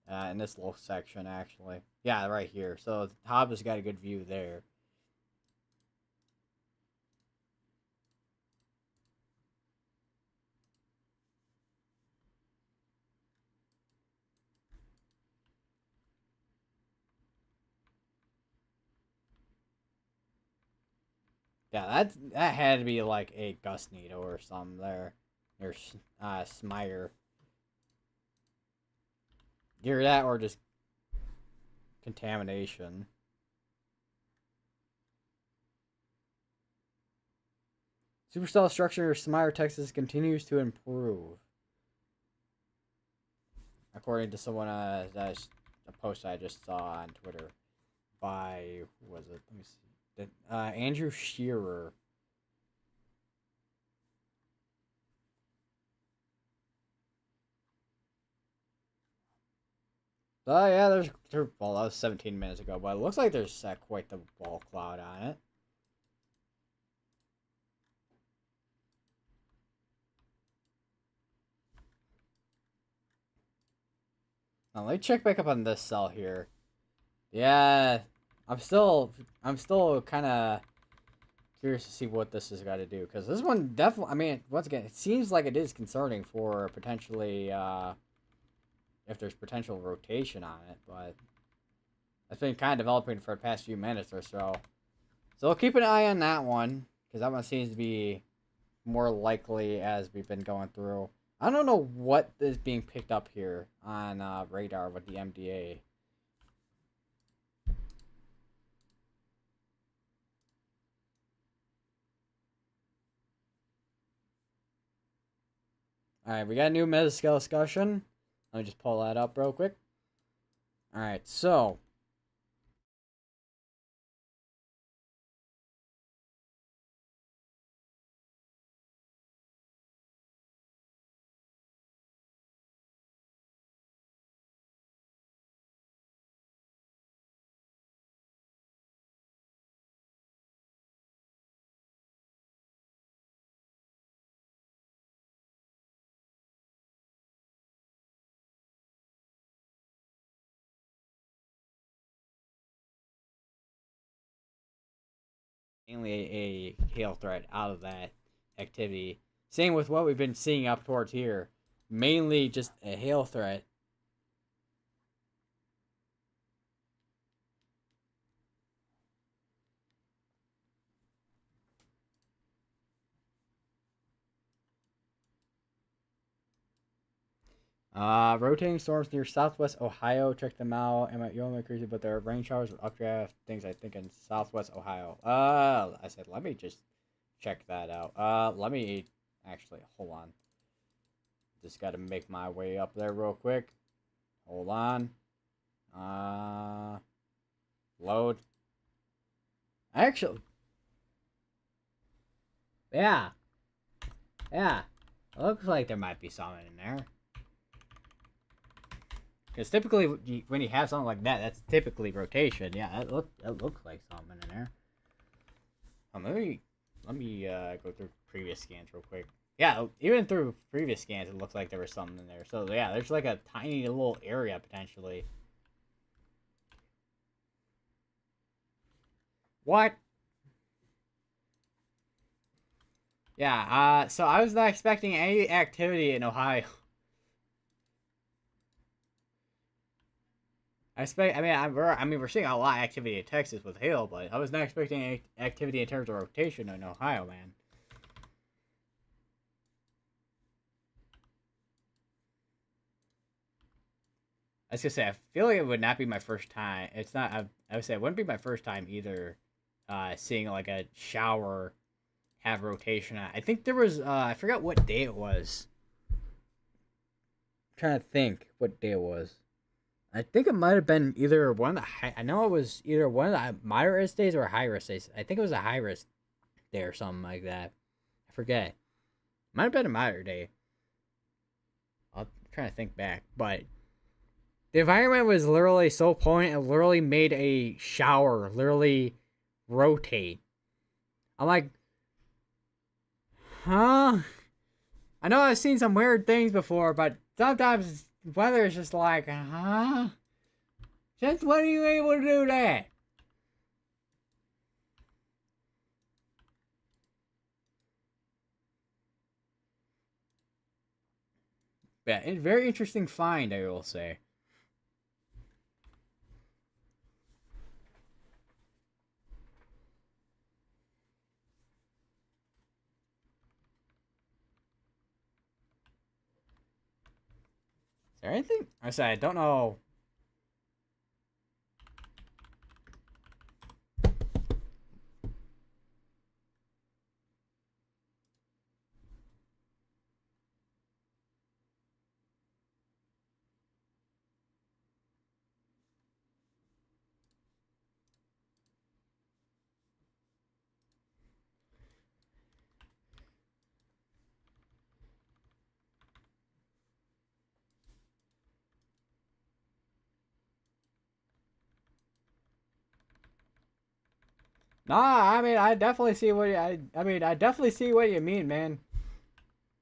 In this little section, actually. Yeah, right here. So Hobbs has got a good view there. Yeah, that had to be like a gustnado or something there. Or Smire. Either that or just contamination. Supercell structure Smire, Texas continues to improve. According to someone that's a post I just saw on Twitter by who was it? Let me see. Andrew Shearer. Yeah, well, that was 17 minutes ago, but it looks like there's quite the wall cloud on it. Now, let me check back up on this cell here. Yeah, I'm still kind of curious to see what this has got to do, because this one definitely. I mean, once again, it seems like it is concerning for potentially if there's potential rotation on it, but it's been kind of developing for the past few minutes or so. So we'll keep an eye on that one, because that one seems to be more likely as we've been going through. I don't know what is being picked up here on radar with the MDA. Alright, we got a new mesoscale discussion. Let me just pull that up real quick. Alright, so mainly a hail threat out of that activity. Same with what we've been seeing up towards here. Mainly just a hail threat. Rotating storms near southwest Ohio. Check them out. And you're only crazy, but there are rain showers with updraft things. I think in southwest Ohio. I said let me just check that out. Let me actually hold on. Just got to make my way up there real quick. Hold on. Load. Actually, yeah, yeah. Looks like there might be something in there. Because typically, when you have something like that, that's typically rotation. Yeah, that looks like something in there. Let me go through previous scans real quick. Yeah, even through previous scans, it looks like there was something in there. So yeah, there's like a tiny little area potentially. What? Yeah. So I was not expecting any activity in Ohio. I mean, we're seeing a lot of activity in Texas with hail, but I was not expecting any activity in terms of rotation in Ohio, man. I was gonna say, I feel like it would not be my first time. It's not. I would say it wouldn't be my first time either. Seeing like a shower have rotation. I think there was. I forgot what day it was. I'm trying to think what day it was. I think it might have been either one of the high, I know it was either one of the moderate risk days or a high risk days. I think it was a high risk day or something like that. I forget. Might have been a moderate day. I'm trying to think back, but the environment was literally so potent. It literally made a shower literally rotate. I'm like, huh? I know I've seen some weird things before, but sometimes weather is just like, huh? Since when are you able to do that? Yeah, it's a very interesting find, I will say. Is there anything? I said I don't know. Nah, I mean, I definitely see what I mean, I definitely see what you mean, man.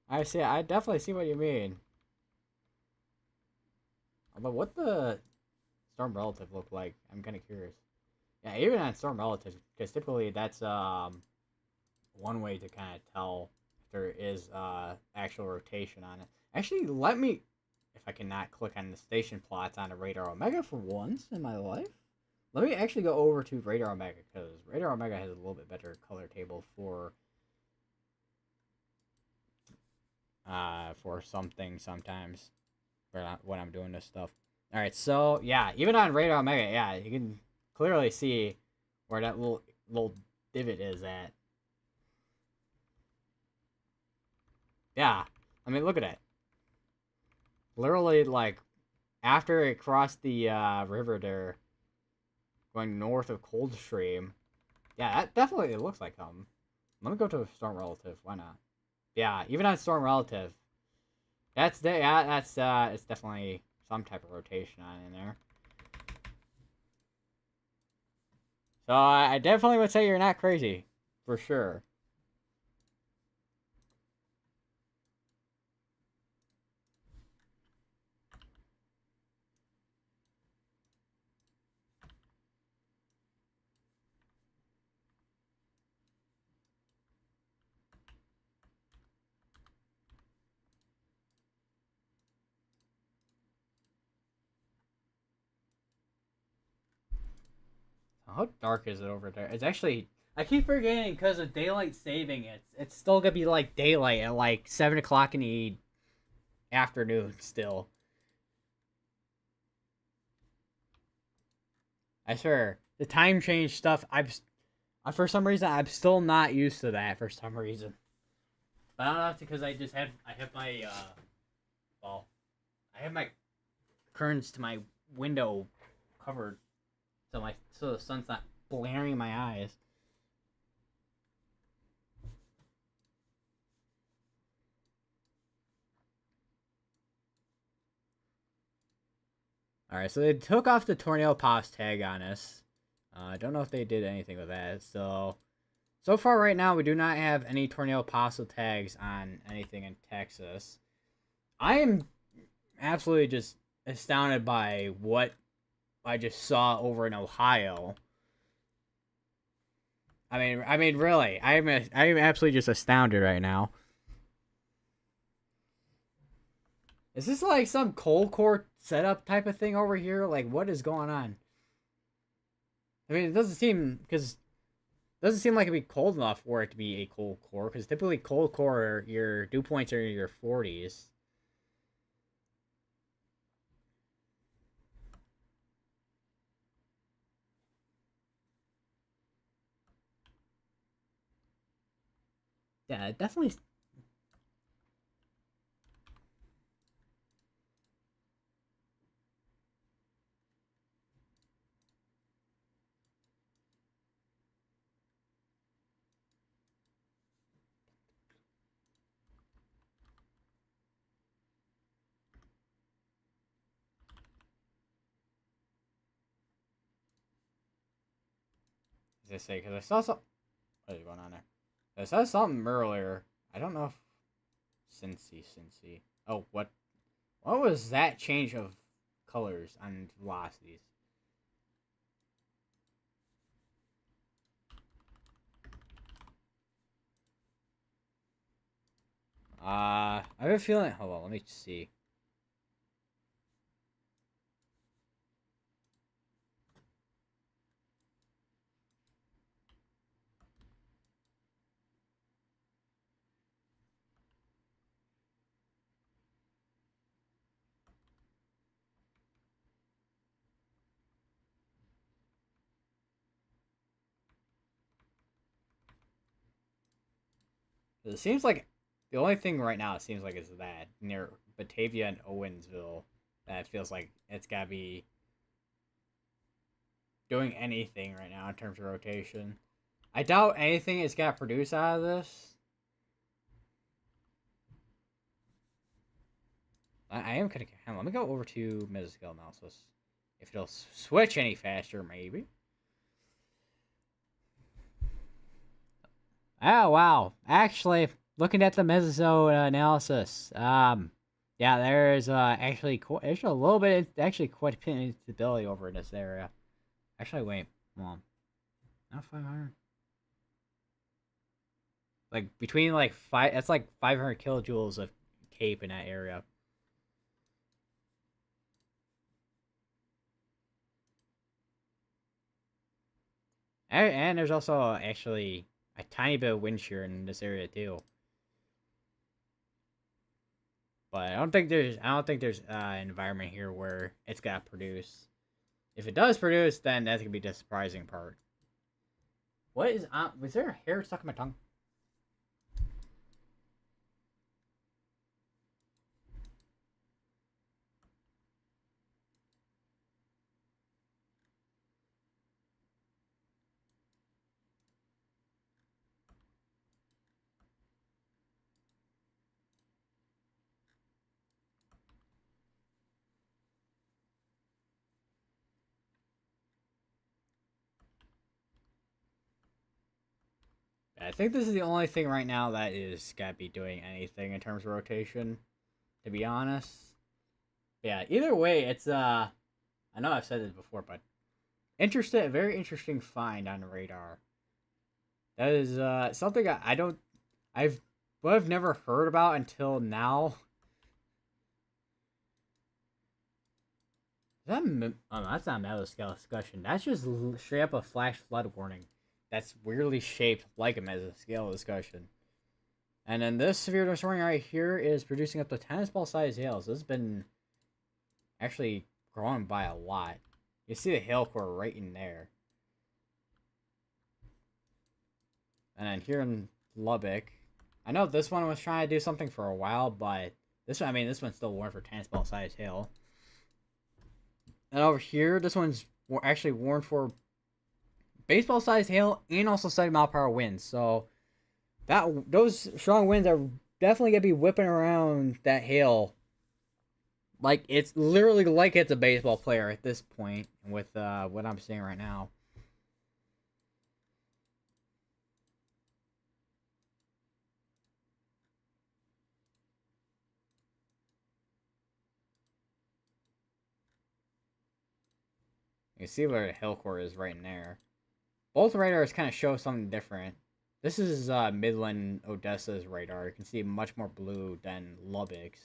I definitely see what you mean. But what the storm relative look like? I'm kind of curious. Yeah, even on storm relative, because typically that's one way to kind of tell if there is actual rotation on it. Actually, let me, if I cannot click on the station plots on a Radar Omega for once in my life, let me actually go over to Radar Omega, because Radar Omega has a little bit better color table for something sometimes when I'm doing this stuff. All right, so yeah, even on Radar Omega, yeah, you can clearly see where that little divot is at. Yeah, I mean, look at it. Literally, like, after it crossed the river there, going north of Coldstream, yeah, that definitely looks like them. Let me go to Storm Relative. Why not? Yeah, even on Storm Relative, that's it's definitely some type of rotation on in there. So I definitely would say you're not crazy, for sure. How dark is it over there? It's actually, I keep forgetting because of daylight saving. It's still gonna be like daylight at like 7 o'clock in the afternoon still. I swear the time change stuff. For some reason I'm still not used to that for some reason. But I don't know if it's because I have my well I have my curtains to my window covered so the sun's not blaring my eyes. All right, so they took off the tornado pass tag on us. I don't know if they did anything with that. So far right now, we do not have any tornado apostle tags on anything in Texas. I am absolutely just astounded by what I just saw over in Ohio. Really, I am absolutely just astounded right now. Is this like some cold core setup type of thing over here? Like, what is going on? I mean, it doesn't seem like it'd be cold enough for it to be a cold core, because typically cold core, your dew points are in your 40s. Yeah, it definitely. As I say, because I saw some. What is going on there? I saw something earlier. I don't know if Cincy. Oh, what? What was that change of colors on velocities? I have a feeling. Hold on, let me see. It seems like the only thing right now it seems like is that near Batavia and Owensville that feels like it's gotta be doing anything right now in terms of rotation. I doubt anything is gonna produce out of this. I am kind of. Let me go over to Mesoscale analysis. If it'll switch any faster, maybe. Oh wow! Actually, looking at the meso analysis, yeah, there's there's a little bit, actually quite a bit of instability over in this area. Actually, wait, hold on, not 500. Like between like five, that's like 500 kilojoules of cape in that area. And there's also actually a tiny bit of wind shear in this area too. But I don't think there's an environment here where it's gonna produce. If it does produce, then that's gonna be the surprising part. What is was there a hair stuck in my tongue? I think this is the only thing right now that is gonna be doing anything in terms of rotation. To be honest, yeah. Either way, it's I know I've said this before, but very interesting find on the radar. That is something I don't, I've never heard about until now. Oh, that's not mesoscale discussion. That's just straight up a flash flood warning. That's weirdly shaped like a mesoscale discussion. And then this severe storm right here is producing up to tennis ball size hails. This has been actually growing by a lot. You see the hail core right in there. And then here in Lubbock, I know this one was trying to do something for a while, but this one, I mean, this one's still warned for tennis ball size hail. And over here, this one's actually warned for baseball sized hail and also 70-mile-per-hour winds. So those strong winds are definitely gonna be whipping around that hail. Like it's literally like it's a baseball player at this point with what I'm seeing right now. You can see where the hail core is right in there. Both radars kind of show something different. This is Midland Odessa's radar. You can see much more blue than Lubbock's.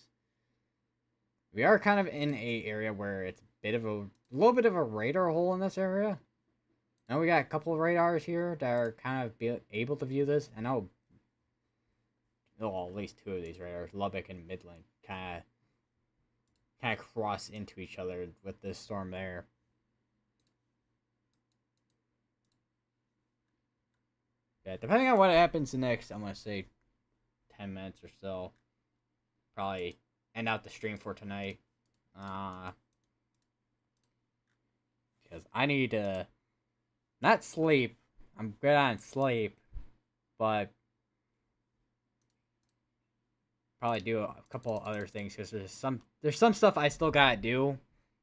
We are kind of in a area where it's a little bit of a radar hole in this area. Now we got a couple of radars here that are kind of able to view this. I know, well, at least two of these radars, Lubbock and Midland, kind of cross into each other with this storm there. Yeah, depending on what happens next, I'm gonna say 10 minutes or so. Probably end out the stream for tonight. Because I need to not sleep. I'm good on sleep, but probably do a couple other things because there's some stuff I still gotta do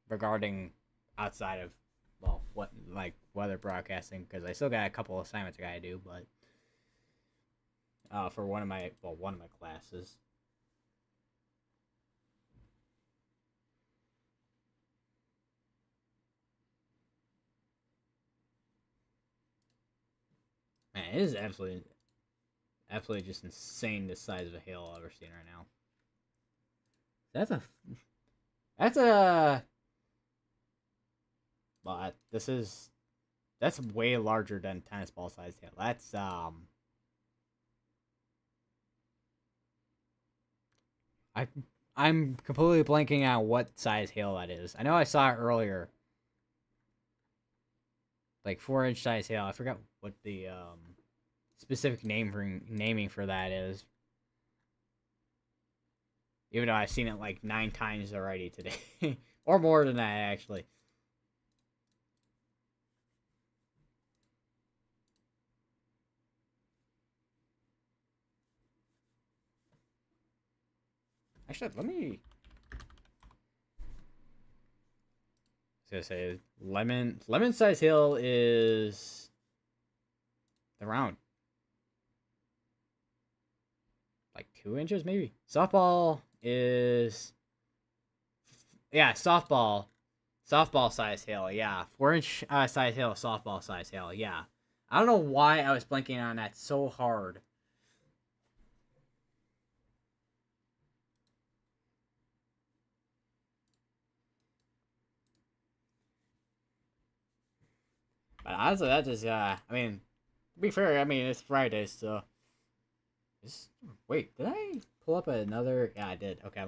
regarding outside of what like weather broadcasting because I still got a couple assignments I gotta do, but for one of my classes. Man, it is absolutely just insane the size of a hail I've ever seen right now. That's a but that's way larger than tennis ball sized hail. That's I I'm completely blanking on what size hail that is. I know I saw it earlier. Like 4-inch size hail. I forgot what the specific naming for that is. Even though I've seen it like 9 times already today. Or more than that actually. Actually, let me. I was gonna say lemon size hail is around like 2 inches maybe. Softball is softball size hail. Yeah, 4-inch size hail, softball size hail. Yeah, I don't know why I was blanking on that so hard. But honestly, that just I mean, to be fair, I mean it's Friday, so. Wait, did I pull up another? Yeah, I did. Okay,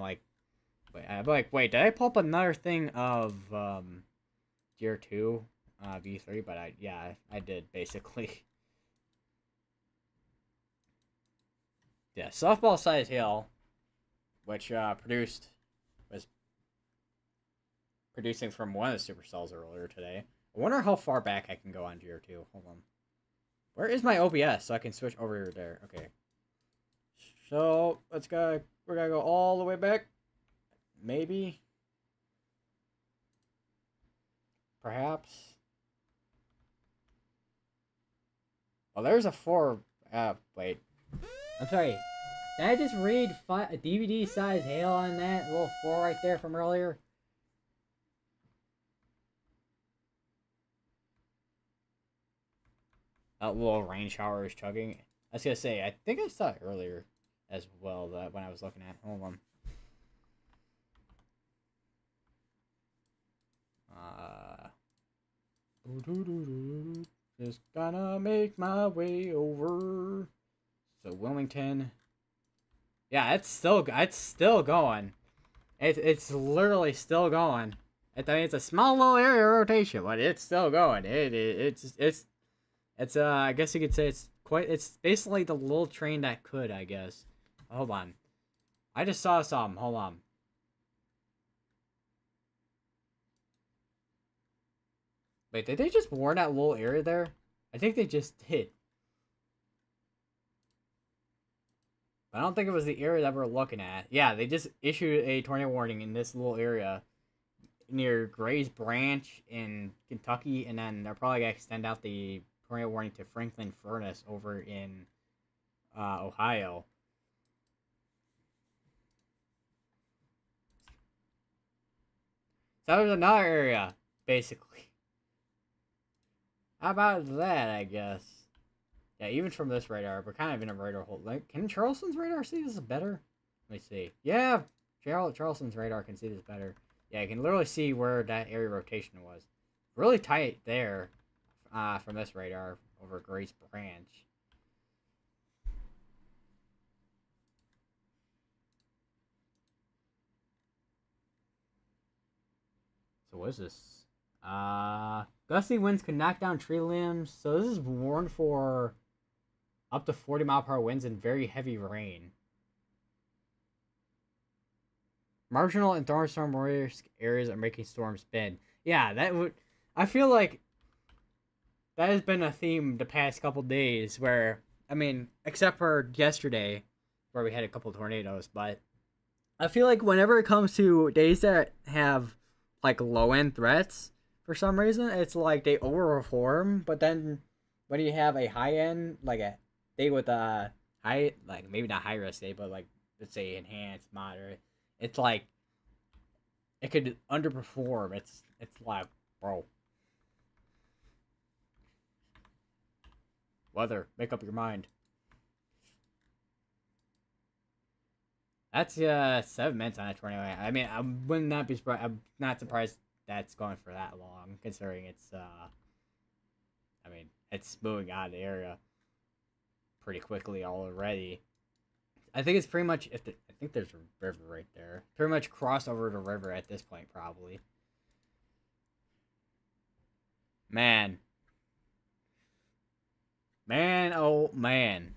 wait, did I pull up another thing of Tier 2 V3? But yeah, I did basically. Yeah, softball size hail, which was producing from one of the supercells earlier today. I wonder how far back I can go on Tier 2. Hold on. Where is my OBS so I can switch over there? Okay. So let's go. We're gonna go all the way back. Maybe. Perhaps. Oh, there's a 4. Wait. I'm sorry. Did I just read a DVD size hail on that little 4 right there from earlier? That little rain shower is chugging. I was gonna say, I think I saw it earlier as well that when I was looking at. Hold on. Just gonna make my way over. So Wilmington. Yeah, it's still going. It's literally still going. I mean, it's a small little area rotation, but it's still going. It's I guess you could say it's basically the little train that could, I guess. Hold on. I just saw some. Hold on. Wait, did they just warn that little area there? I think they just did. I don't think it was the area that we're looking at. Yeah, they just issued a tornado warning in this little area near Gray's Branch in Kentucky, and then they're probably gonna extend out the tornado warning to Franklin Furnace over in Ohio. So there's another area, basically. How about that, I guess? Yeah, even from this radar, we're kind of in a radar hole. Like, can Charleston's radar see this better? Let me see. Yeah, Charleston's radar can see this better. Yeah, you can literally see where that area rotation was. Really tight there from this radar over Grace Branch. So what is this? Gusty winds can knock down tree limbs. So this is warned for up to 40-mile-per-hour winds and very heavy rain. Marginal and thunderstorm risk areas are making storms bend. Yeah, that would. I feel like that has been a theme the past couple days. Where I mean, except for yesterday, where we had a couple tornadoes, but I feel like whenever it comes to days that have like low end threats, for some reason, it's like they overperform. But then when you have a high end, like a day with a high, like maybe not high risk day, but like let's say enhanced, moderate, it's like it could underperform. It's like, bro, weather, make up your mind. That's 7 minutes on a tornado. I mean, I would not be surprised. I'm not surprised that's going for that long, considering it's I mean, it's moving out of the area pretty quickly already. I think it's pretty much I think there's a river right there. Pretty much cross over the river at this point, probably. Man, man, oh man.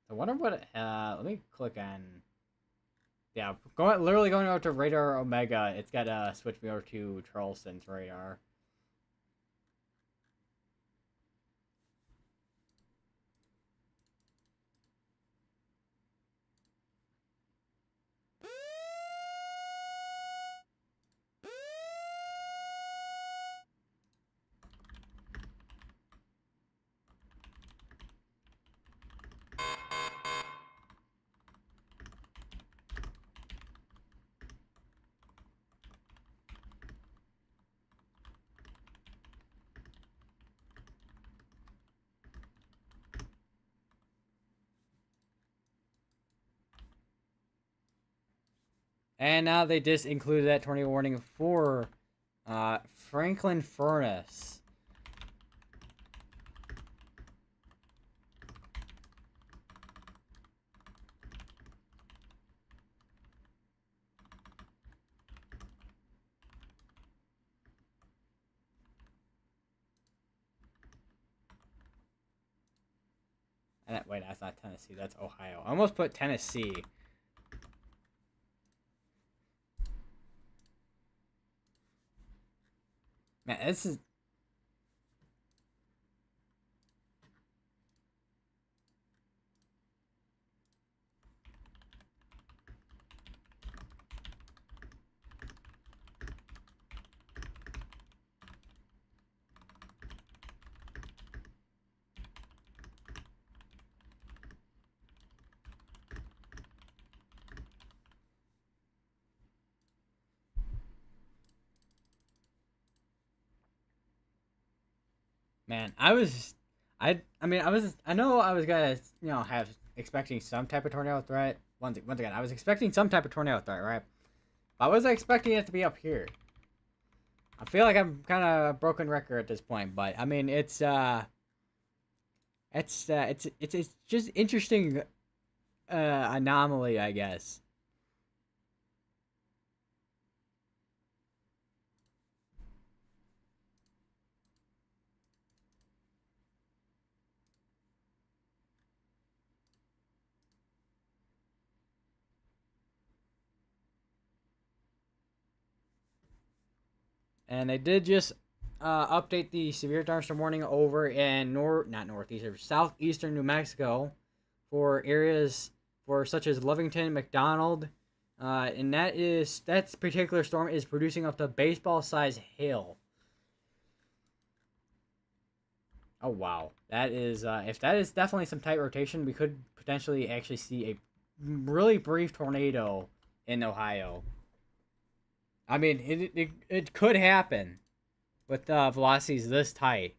I wonder what. Let me click on. Yeah, literally going over to radar Omega. It's got to switch me over to Charleston's radar. And now they just included that tornado warning for Franklin Furnace. And wait, that's not Tennessee. That's Ohio. I almost put Tennessee. Man, this is. Man, I know I was gonna, have expecting some type of tornado threat. Once again, I was expecting some type of tornado threat, right? I wasn't expecting it to be up here. I feel like I'm kind of a broken record at this point, but I mean, it's just interesting anomaly, I guess. And they did just update the severe thunderstorm warning over in not northeast, or southeastern New Mexico for areas for such as Lovington, McDonald, and that particular storm is producing up to baseball size hail. Oh wow, that is if that is definitely some tight rotation, we could potentially actually see a really brief tornado in Ohio. I mean, it could happen with velocities this tight.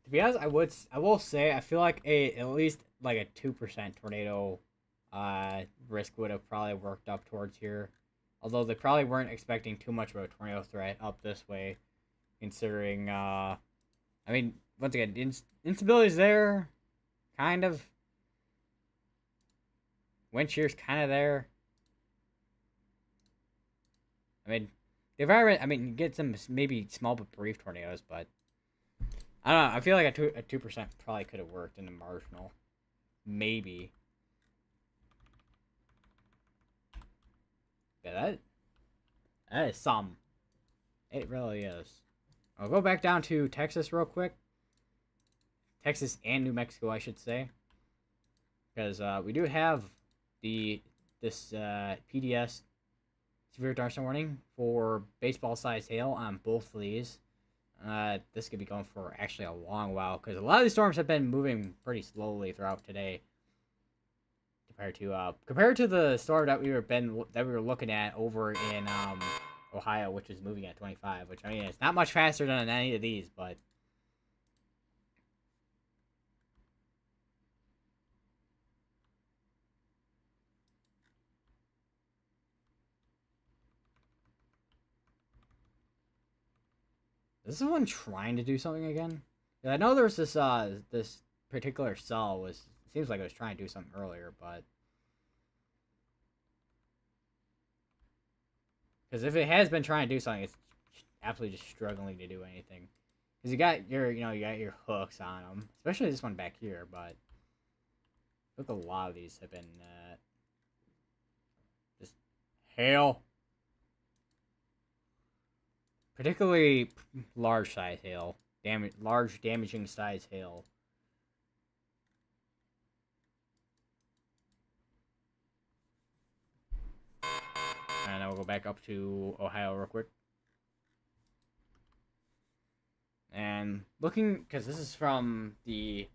To be honest, I will say I feel like a at least like a 2% tornado risk would have probably worked up towards here. Although they probably weren't expecting too much of a tornado threat up this way, considering I mean, once again, instability is there, kind of. Wind shear's kind of there. I mean, the environment. I mean, you get some maybe small but brief tornadoes, but I don't know. I feel like a 2% probably could have worked in the marginal, maybe. Yeah, that is some. It really is. I'll go back down to Texas real quick. Texas and New Mexico, I should say, because we do have this PDS severe thunderstorm warning for baseball-sized hail on both of these. This could be going for actually a long while because a lot of these storms have been moving pretty slowly throughout today, compared to the storm that we were looking at over in Ohio, which is moving at 25. Which, I mean, it's not much faster than any of these, but Is this one trying to do something again? Yeah, I know there's this particular cell was seems like it was trying to do something earlier, but because if it has been trying to do something, it's absolutely just struggling to do anything. Because you got your hooks on them, especially this one back here. But look, a lot of these have been just hail, particularly large size hail, large damaging size hail. And I will go back up to Ohio real quick. And looking, because this is from the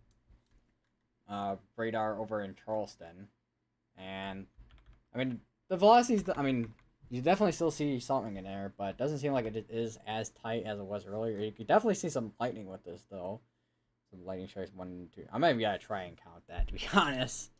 radar over in Charleston, and I mean the velocities. I mean, you definitely still see something in there, but it doesn't seem like it is as tight as it was earlier. You could definitely see some lightning with this though. Some lightning strikes 1 and 2. I might even gotta try and count that, to be honest.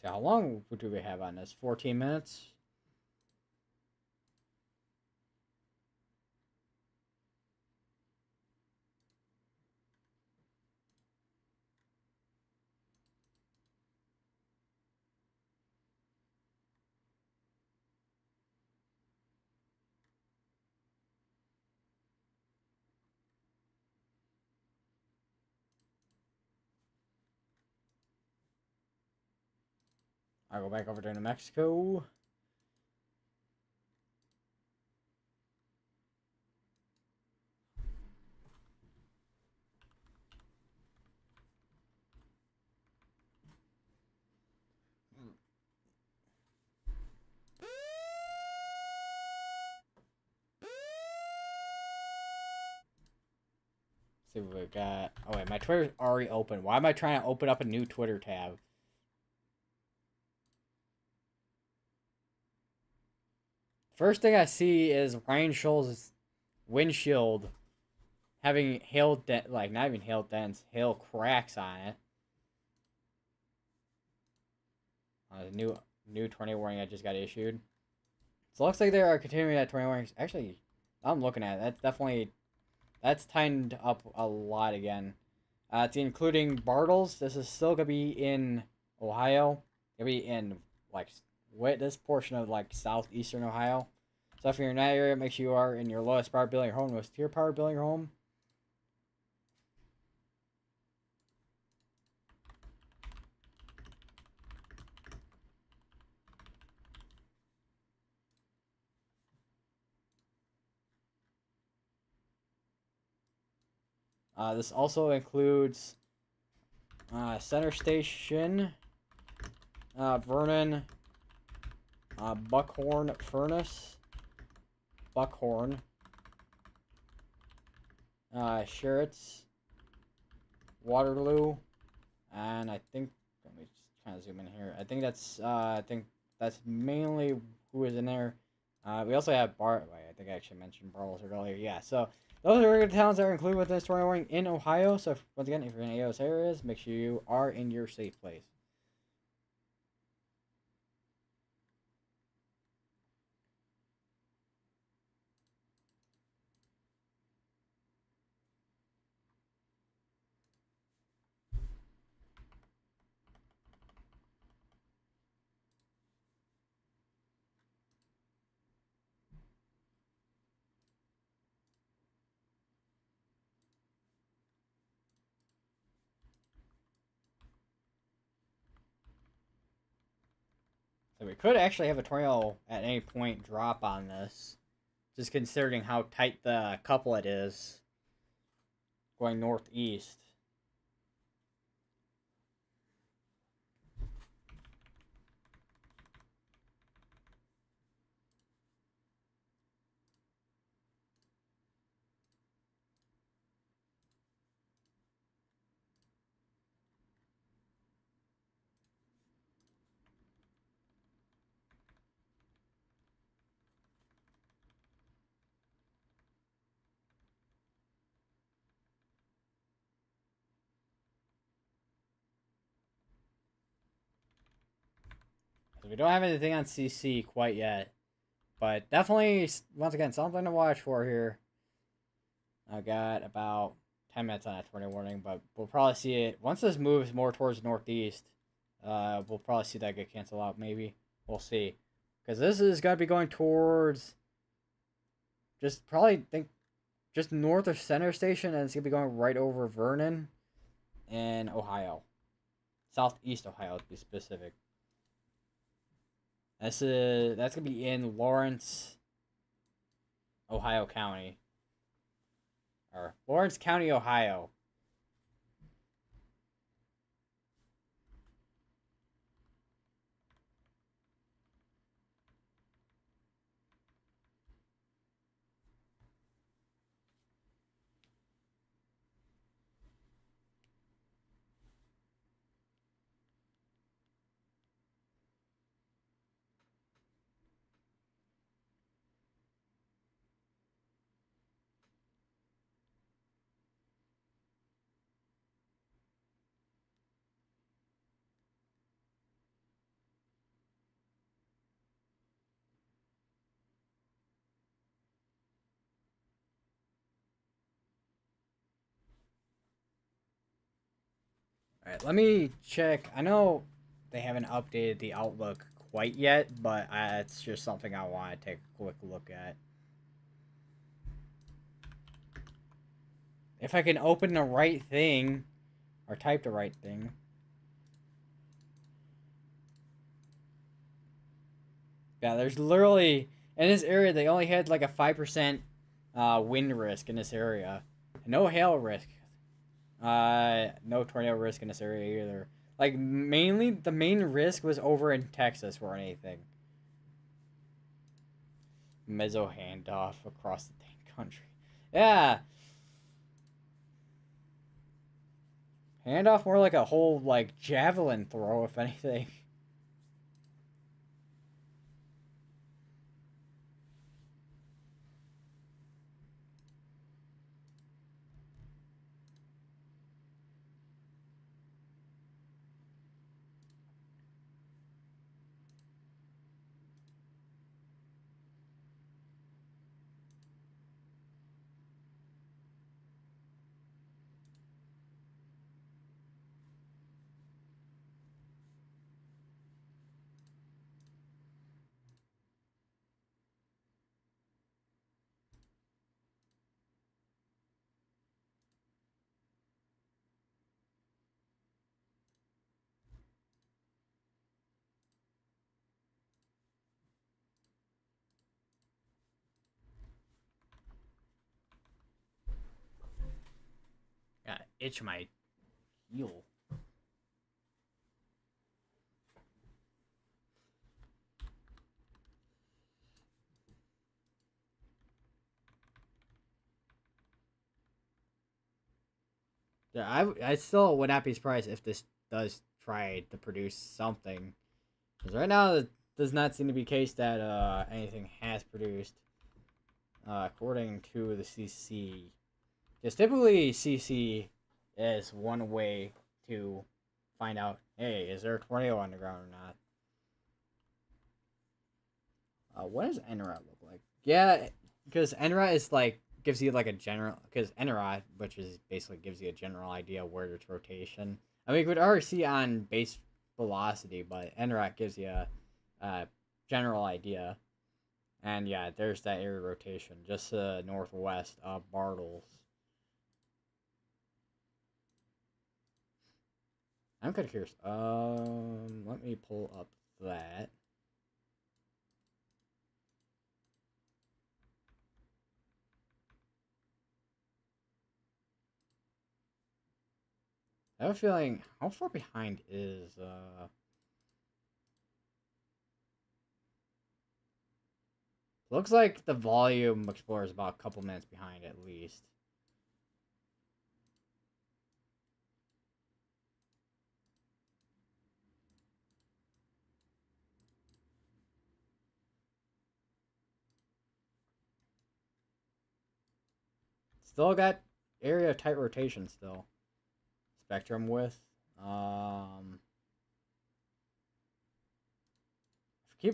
So how long do we have on this? 14 minutes. I'll go back over to New Mexico. See what we got. Oh wait, my Twitter's already open. Why am I trying to open up a new Twitter tab? First thing I see is Ryan Scholl's windshield having hail like not even hail dents, hail cracks on it. The new tornado warning I just got issued. So it looks like they are continuing that tornado warning. Actually, I'm looking at it. That's tightened up a lot again. It's including Bartles. This is still gonna be in Ohio. Gonna be in like this portion of like southeastern Ohio. So if you're in that area, make sure you are in your lowest power building your home, lowest tier power building your home. This also includes Center Station, Vernon, Buckhorn Furnace, Buckhorn, Sherritt's, Waterloo, and I think let me just kind of zoom in here. I think that's mainly who is in there. We also have I think I actually mentioned Bartles earlier. Yeah, so those are the towns that are included with this tornado warning in Ohio. So once again, if you're in any of those areas, make sure you are in your safe place. So we could actually have a tornado at any point drop on this, just considering how tight the couplet is going northeast. We don't have anything on CC quite yet, but definitely once again something to watch for here. I got about 10 minutes on that tornado warning, but we'll probably see it once this moves more towards northeast. We'll probably see that get canceled out. Maybe we'll see, because this is gonna be going towards just probably think just north of Center Station, and it's gonna be going right over Vernon in Ohio, southeast Ohio to be specific. That's gonna be in Lawrence, Ohio County, or Lawrence County, Ohio. All right, let me check. I know they haven't updated the Outlook quite yet, but it's just something I want to take a quick look at. If I can open the right thing, or type the right thing. Yeah, there's literally, in this area, they only had like a 5% wind risk in this area. No hail risk. No tornado risk in this area either. Like, mainly, the main risk was over in Texas or anything. Mezzo handoff across the dang country. Yeah. Handoff more like a whole, like, javelin throw, if anything. Yeah, itch my heel. Yeah, I still would not be surprised if this does try to produce something. Because right now, it does not seem to be the case that anything has produced, according to the CC. Because typically, CC is one way to find out, hey, is there a tornado on the ground or not? What does NROT look like? Yeah, because NROT is like gives you like a general, because NROT, which is basically gives you a general idea of where it's rotation. I mean, you could already see on base velocity, but NROT gives you a general idea. And yeah, there's that area rotation just northwest of Bartles. I'm kind of curious. Let me pull up that. I have a feeling. How far behind is Looks like the volume explorer is about a couple minutes behind at least. Still got area of tight rotation still. Spectrum width.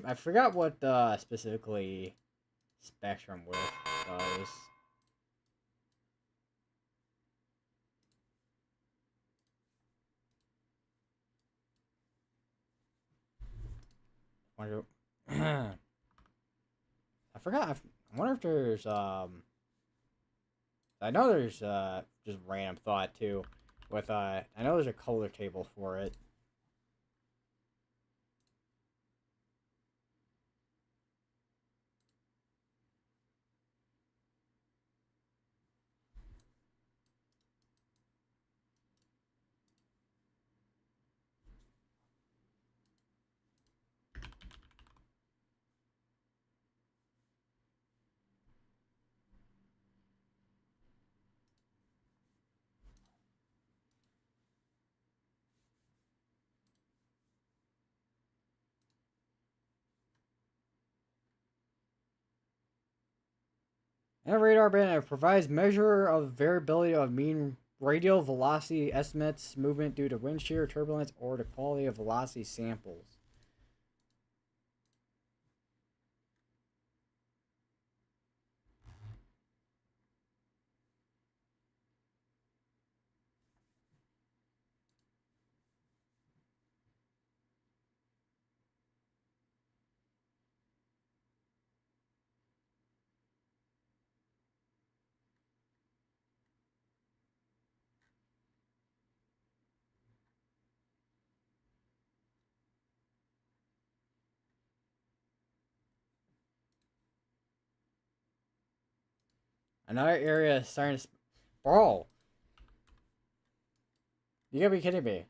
I forgot what specifically spectrum width does. Wonder. I forgot. I wonder if there's I know there's just random thought too, with I know there's a color table for it. And a radar band provides measure of variability of mean radial velocity estimates, movement due to wind shear, turbulence, or the quality of velocity samples. Another area is starting to. Bro, you gotta be kidding me.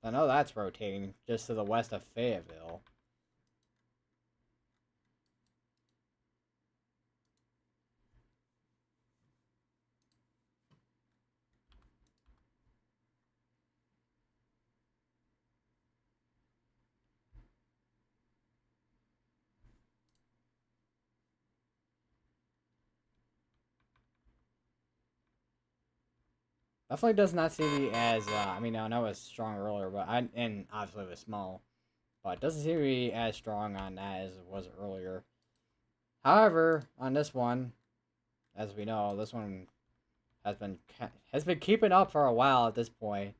I know that's rotating just to the west of Fayetteville. Definitely does not seem to be as. I mean, I know it was strong earlier, but and obviously it was small, but it doesn't seem to be as strong on that as it was earlier. However, on this one, as we know, this one has been keeping up for a while at this point.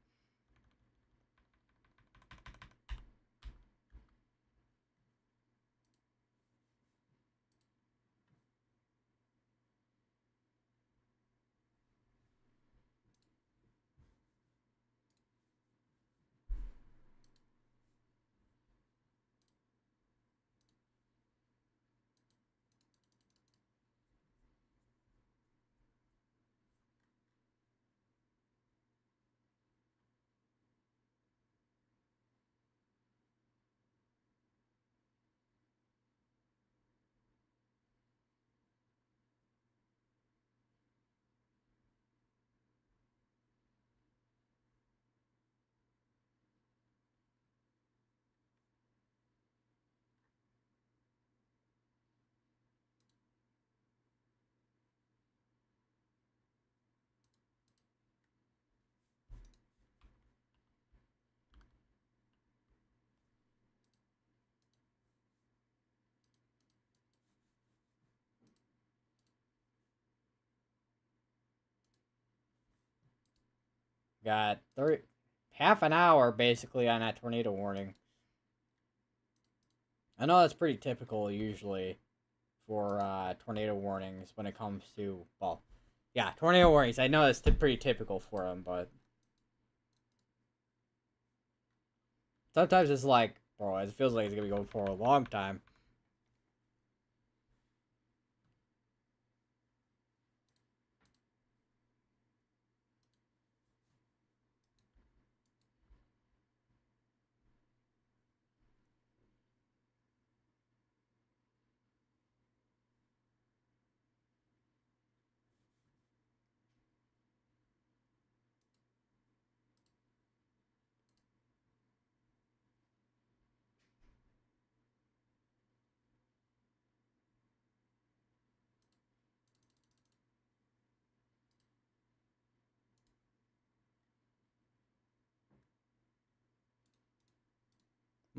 Got 30, half an hour basically on that tornado warning. I know that's pretty typical usually for tornado warnings when it comes to, well, yeah, tornado warnings. I know it's pretty typical for them, but sometimes it's like, bro, it feels like it's gonna be going for a long time.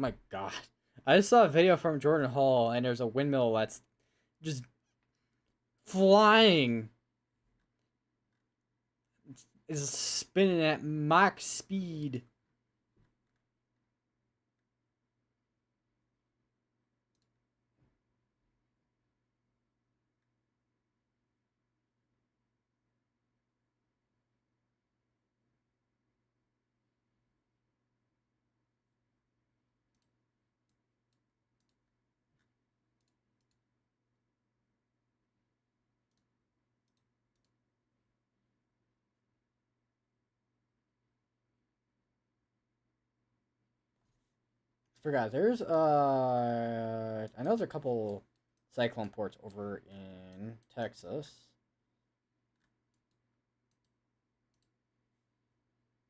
My God. I just saw a video from Jordan Hall, and there's a windmill that's just flying. Is spinning at Mach speed. Forgot. There's I know there's a couple cyclone ports over in Texas.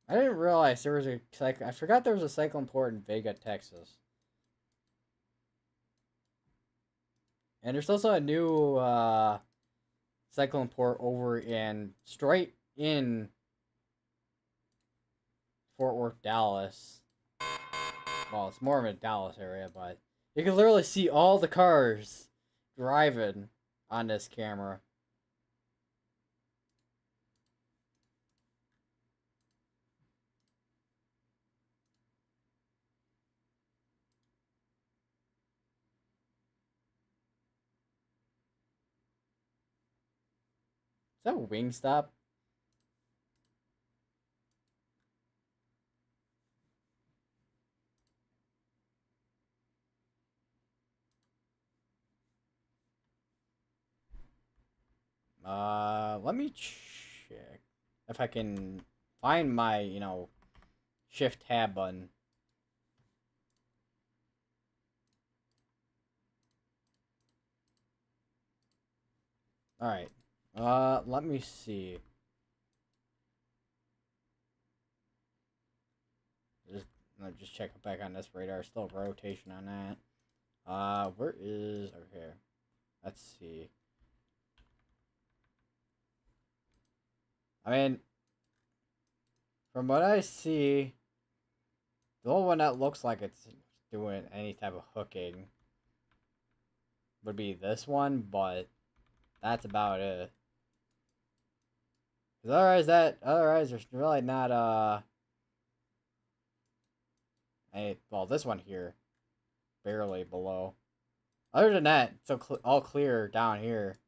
I didn't realize there was a I forgot there was a cyclone port in Vega, Texas. And there's also a new cyclone port over in straight in Fort Worth, Dallas. Well, it's more of a Dallas area, but you can literally see all the cars driving on this camera. Is that Wingstop? Let me check if I can find my, shift tab button. All right. Let me see. Just check back on this radar. Still rotation on that. Where is okay? Let's see. I mean, from what I see, the only one that looks like it's doing any type of hooking would be this one, but that's about it. Cause otherwise there's really not well, this one here, barely below. Other than that, it's all clear down here.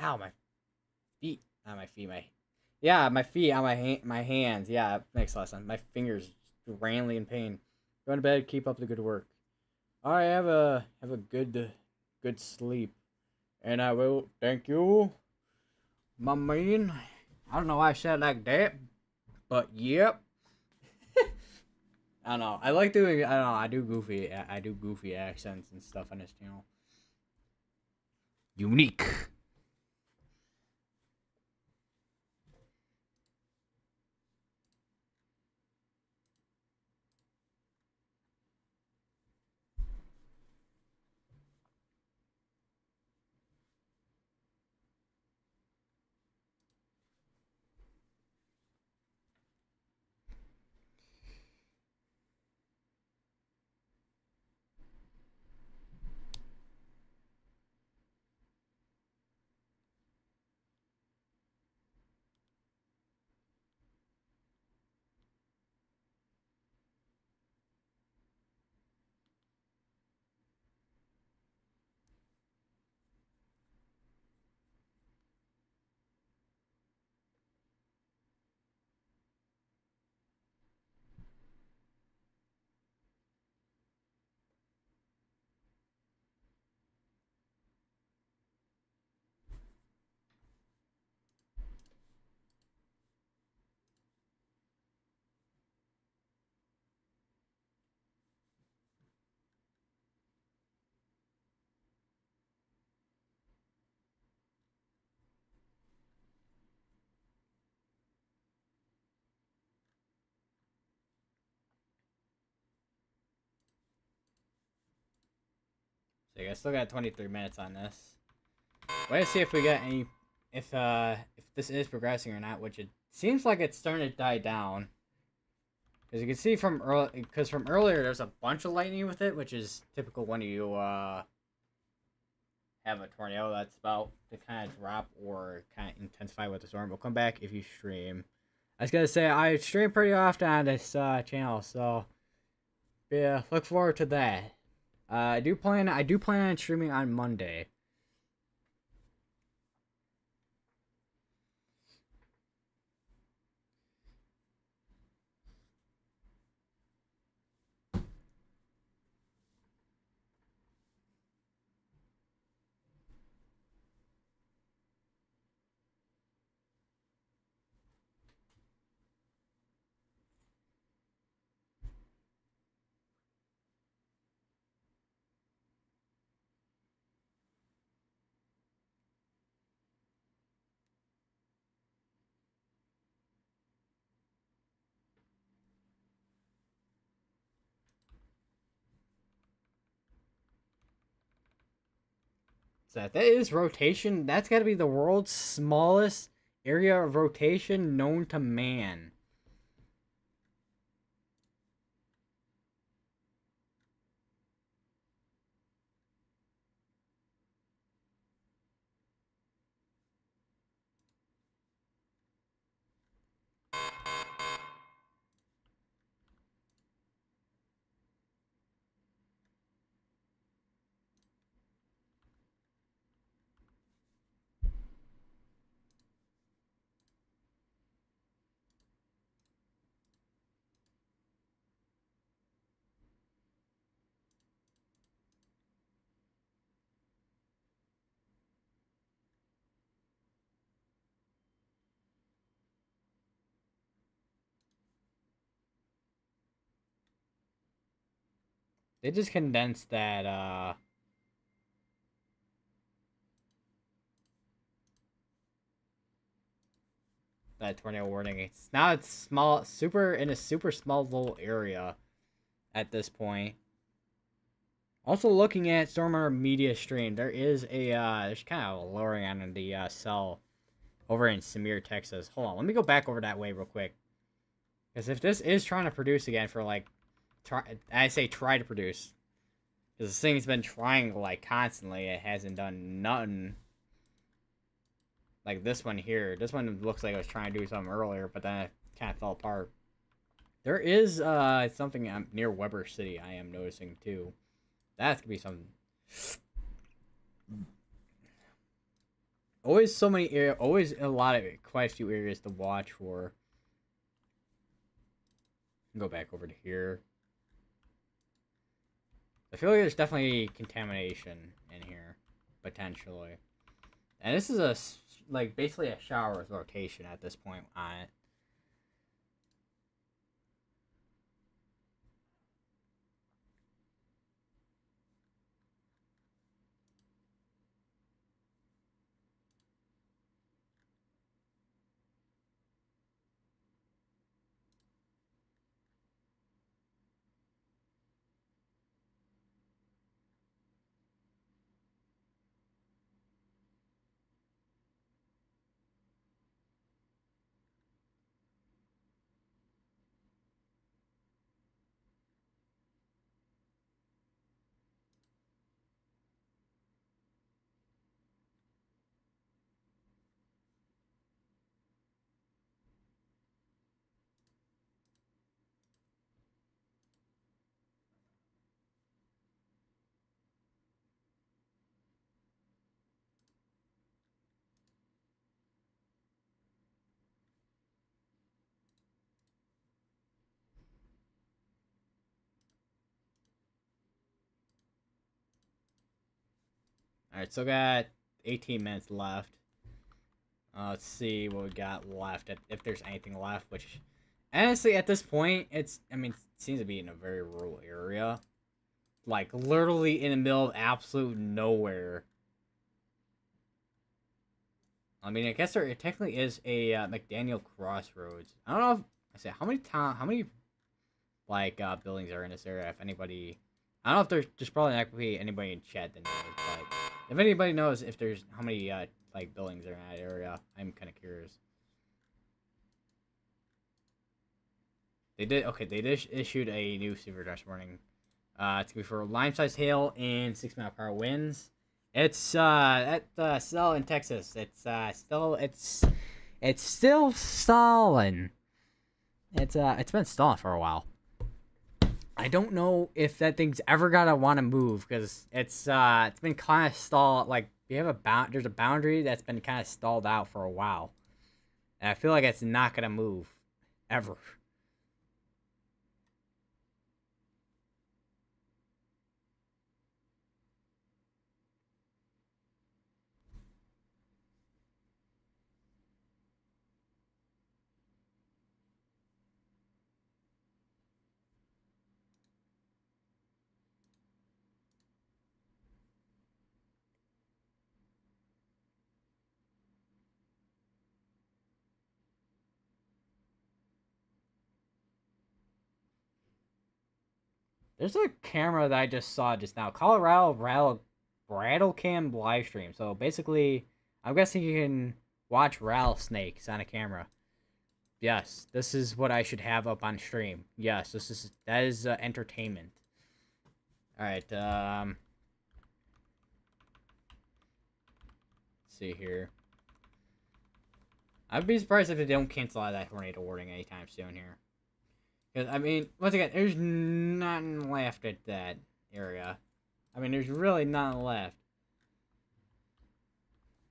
Ow, my feet. Not my feet, my... Yeah, my feet on my hands. Yeah, it makes a lot of sense. My fingers randomly in pain. Go to bed, keep up the good work. Alright, have a good sleep. And I will thank you, my man. I don't know why I said it like that, but yep. I don't know. I like doing. I don't know. I do goofy accents and stuff on this channel. Unique. So I still got 23 minutes on this. Wait to see if we get any, if this is progressing or not, which it seems like it's starting to die down. As you can see from earlier, there's a bunch of lightning with it, which is typical when you have a tornado that's about to kind of drop or kind of intensify with the storm. We'll come back if you stream. I was gonna say I stream pretty often on this channel, so yeah, look forward to that. I do plan on streaming on Monday. So that is rotation. That's got to be the world's smallest area of rotation known to man. They just condensed that tornado warning. It's small, super in a super small little area at this point. Also, looking at Stormer Media Stream, there is there's kind of a lowering on the cell over in Samir, Texas. Hold on, let me go back over that way real quick. Because if this is trying to produce again for like, I say try to produce, because this thing's been trying like constantly, it hasn't done nothing. Like this one here, this one looks like it was trying to do something earlier, but then it kind of fell apart. There is something near Weber City I am noticing too. That could be something. Always so many always a lot of quite a few areas to watch for. Go back over to here. I feel like there's definitely contamination in here, potentially. And this is like basically a shower with rotation at this point on it. Alright, still got 18 minutes left. Let's see what we got left, if there's anything left, which, honestly, at this point, I mean, it seems to be in a very rural area. Like, literally in the middle of absolute nowhere. I mean, I guess there technically is a McDaniel Crossroads. I don't know if, I say, how many, like, buildings are in this area, if anybody, I don't know if there's probably not going to be anybody in chat that knows, but if anybody knows if there's, how many, like, buildings are in that area, I'm kind of curious. They did issued a new severe draft warning. It's gonna be for lime-sized hail and 6-mile-per-hour winds. It's still in Texas. It's still stalling. It's been stalling for a while. I don't know if that thing's ever gonna want to move, because it's been kind of stalled. Like, there's a boundary that's been kind of stalled out for a while, and I feel like it's not gonna move ever. There's a camera that I just saw just now. Colorado Rattle live stream. So basically, I'm guessing you can watch rattlesnakes on a camera. Yes, this is what I should have up on stream. Yes, that is entertainment. All right. Let's see here. I'd be surprised if they don't cancel out that tornado warning anytime soon here. Because, I mean, once again, there's nothing left at that area. I mean, there's really nothing left.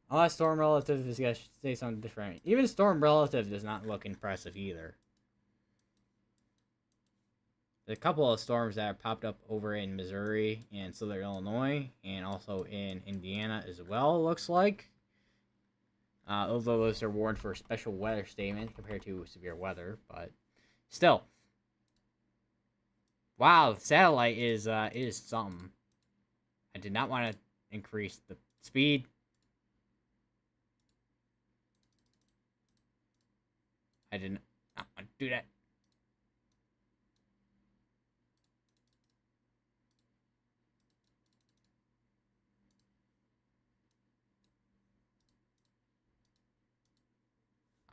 Unless Storm Relative is going to say something different. Even Storm Relative does not look impressive either. There's a couple of storms that have popped up over in Missouri and Southern Illinois, and also in Indiana as well, looks like. Although those are warned for special weather statement compared to severe weather, but still. Wow, the satellite is something. I did not want to increase the speed. I did not want to do that.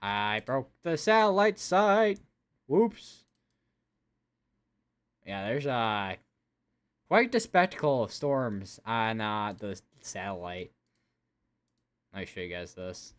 I broke the satellite site. Whoops. Yeah, there's quite the spectacle of storms on the satellite. Let me show you guys this.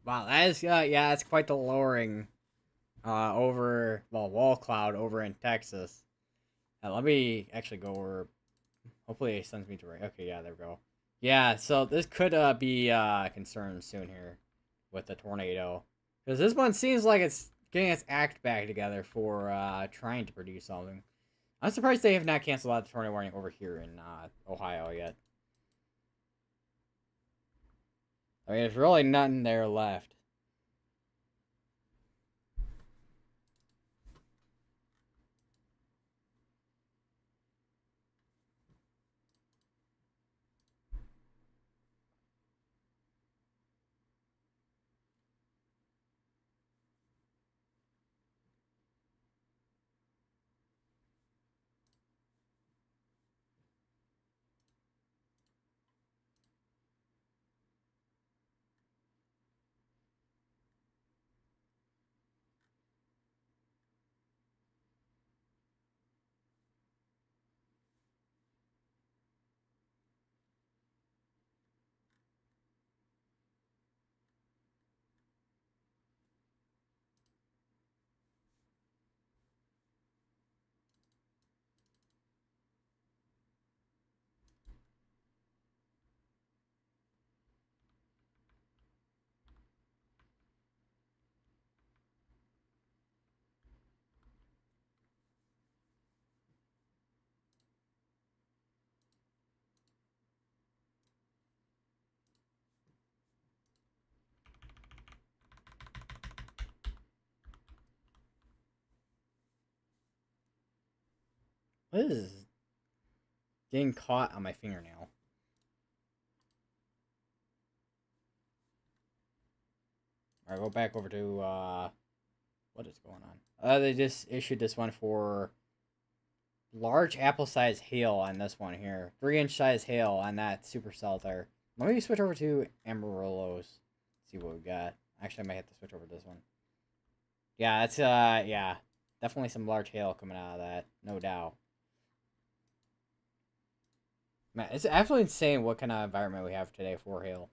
Wow, that is yeah, that's quite the lowering over wall cloud over in Texas. Let me actually go over. Hopefully, it sends me to right. Okay, yeah, there we go. Yeah, so this could be concerned soon here with the tornado, because this one seems like it's getting its act back together for trying to produce something. I'm surprised they have not canceled out the tornado warning over here in Ohio yet. I mean, there's really nothing there left. What is getting caught on my fingernail? All right, go back over to what is going on? They just issued this one for large apple-sized hail on this one here. 3-inch size hail on that supercell there. Let me switch over to Amarillo's. See what we got. Actually, I might have to switch over to this one. Yeah, that's yeah, definitely some large hail coming out of that, no doubt. Man, it's absolutely insane what kind of environment we have today for hail.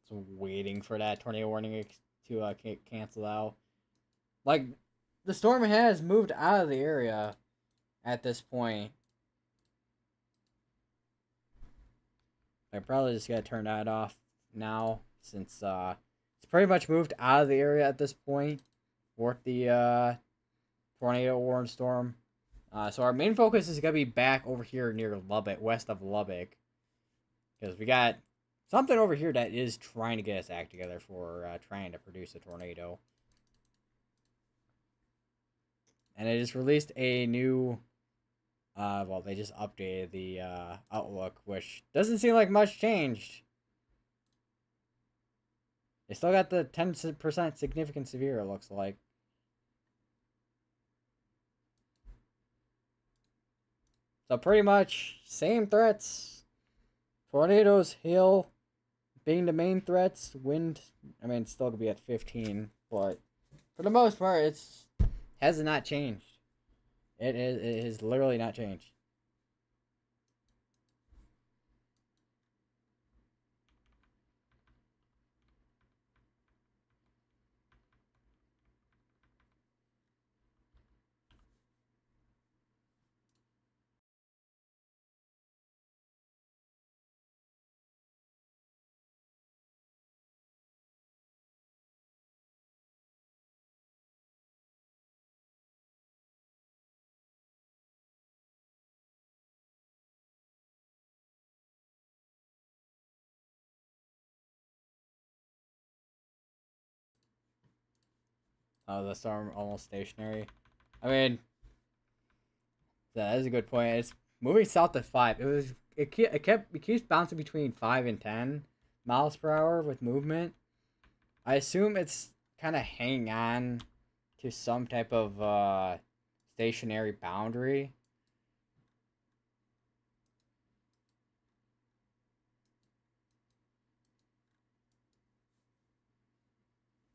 So waiting for that tornado warning to cancel out. Like the storm has moved out of the area at this point. I probably just gotta turn that off now since it's pretty much moved out of the area at this point for the tornado warning storm. So our main focus is gonna be back over here near Lubbock, west of Lubbock, because we got something over here that is trying to get us act together for trying to produce a tornado. And they just released a new well, they just updated the outlook, which doesn't seem like much changed. They still got the 10% significant severe, it looks like. So pretty much same threats. Tornadoes, hail being the main threats. Wind, I mean, it's still gonna be at 15, but for the most part, it's has not changed. It has literally not changed. The storm almost stationary. I mean, that is a good point. It's moving south to 5. It keeps bouncing between 5 and 10 miles per hour with movement. I assume it's kind of hanging on to some type of stationary boundary.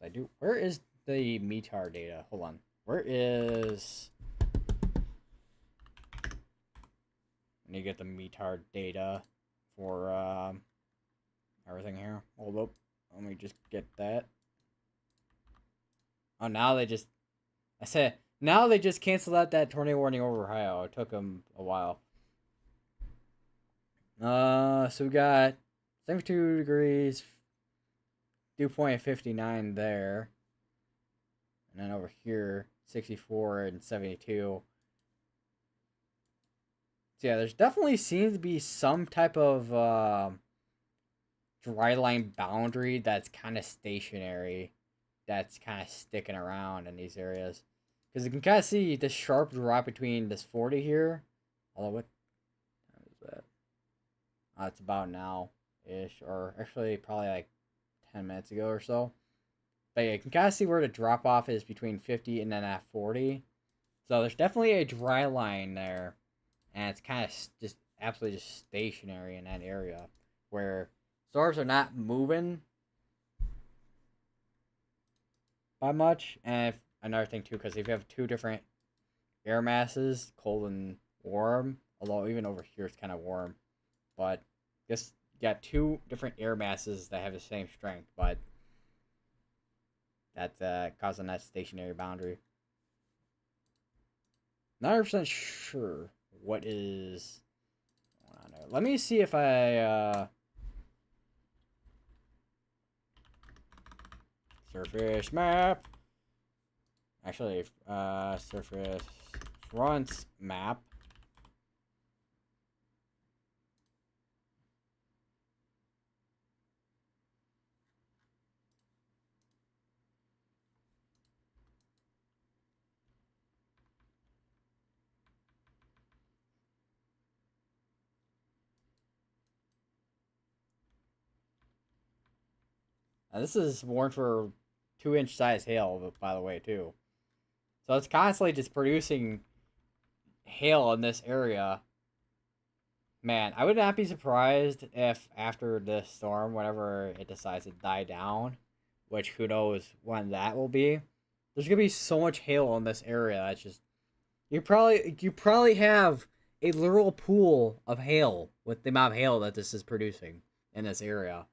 I do. Where is the METAR data? Hold on. Where is? I need to get the METAR data for everything here. Hold up. Let me just get that. Oh, now they just. I said now they just canceled out that tornado warning over Ohio. It took them a while. So we got 72 degrees, dew point at 59 there. And then over here, 64 and 72. So yeah, there's definitely seems to be some type of dry line boundary that's kind of stationary, that's kind of sticking around in these areas. Because you can kind of see this sharp drop between this 40 here. Although, what time is that? It's about now-ish, or actually probably like 10 minutes ago or so. But yeah, you can kind of see where the drop off is between 50 and then at 40. So there's definitely a dry line there. And it's kind of just absolutely just stationary in that area where storms are not moving by much. And another thing too, because if you have two different air masses, cold and warm, although even over here it's kind of warm, but just got two different air masses that have the same strength, but that's causing that stationary boundary. Not 100% sure what is going on there. Let me see if I surface map. Actually, surface fronts map. This is warned for 2-inch size hail, by the way, too. So it's constantly just producing hail in this area. Man, I would not be surprised if after this storm, whenever it decides to die down, which who knows when that will be, there's gonna be so much hail in this area. That's just you probably have a literal pool of hail with the amount of hail that this is producing in this area.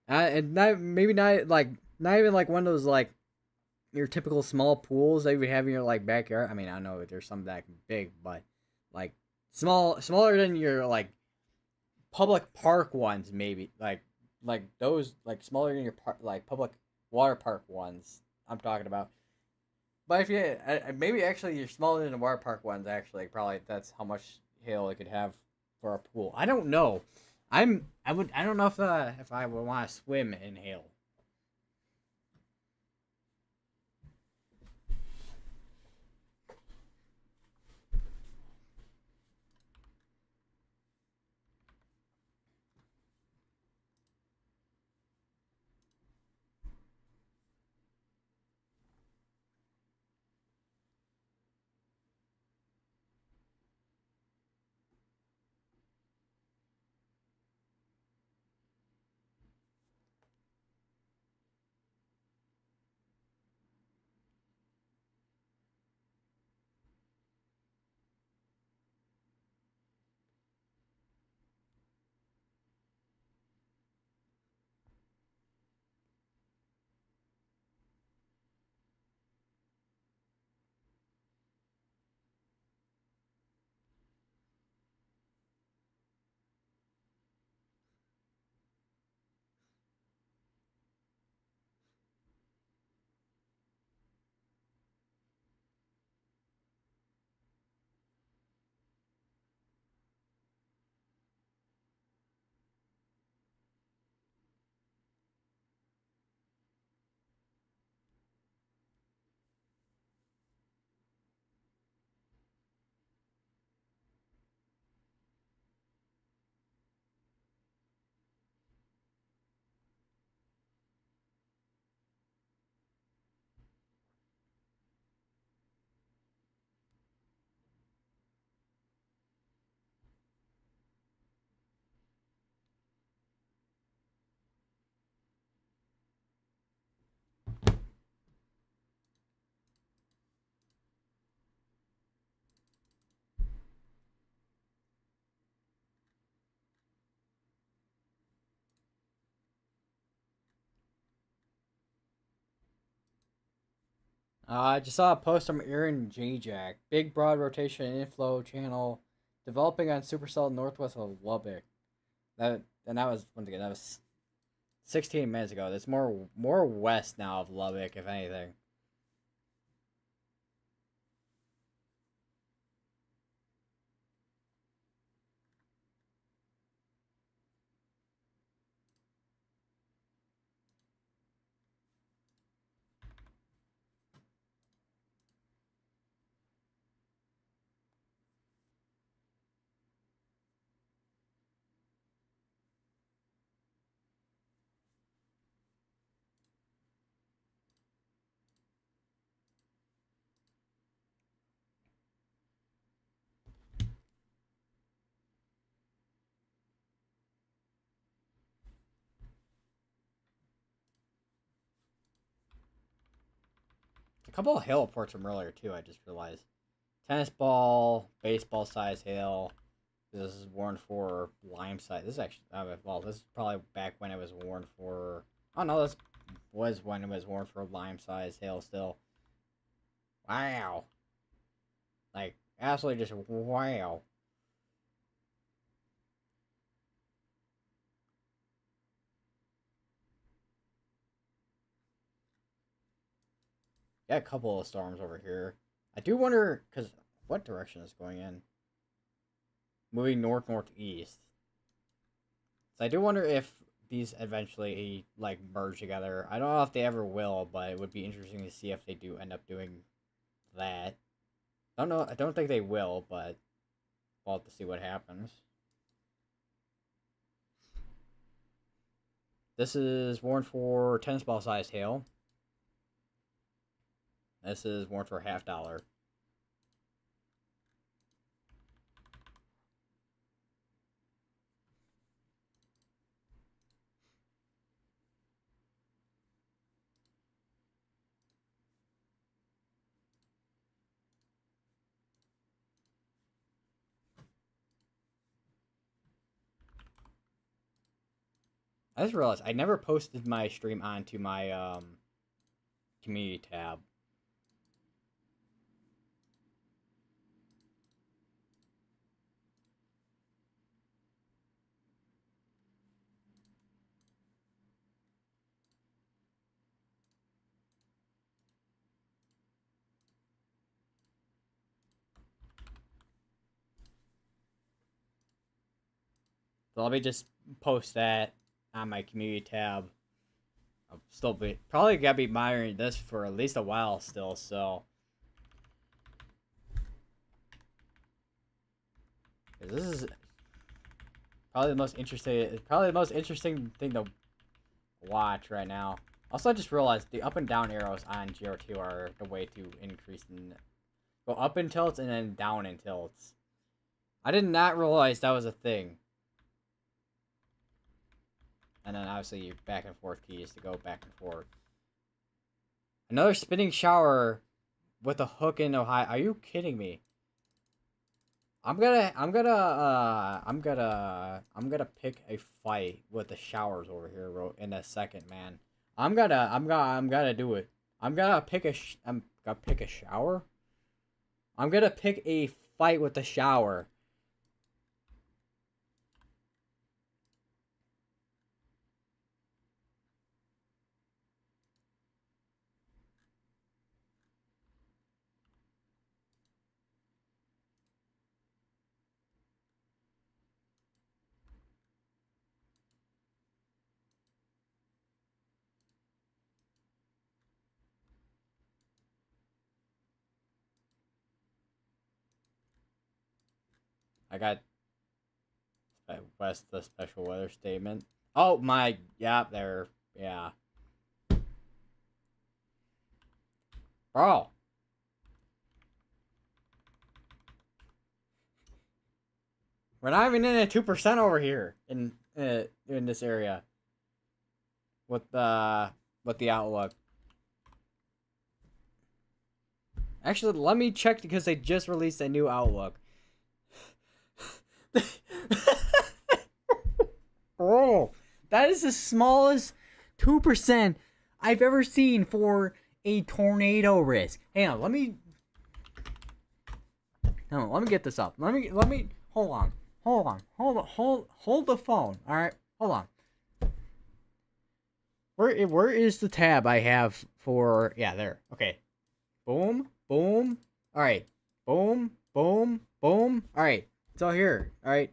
And not maybe not like not even like one of those like your typical small pools that you would have in your like backyard. I mean, I know there's some that big, but like smaller than your like public park ones, maybe like those like smaller than your like public water park ones. I'm talking about. But if you maybe actually you're smaller than the water park ones, actually probably that's how much hail it could have for a pool. I don't know. I don't know if I would want to swim in hail. I just saw a post from Aaron J. Jack. Big broad rotation inflow channel developing on supercell northwest of Lubbock. That was once again that was 16 minutes ago. That's more west now of Lubbock, if anything. A couple of hail reports from earlier too. I just realized tennis ball, baseball size hail. This is warned for lime size. This is actually well, this is probably back when it was warned for. Oh no, this was when it was warned for lime size hail still. Wow, like absolutely just wow. Got a couple of storms over here. I do wonder because what direction is going in? Moving north northeast. So I do wonder if these eventually like merge together. I don't know if they ever will, but it would be interesting to see if they do end up doing that. I don't know. I don't think they will, but we'll have to see what happens. This is warned for tennis ball sized hail. This is warned for $half. I just realized I never posted my stream onto my community tab. So let me just post that on my community tab. I'll still be probably gotta be monitoring this for at least a while still, so this is probably the most interesting. It's probably the most interesting thing to watch right now. Also, I just realized the up and down arrows on GR2 are the way to increase and go up in tilts and then down in tilts. I did not realize that was a thing. And then obviously your back and forth keys to go back and forth. Another spinning shower with a hook in Ohio. Are you kidding me? I'm gonna pick a fight with the showers over here in a second, man. I'm gonna do it. I'm gonna pick a shower. I'm gonna pick a fight with the shower. I got West the special weather statement. Oh my, yeah, there, yeah, bro. We're not even in at 2% over here in this area. With the outlook. Actually, let me check because they just released a new outlook. Oh, that is the smallest 2% I've ever seen for a tornado risk. Hang on, let me. No, let me get this up. Let me. Hold on. Hold the phone. All right, hold on. Where is the tab I have for? Yeah, there. Okay. Boom. Boom. All right. Boom. Boom. Boom. All right. It's all here. All right.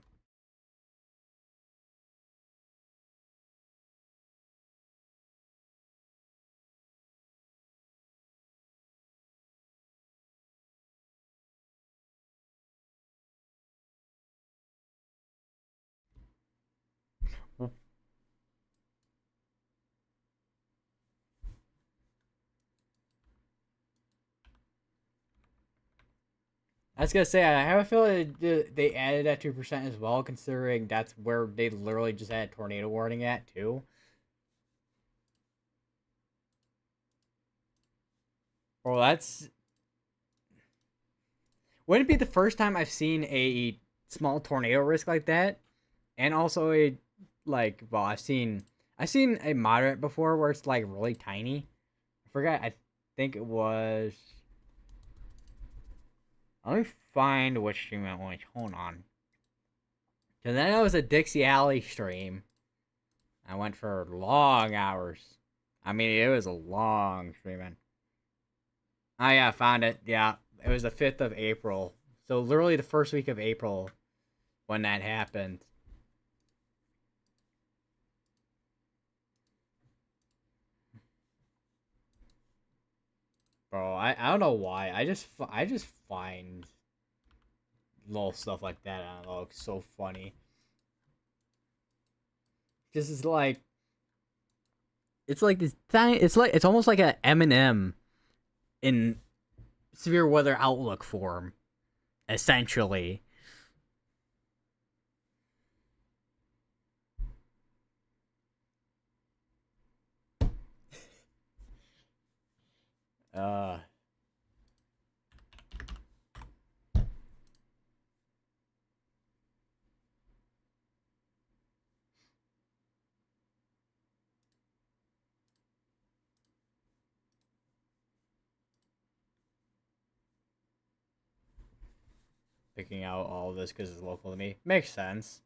I was gonna say I have a feeling they added that 2% as well, considering that's where they literally just added tornado warning at too. Well, that's wouldn't it be the first time I've seen a small tornado risk like that, and also a well I've seen a moderate before where it's like really tiny. I forgot. I think it was. Let me find which stream it was. Hold on. Cause then it was a Dixie Alley stream. I went for long hours. I mean, it was a long streaming. Oh yeah, I found it. Yeah, it was the 5th of April. So literally the first week of April when that happened. Bro, I don't know why. I just find little stuff like that. I don't know, it's so funny. This is like it's like this tiny. It's almost like a M&M in severe weather outlook form, essentially. Uh, Picking out all of this because it's local to me makes sense.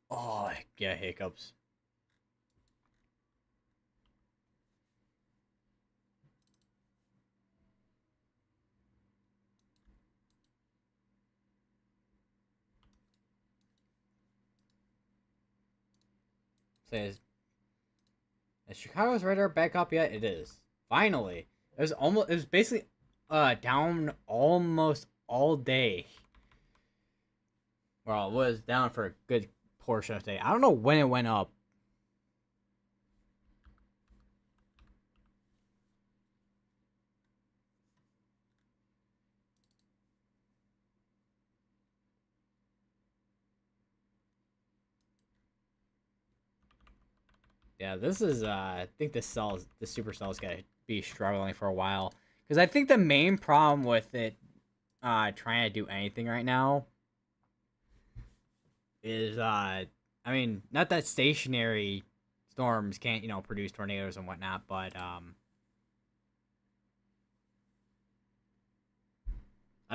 Oh yeah, hiccups. Says, is Chicago's radar back up yet? It is. Finally. It was basically down almost all day. Well, it was down for a good portion of the day. I don't know when it went up. Yeah, this is I think the supercell's gonna be struggling for a while. Because I think the main problem with it trying to do anything right now is I mean, not that stationary storms can't, produce tornadoes and whatnot, but I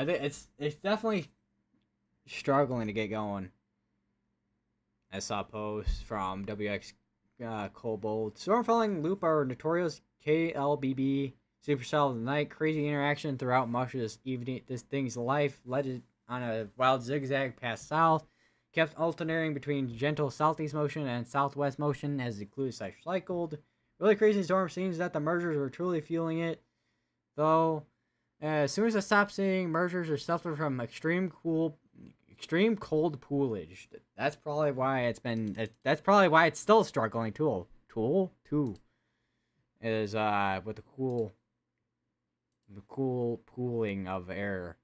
think it's definitely struggling to get going. I saw posts from WX Kobold. Stormfelling Loop are notorious KLBB supercell of the night. Crazy interaction throughout much of this evening. This thing's life led it on a wild zigzag past south. Kept alternating between gentle southeast motion and southwest motion as the clues cycled. Really crazy storm seems that the mergers were truly fueling it. though. As soon as I stop seeing mergers or suffer from extreme cold poolage, that's probably why it's been. That's probably why it's still struggling. Tool two is with the cool pooling of air.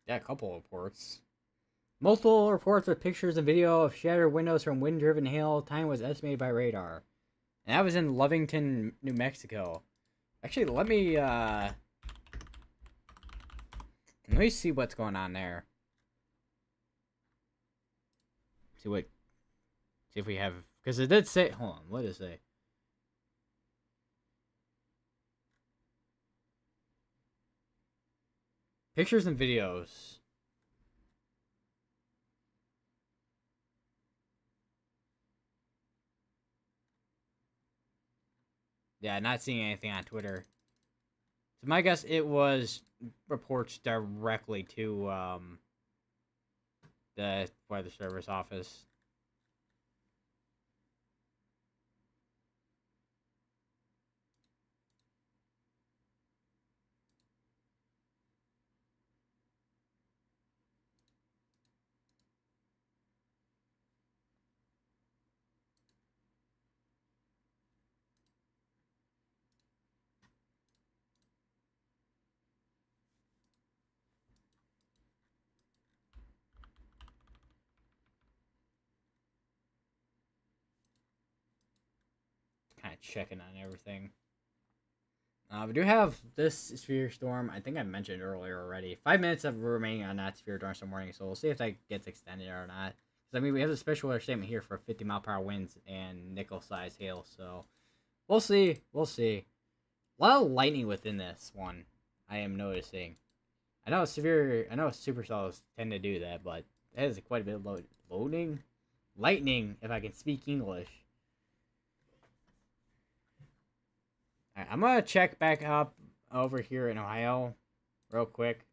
Yeah, a couple of reports. Multiple reports with pictures and video of shattered windows from wind-driven hail. Time was estimated by radar, and that was in Lovington, New Mexico. Actually, let me see what's going on there. See if we have, because it did say. Hold on, what did it say? Pictures and videos. Yeah, not seeing anything on Twitter. So my guess it was reports directly to the weather service office. Kind of checking on everything. We do have this sphere storm. I think I mentioned earlier already. 5 minutes of remaining on that sphere during some morning, so we'll see if that gets extended or not. Because I mean, we have a special weather statement here for 50-mile-per-hour winds and nickel-sized hail. So we'll see. We'll see. A lot of lightning within this one. I am noticing. I know supercells tend to do that, but that is quite a bit of lightning. If I can speak English. Right, I'm gonna check back up over here in Ohio, real quick.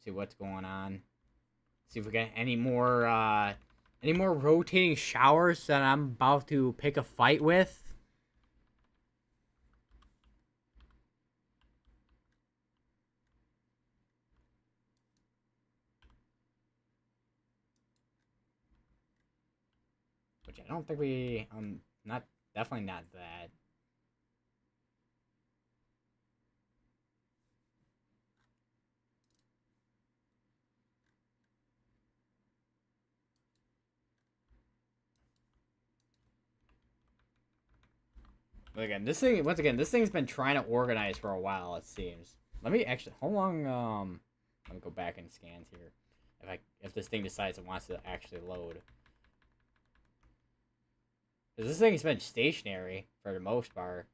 See what's going on. See if we got any more rotating showers that I'm about to pick a fight with. Which I don't think we not definitely not that. But again, this thing's been trying to organize for a while. It seems. Let me actually. How long? Let me go back in scans here. If this thing decides it wants to actually load. Because this thing's been stationary for the most part.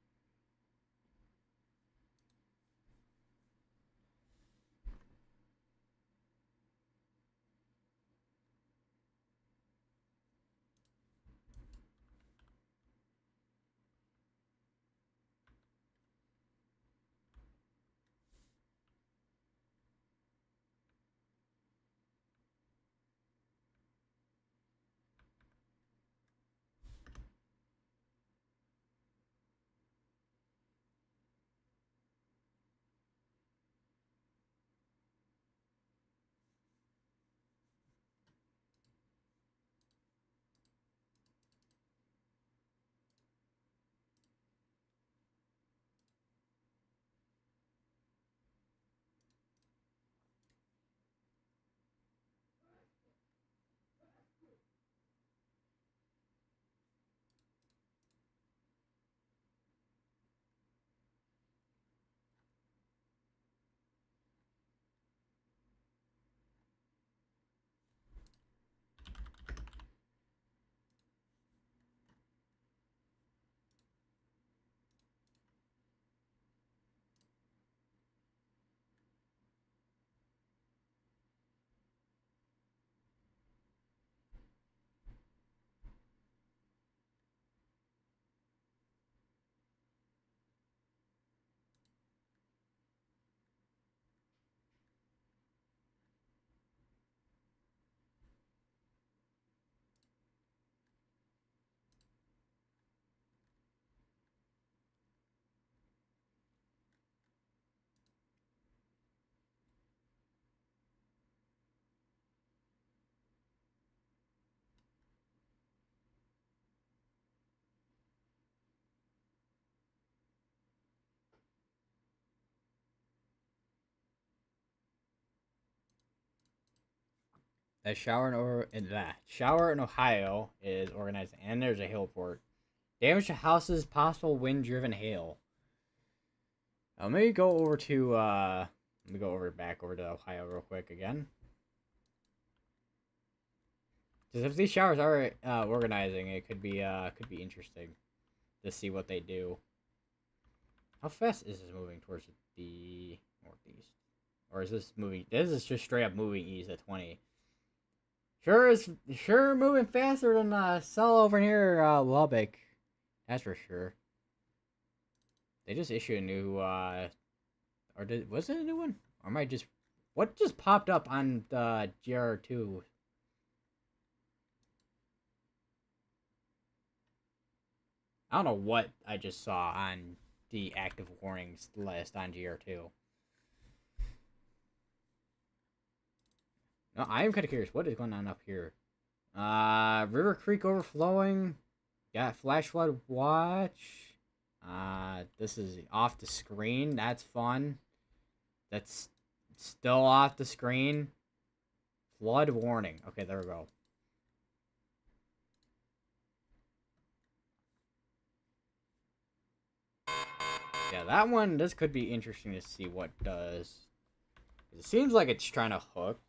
That shower in Ohio is organized, and there's a hail report. Damage to houses, possible wind-driven hail. Let me go over to let me go over back over to Ohio real quick again. Because if these showers are organizing, it could be interesting to see what they do. How fast is this moving towards the northeast? Or is this moving? This is just straight up moving east at 20. Sure moving faster than Cell over here, Lubbock. That's for sure. They just issued a new was it a new one? Or am I just what just popped up on the GR2? I don't know what I just saw on the active warnings list on GR2. No, I am kind of curious. What is going on up here? River Creek overflowing. Got flash flood watch. This is off the screen. That's fun. That's still off the screen. Flood warning. Okay, there we go. Yeah, that one, this could be interesting to see what does. It seems like it's trying to hook.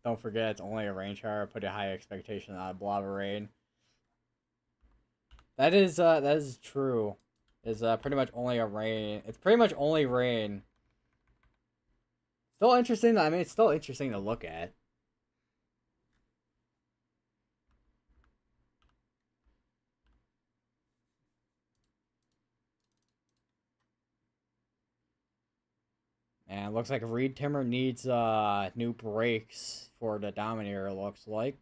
Don't forget, it's only a rain shower. Put a high expectation on a blob of rain. That is true. It's pretty much only a rain. It's pretty much only rain. Still interesting. I mean, it's still interesting to look at. And it looks like Reed Timmer needs new brakes for the Dominator. It looks like.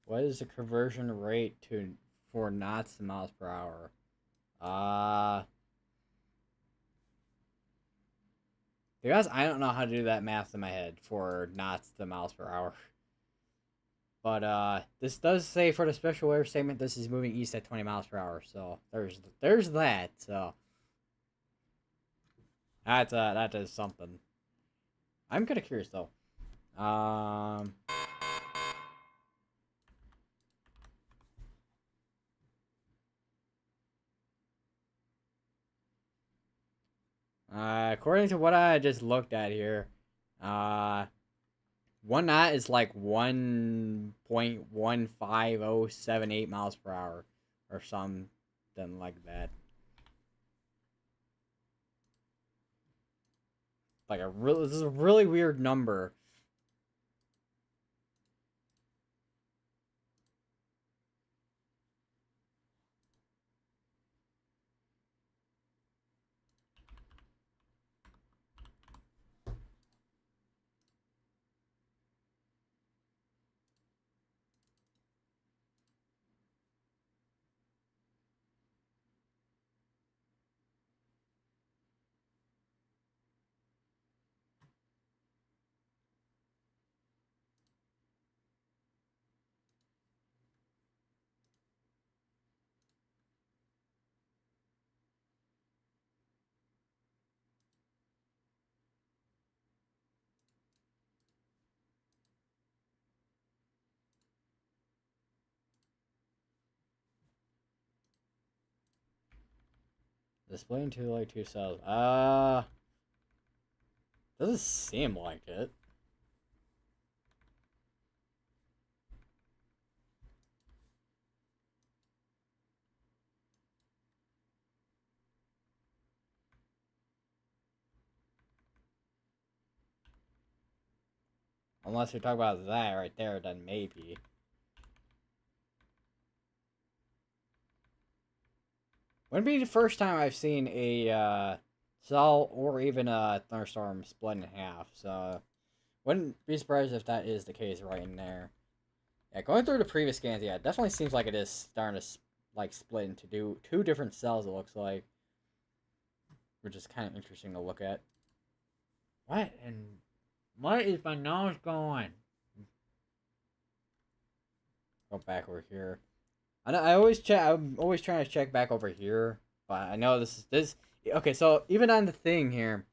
What is the conversion rate for knots to miles per hour? Because I don't know how to do that math in my head for knots to miles per hour. But this does say for the special weather statement this is moving east at 20 miles per hour. So there's that. So that is something. I'm kind of curious though. According to what I just looked at here, 1 knot is like 1.15078 miles per hour, or something like that. Like this is a really weird number. Display into like 2 cells. Doesn't seem like it. Unless you're talking about that right there, then maybe. Wouldn't be the first time I've seen a cell or even a thunderstorm split in half, so wouldn't be surprised if that is the case right in there. Yeah, going through the previous scans, yeah, it definitely seems like it is starting to like split into two different cells. It looks like, which is kind of interesting to look at. What and what is my nose going? Go back over here. I always check. I'm always trying to check back over here, but I know this. Okay, so even on the thing here,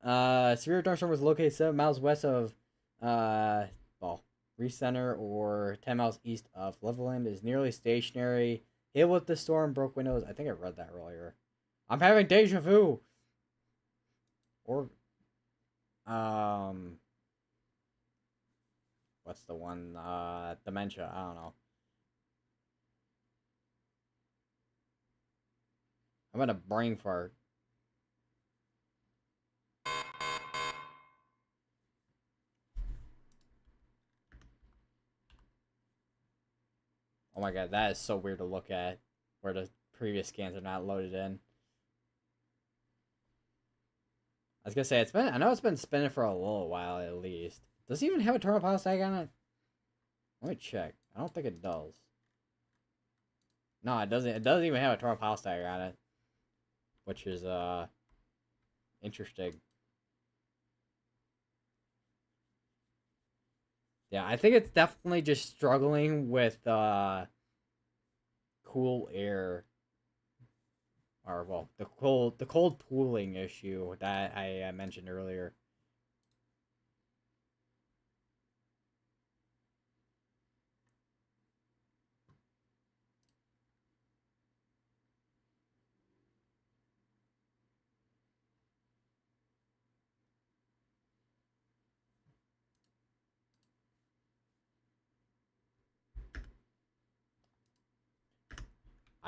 severe thunderstorm was located 7 miles west of, well, recenter or 10 miles east of Leveland. Is nearly stationary. Hit with the storm, broke windows. I think I read that earlier. I'm having deja vu. Or, what's the one? Dementia. I don't know. I'm gonna brain fart. Oh my god, that is so weird to look at. Where the previous scans are not loaded in. I was gonna say I know it's been spinning for a little while at least. Does it even have a terminal power tag on it? Let me check. I don't think it does. No, it doesn't. It doesn't even have a terminal power tag on it, which is interesting. Yeah, I think it's definitely just struggling with cool air, or well, the cold pooling issue that I mentioned earlier.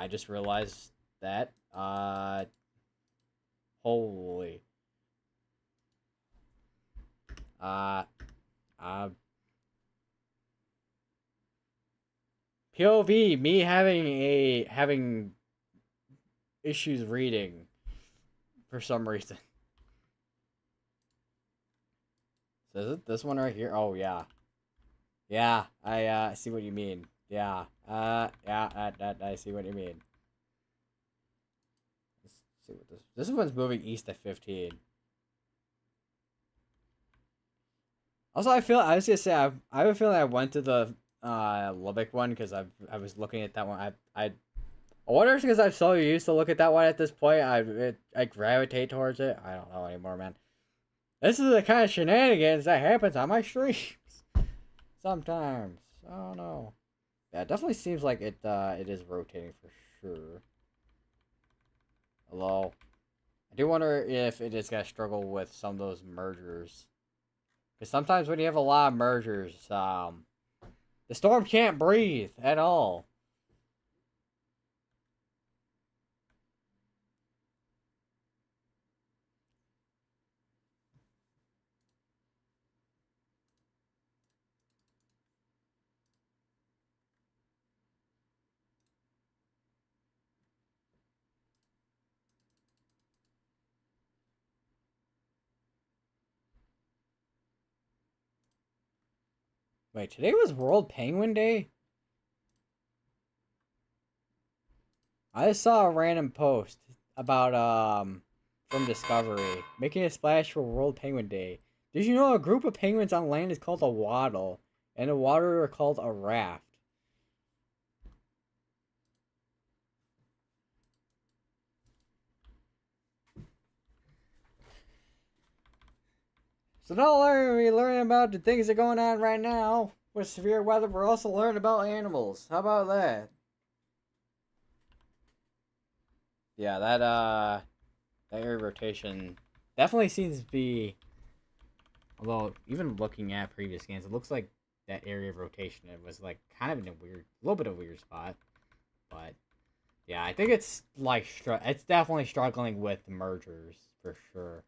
I just realized that. Holy. Uh, uh, POV, me having issues reading for some reason. So is it this one right here? Oh yeah, yeah. I see what you mean. Yeah. Yeah. I see what you mean. Let's see what this one's moving east at 15. Also, I was gonna say I have a feeling I went to the Lubbock one because I was looking at that one. I wonder if it's because I'm so used to look at that one at this point, I gravitate towards it. I don't know anymore, man. This is the kind of shenanigans that happens on my streams sometimes. I don't know. Yeah, it definitely seems like it is rotating for sure. Although I do wonder if it is gonna struggle with some of those mergers. Because sometimes when you have a lot of mergers, the storm can't breathe at all. Wait, today was World Penguin Day? I just saw a random post about from Discovery making a splash for World Penguin Day. Did you know a group of penguins on land is called a waddle, and the water are called a raft? So not only are we learning about the things that are going on right now with severe weather, we're also learning about animals. How about that? Yeah, that area rotation definitely seems to be. Although even looking at previous games, it looks like that area of rotation it was like kind of in a little bit of a weird spot. But yeah, I think it's like it's definitely struggling with mergers for sure.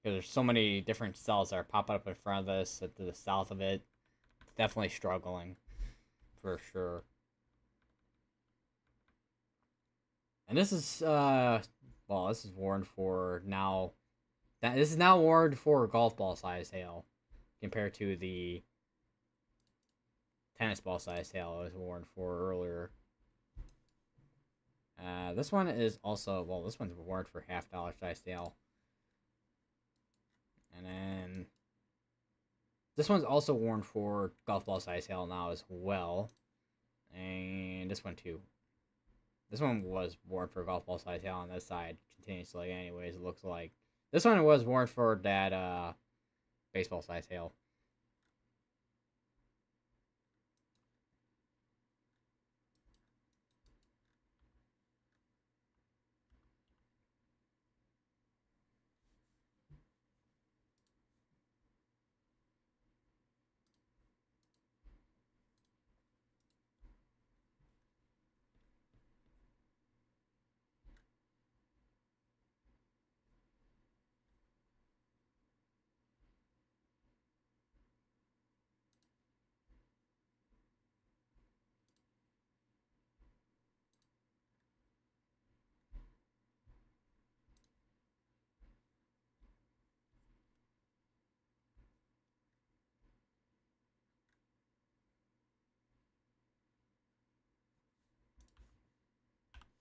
Because there's so many different cells that are popping up in front of this to the south of it. It's definitely struggling for sure. And this is well, this is warned for now. This is now warned for golf ball size hail, compared to the tennis ball size hail I was warned for earlier. This one is also well. This one's warned for $half size hail, and then this one's also warned for golf ball size hail now as well, and this one too. This one was warned for golf ball size hail on this side continuously. Anyways, it looks like this one was warned for that baseball size hail.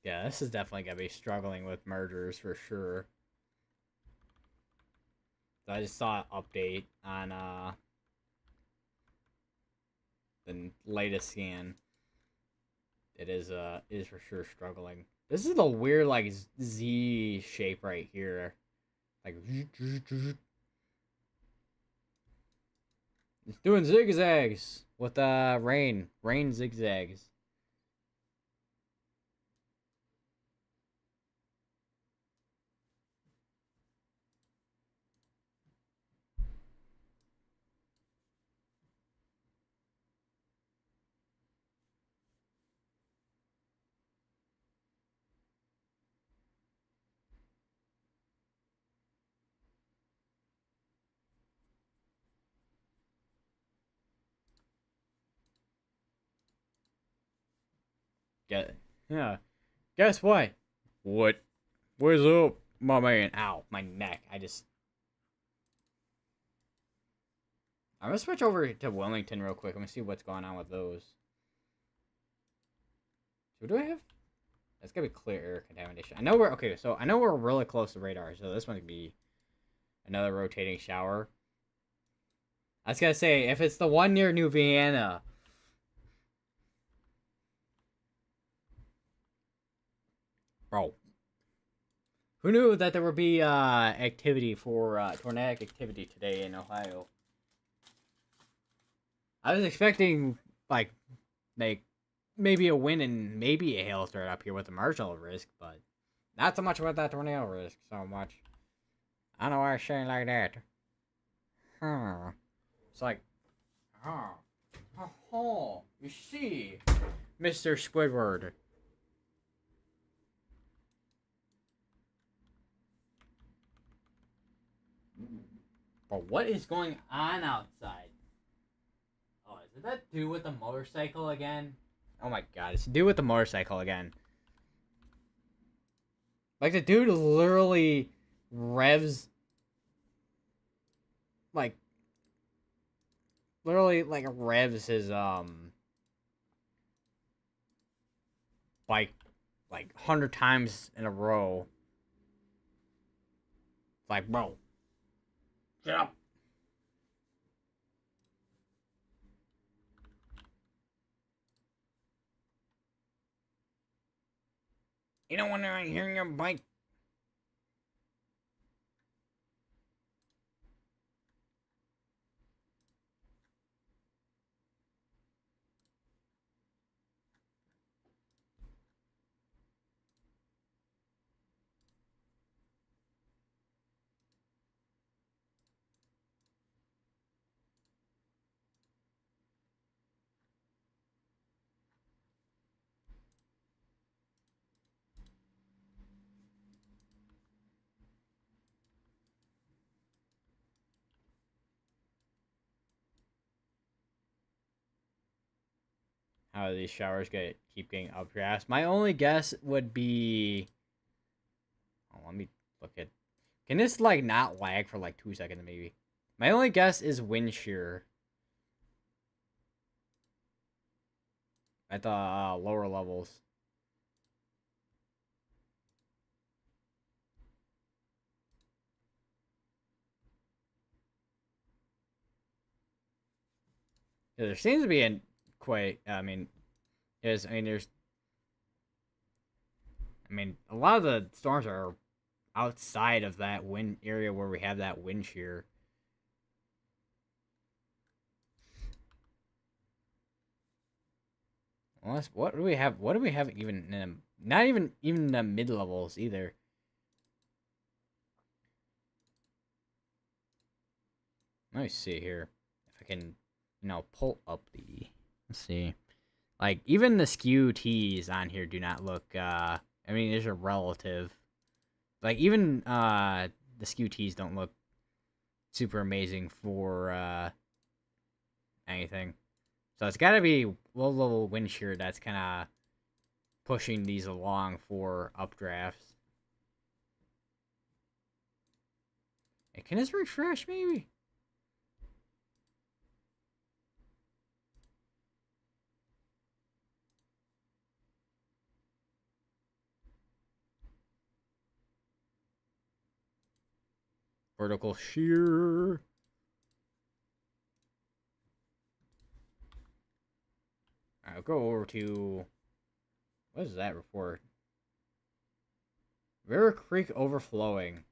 Yeah, this is definitely gonna be struggling with mergers for sure. So I just saw an update on the latest scan. It is for sure struggling. This is the weird like Z shape right here. Like it's doing zigzags with rain zigzags. Get yeah. Guess what? What? What's up, my man? Ow, my neck. I'm gonna switch over to Wilmington real quick. I'm gonna see what's going on with those. So do I have? That's gonna be clear air contamination. I know we're okay. So I know we're really close to radar. So this one could be another rotating shower. I was gonna say if it's the one near New Vienna. Bro, who knew that there would be activity for tornadic activity today in Ohio? I was expecting like maybe a wind and maybe a hailstorm up here with a marginal risk, but not so much about that tornado risk so much. I don't know why I'm saying like that. Huh. It's like, huh. Oh, you see, Mr. Squidward. But what is going on outside? Oh, is it that dude with the motorcycle again? Oh my god, it's the dude with the motorcycle again. Like, the dude literally revs, like, literally, like, revs his, bike, like, 100 times in a row. Like, bro, get up. You don't want to hear your bike. How do these showers keep getting updrafts? My only guess would be. Oh, let me look at. Can this like not lag for like 2 seconds maybe? My only guess is wind shear at the lower levels. Yeah, there seems to be a quite. There's. I mean, a lot of the storms are outside of that wind area where we have that wind shear. Unless, what do we have? What do we have even in not even the mid levels either? Let me see here if I can, pull up the. Let's see. Like even the skew T's on here do not look. I mean, these are relative. Like even the skew T's don't look super amazing for anything. So it's got to be low level wind shear that's kind of pushing these along for updrafts. Hey, can this refresh maybe? Vertical shear. I'll go over to. What is that report? River Creek overflowing.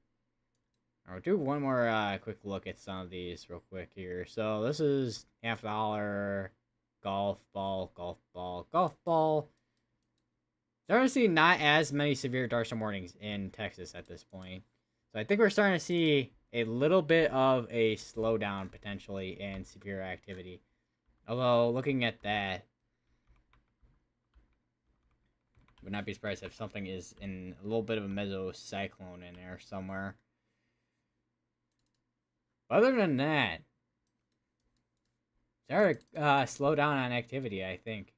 I'll do one more quick look at some of these real quick here. So this is $50 golf ball, golf ball, golf ball. Starting to see not as many severe dark mornings in Texas at this point. So I think we're starting to see a little bit of a slowdown potentially in severe activity. Although looking at that, would not be surprised if something is in a little bit of a mesocyclone in there somewhere. Other than that, start slow down on activity, I think.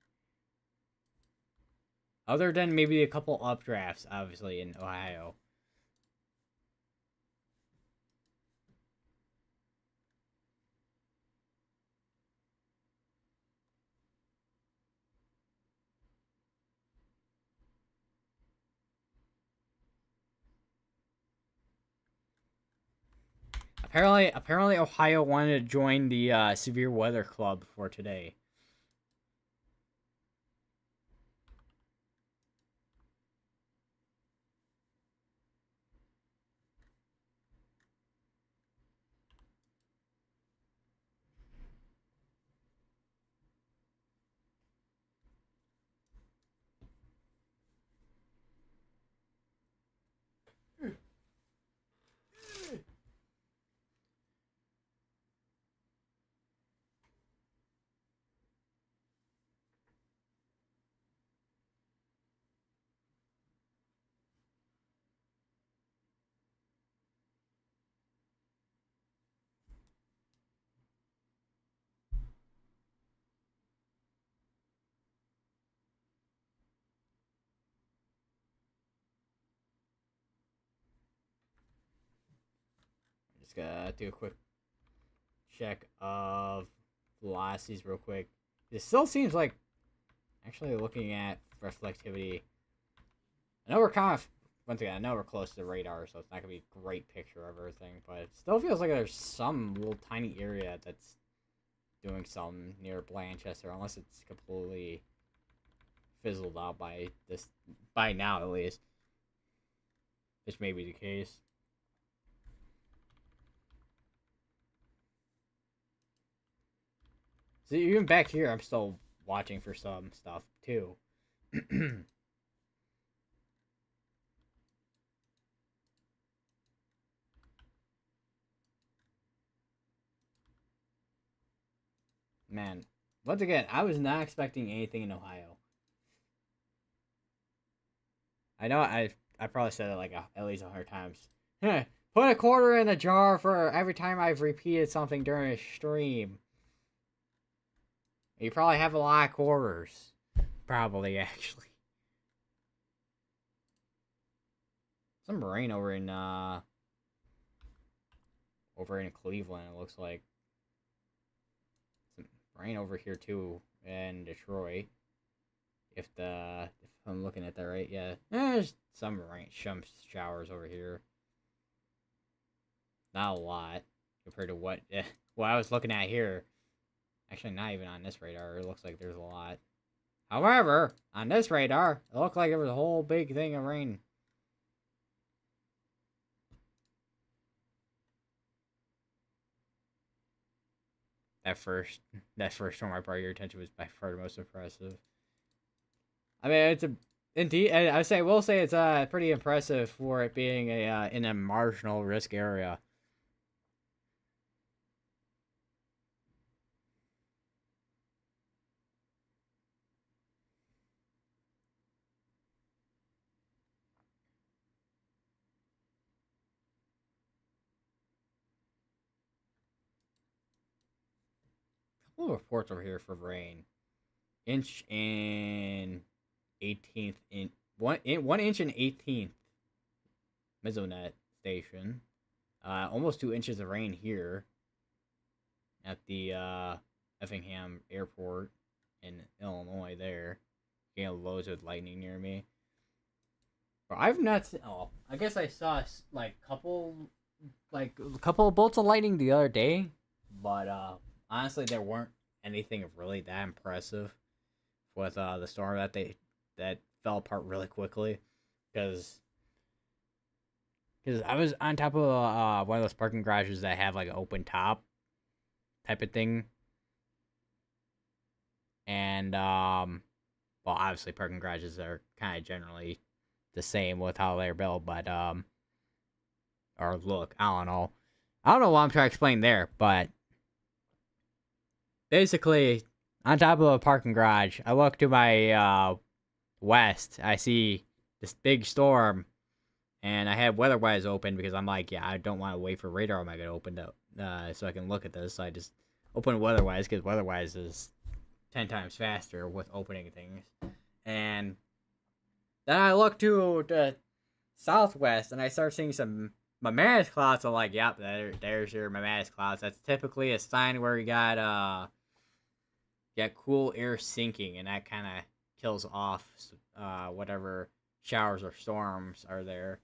Other than maybe a couple updrafts, obviously, in Ohio. Apparently, Ohio wanted to join the severe weather club for today. Just gonna do a quick check of velocities real quick. It still seems like, actually looking at reflectivity, I know we're kind of, once again, I know we're close to the radar, so it's not gonna be a great picture of everything, but it still feels like there's some little tiny area that's doing something near Blanchester, unless it's completely fizzled out by now at least, which may be the case. So even back here, I'm still watching for some stuff too. Man, once again, I was not expecting anything in Ohio. I know I probably said it like at least 100 times. Put a quarter in a jar for every time I've repeated something during a stream. You probably have a lot of quarters. Probably, actually. Some rain over in Cleveland, it looks like. Some rain over here too in Detroit. If I'm looking at that right, yeah. There's some rain, some showers over here. Not a lot compared to what I was looking at here. Actually, not even on this radar. It looks like there's a lot. However, on this radar, it looked like there was a whole big thing of rain. That first storm I brought your attention was by far the most impressive. I mean, it's indeed. We'll say it's pretty impressive for it being in a marginal risk area. Couple reports over here for rain. Inch in 18th in 1 inch in 18th mesonet station. Almost 2 inches of rain here at the Effingham Airport in Illinois. There, getting loads of lightning near me. But I've not seen. Oh, I guess I saw like a couple of bolts of lightning the other day, but honestly, there weren't anything really that impressive with the storm that fell apart really quickly, because I was on top of one of those parking garages that have like an open top type of thing, and well, obviously parking garages are kind of generally the same with how they're built, but or look, I don't know what I'm trying to explain there, but basically, on top of a parking garage, I look to my west. I see this big storm, and I have WeatherWise open because I'm like, yeah, I don't want to wait for radar. Am I gonna open up so I can look at this? So I just open WeatherWise because WeatherWise is 10 times faster with opening things. And then I look to the southwest, and I start seeing some mammatus clouds. I'm like, yep, there's your mammatus clouds. That's typically a sign where you got cool air sinking, and that kind of kills off whatever showers or storms are there,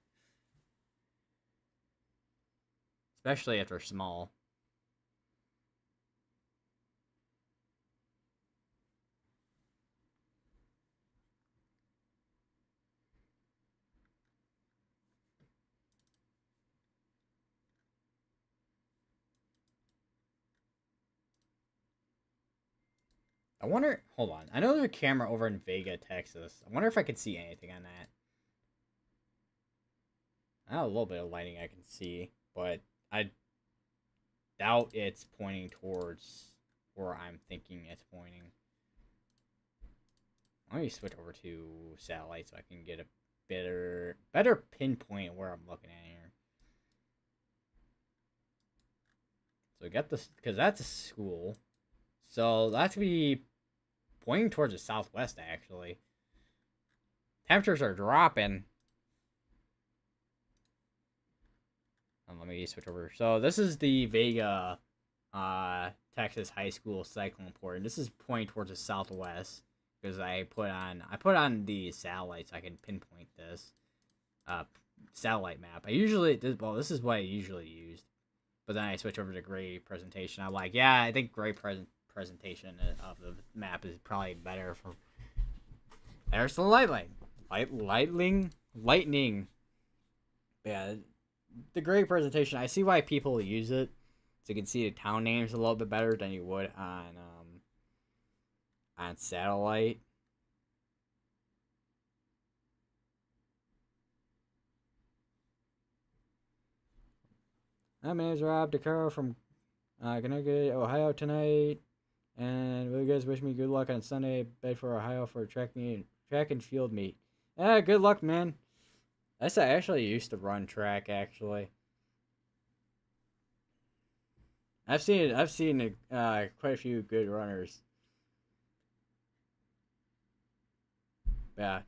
especially if they're small. I wonder. Hold on. I know there's a camera over in Vega, Texas. I wonder if I could see anything on that. I have a little bit of lighting I can see, but I doubt it's pointing towards where I'm thinking it's pointing. Let me switch over to satellite so I can get a better pinpoint where I'm looking at here. So we got this, because that's a school. So that's going to be pointing towards the southwest, actually. Temperatures are dropping. Let me switch over. So this is the Vega, Texas high school cyclone port. And this is pointing towards the southwest because I put on the satellite so I can pinpoint this uh satellite map. This is what I usually used, but then I switch over to gray presentation. I'm like, yeah, I think gray presentation of the map is probably better for. There's the lightning. Yeah, the gray presentation. I see why people use it, so you can see the town names a little bit better than you would on satellite. My name's Rob DeCaro from Connecticut, Ohio tonight, and will you guys wish me good luck on Sunday, Bedford, Ohio, for a track and field meet? Yeah, good luck, man. I actually used to run track actually. I've seen quite a few good runners. Yeah,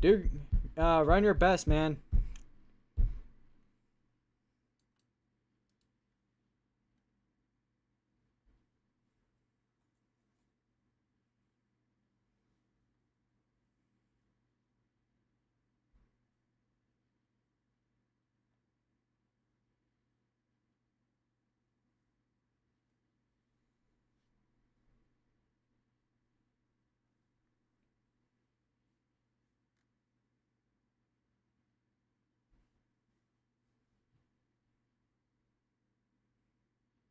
dude, run your best, man.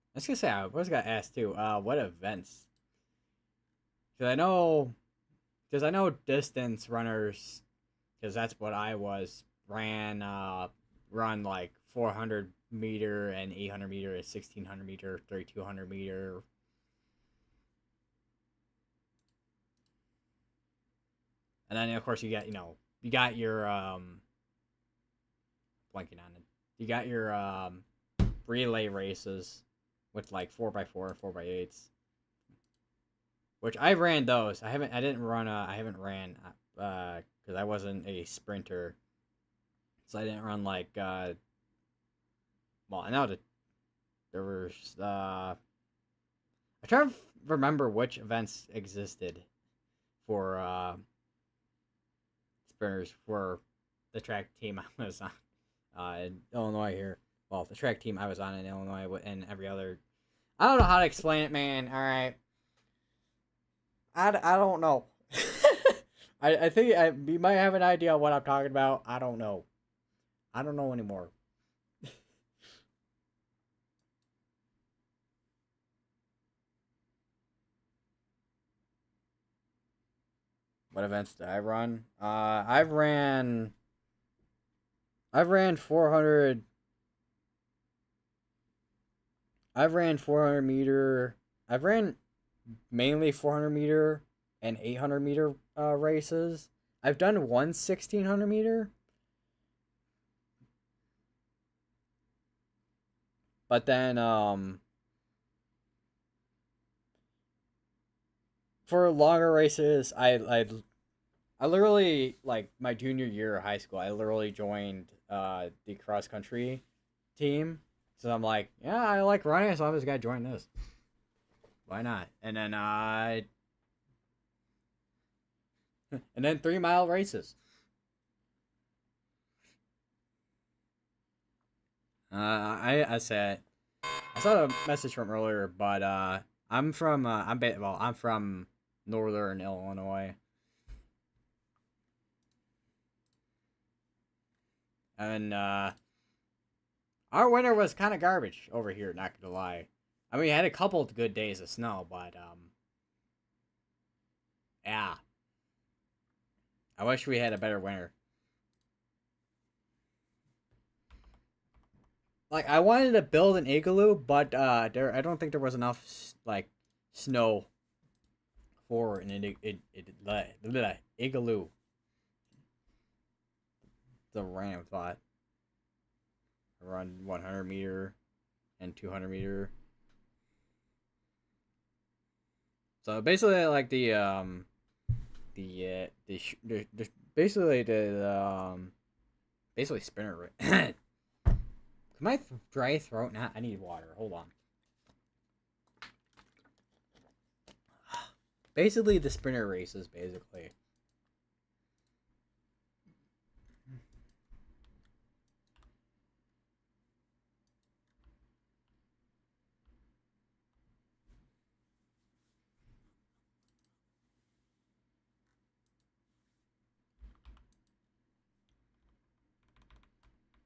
I was gonna say I was gonna ask too. What events? Because I know distance runners, because that's what I was run like 400 meter and 800 meter, 1600 meter, 3200 meter. And then of course you got your blanking on it. You got your relay races with like 4x4 and 4x8s, which I ran those. I didn't run. I haven't ran because I wasn't a sprinter, so I didn't run like. Well, I know that there was. I try to remember which events existed for sprinters for the track team I was on in Illinois here. Well, the track team I was on in Illinois and every other. I don't know how to explain it, man. All right. I don't know. I think you might have an idea of what I'm talking about. I don't know. I don't know anymore. What events did I run? I've ran 400. I've ran 400 meter. I've ran mainly 400 meter and 800 meter races. I've done one 1600 meter, but then for longer races, I literally like my junior year of high school. I literally joined the cross country team. So I'm like, yeah, I like running, so I'm just gonna join this. Why not? And then 3 mile races. I said I saw a message from earlier, but I'm from Northern Illinois, and our winter was kind of garbage over here. Not gonna lie. I mean, we had a couple of good days of snow, but yeah, I wish we had a better winter. Like I wanted to build an igloo, but I don't think there was enough like snow for an igloo. The random thought. Run 100 meter and 200 meter. So basically, like basically sprinter My dry throat not? I need water. Hold on. Basically, the sprinter races, basically.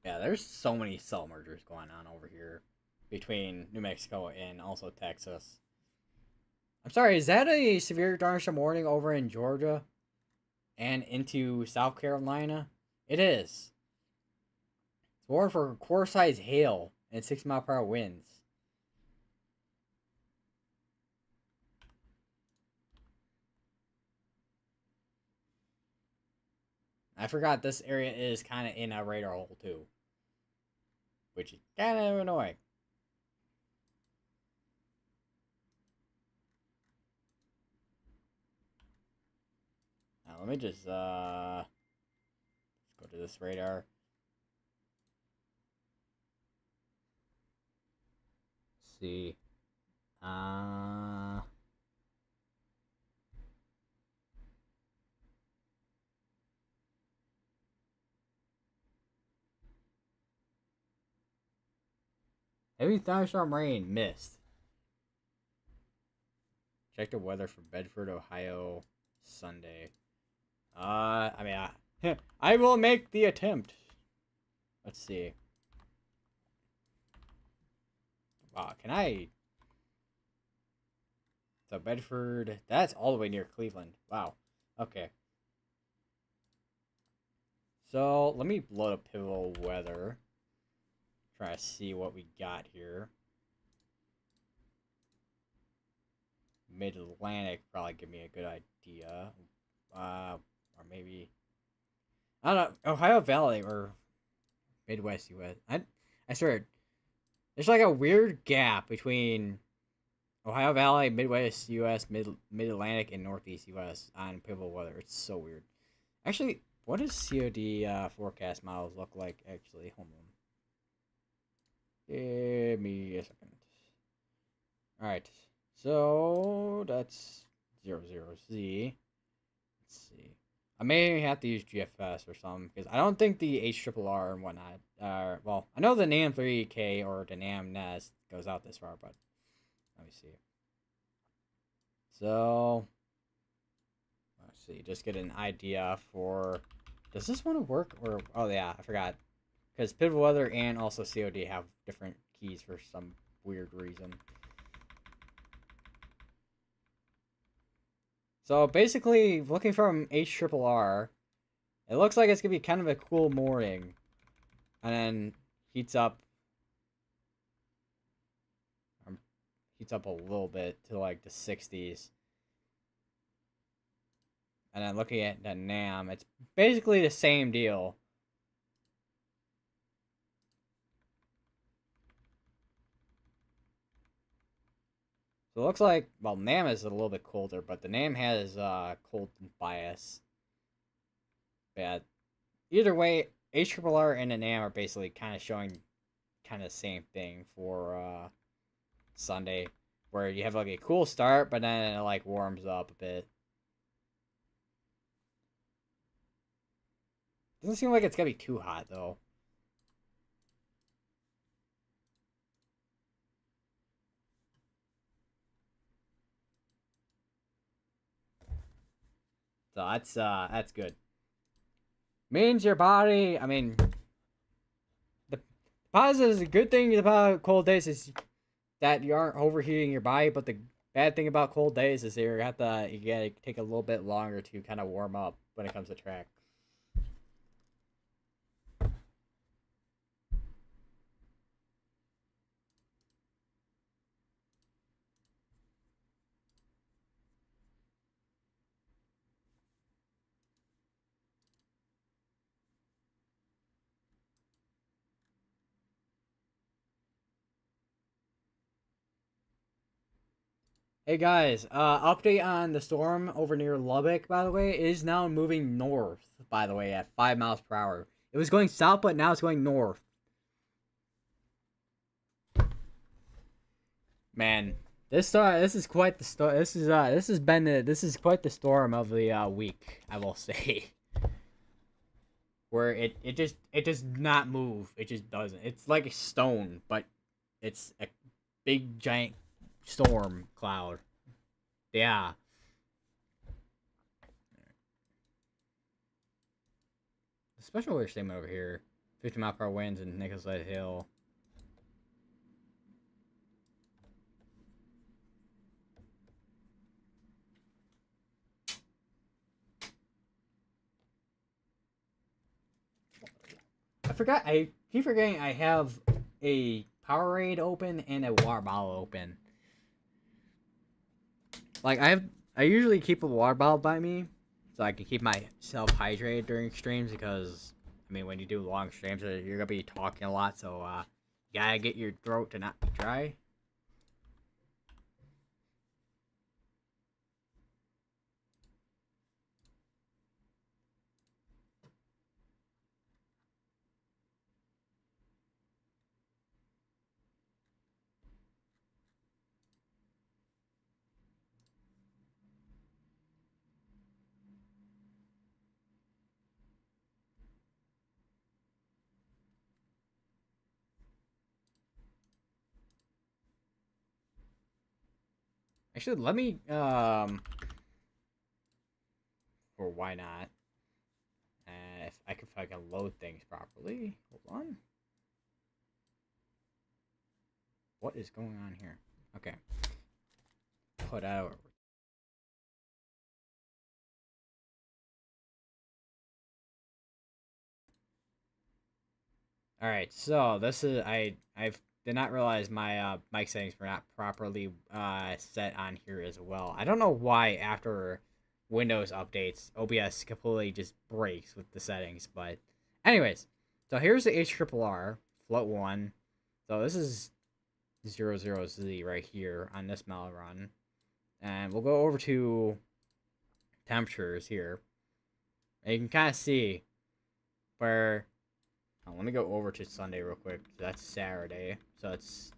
Yeah, there's so many cell mergers going on over here between New Mexico and also Texas. I'm sorry, is that a severe thunderstorm warning over in Georgia and into South Carolina? It is. It's warned for quarter-size hail and 6-mile-per-hour winds. I forgot this area is kind of in a radar hole too, which is kind of annoying. Now let me just let's go to this radar. Let's see. Uh Heavy thunderstorm rain missed. Check the weather for Bedford, Ohio, Sunday. I mean, I will make the attempt. Let's see. Wow, can I? So Bedford, that's all the way near Cleveland. Wow. Okay. So let me load up Pivotal Weather. Try to see what we got here. Mid-Atlantic probably give me a good idea. Or maybe I don't know. Ohio Valley or Midwest US. I swear there's like a weird gap between Ohio Valley, Midwest US, Mid-Atlantic, and Northeast US on Pivotal Weather. It's so weird. Actually, what does COD forecast models look like? Actually, hold on. Give me a second. All right, so that's 00Z. Let's see. I may have to use GFS or something because I don't think the HRRR and whatnot. Well, I know the NAM 3K or the NAM Nest goes out this far, but let me see. So let's see. Just get an idea for. Does this one work or? Oh yeah, I forgot. Because Pivotal Weather and also COD have different keys for some weird reason. So basically, looking from HRRR, it looks like it's going to be kind of a cool morning. And then heats up a little bit to like the 60s. And then looking at the NAM, it's basically the same deal. So it looks like, well, NAM is a little bit colder, but the NAM has cold bias. But either way, HRRR and the NAM are basically kind of showing kind of the same thing for Sunday, where you have like a cool start, but then it like warms up a bit. Doesn't seem like it's gonna be too hot though. So that's good. Means your body. I mean, the positive, the good thing about cold days is that you aren't overheating your body, but the bad thing about cold days is you gotta take a little bit longer to kind of warm up when it comes to track. Hey guys, update on the storm over near Lubbock, by the way, it is now moving north, by the way, at 5 miles per hour. It was going south, but now it's going north. Man, this is quite the storm. This is quite the storm of the week, I will say. Where it does not move. It just doesn't. It's like a stone, but it's a big giant storm cloud. Yeah. The special weather statement over here: 50-mile-per-hour winds in Nichols Light Hill. I keep forgetting I have a Powerade open and a water bottle open. Like I usually keep a water bottle by me so I can keep myself hydrated during streams because I mean when you do long streams you're gonna be talking a lot, so you gotta get your throat to not be dry. Actually, let me or why not? If I can load things properly. Hold on. What is going on here? Okay. Put out. All right. So this is I did not realize my mic settings were not properly set on here as well. I don't know why after Windows updates OBS completely just breaks with the settings, but anyways, so here's the HRRR float 1. So this is 00Z right here on this mallet run. And we'll go over to temperatures here. And you can kind of see where... Oh, let me go over to Sunday real quick. That's Saturday. So it's...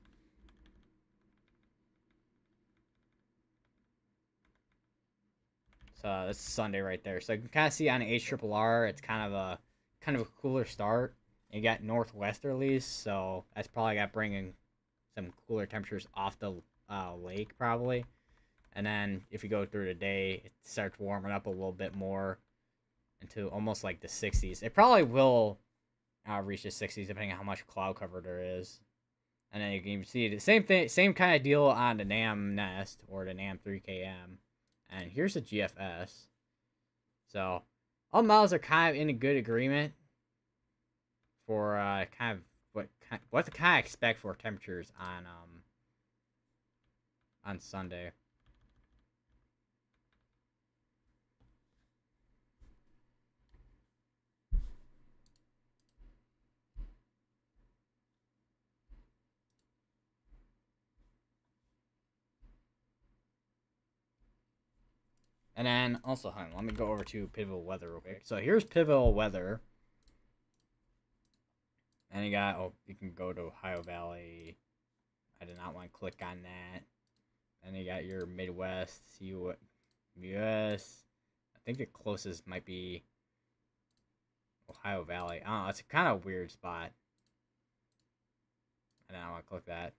So that's Sunday right there. So you can kind of see on HRRR, it's kind of a cooler start. You got northwesterlies, so that's probably got bringing some cooler temperatures off the lake probably. And then if you go through the day, it starts warming up a little bit more into almost like the 60s. It probably will reach the 60s depending on how much cloud cover there is. And then you can see the same thing, same kind of deal on the NAM Nest or the NAM 3KM. And here's the GFS. So all models are kind of in a good agreement for kind of what to kind of expect for temperatures on Sunday. And then also, hang on, let me go over to pivotal weather real quick. So here's pivotal weather. And you got, oh, you can go to Ohio Valley. I did not want to click on that. And you got your Midwest, US. I think the closest might be Ohio Valley. I don't know, it's a kind of weird spot. I don't want to click that.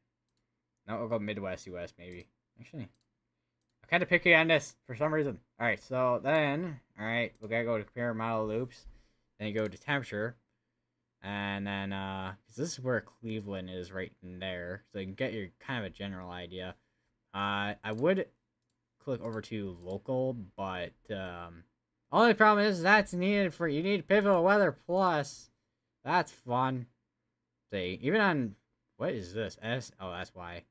No, we'll go Midwest US maybe. Actually, I'm kind of picky on this for some reason. Alright, so then, alright, we gotta go to compare model loops. Then you go to temperature. And then, because this is where Cleveland is right in there. So you can get your kind of a general idea. I would click over to local, but only problem is that's needed for, you need pivotal weather plus. That's fun. See, even on, what is this? Oh, that's why.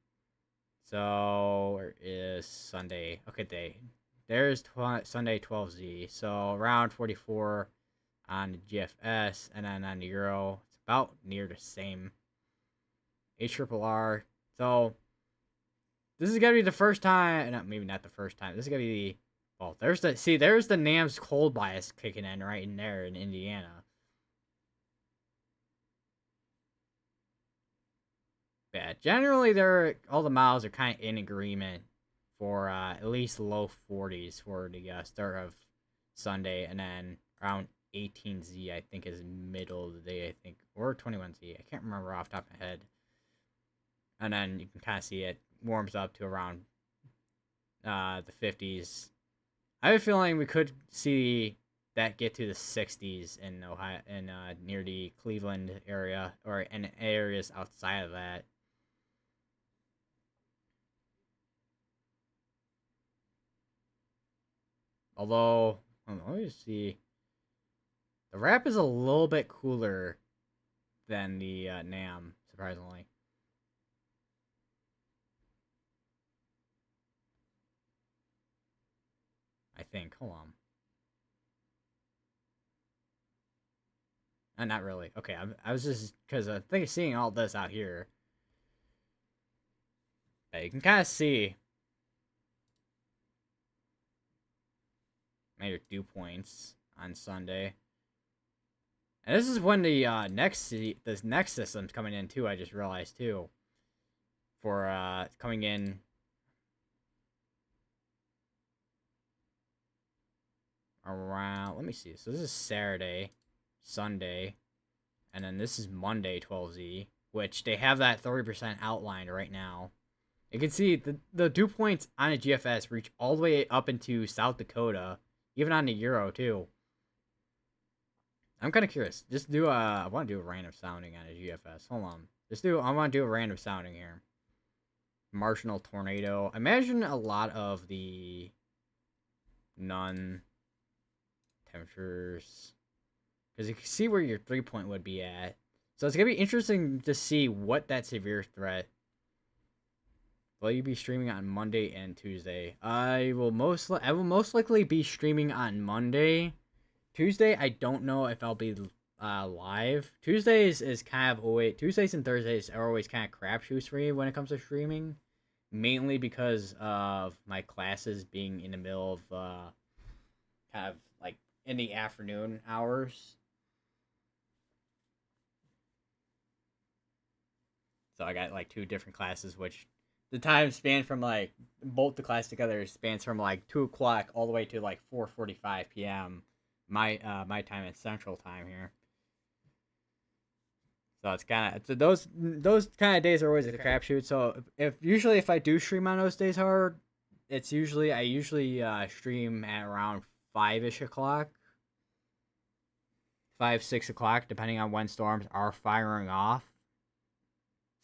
So, where is Sunday? Okay, there's Sunday 12Z. So, around 44 on the GFS, and then on the Euro, it's about near the same. HRRR. So, this is gonna be the first time, no, maybe not the first time. This is gonna be the, well, there's the NAM's cold bias kicking in right in there in Indiana. bad. Generally, all the models are kind of in agreement for at least low 40s for the start of Sunday, and then around 18Z I think is middle of the day, I think, or 21Z. I can't remember off the top of my head. And then you can kind of see it warms up to around the 50s. I have a feeling we could see that get to the 60s in Ohio, in near the Cleveland area, or in areas outside of that. Although, let me see. The wrap is a little bit cooler than the NAM, surprisingly. I think. Hold on. Not really. Okay, I was just because I think seeing all this out here. Yeah, you can kind of see your dew points on Sunday. And this is when the this next system's coming in too. I just realized too. For coming in around. Let me see. So this is Saturday, Sunday, and then this is Monday 12Z, which they have that 30% outlined right now. You can see the dew points on a GFS reach all the way up into South Dakota, even on the Euro too. I'm kind of curious. Just do I want to do a random sounding on a GFS. Hold on. I want to do a random sounding here. Marginal tornado. Imagine a lot of the none temperatures, because you can see where your 3-point would be at. So it's gonna be interesting to see what that severe threat. Will you be streaming on Monday and Tuesday? I will most likely be streaming on Monday. Tuesday, I don't know if I'll be live. Tuesdays and Thursdays are always kind of crapshoots for me when it comes to streaming, mainly because of my classes being in the middle of kind of like in the afternoon hours. So I got like 2 different classes, which the time span from like both the class together spans from like 2 o'clock all the way to like 4:45 p.m. my time at Central Time here. So it's kind of those kind of days are always a crapshoot. So if I do stream on those days hard, I usually stream at around 5-ish o'clock, 5-6 o'clock, depending on when storms are firing off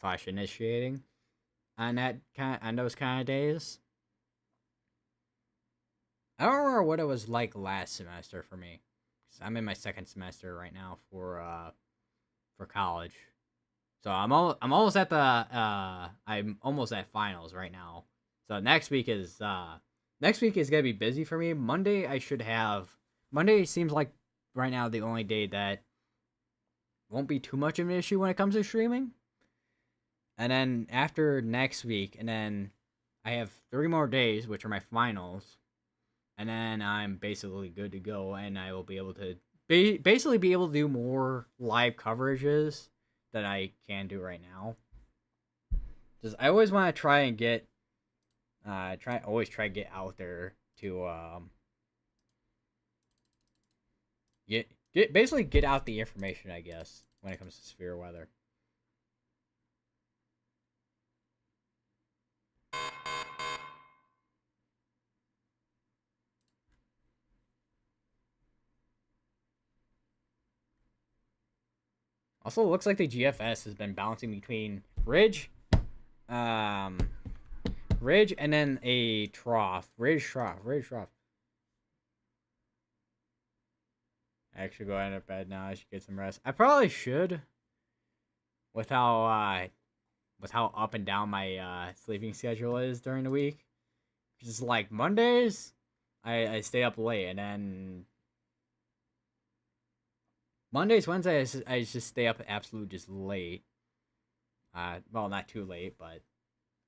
/ initiating on those kind of days. I don't remember what it was like last semester for me. I'm in my 2nd semester right now for college, so I'm almost at finals right now. So next week is gonna be busy for me. Monday seems like right now the only day that won't be too much of an issue when it comes to streaming. And then after next week, and then I have 3 more days, which are my finals. And then I'm basically good to go, and I will be able to basically be able to do more live coverages than I can do right now. Just I always want to try and get try to get out there to get out the information, I guess, when it comes to severe weather. Also, it looks like the GFS has been bouncing between ridge, and then a trough. Ridge, trough. I actually go into bed now. I should get some rest. I probably should, with how up and down my sleeping schedule is during the week. Just like Mondays, I stay up late, and then Mondays, Wednesdays, I just stay up absolute just late. Well, not too late, but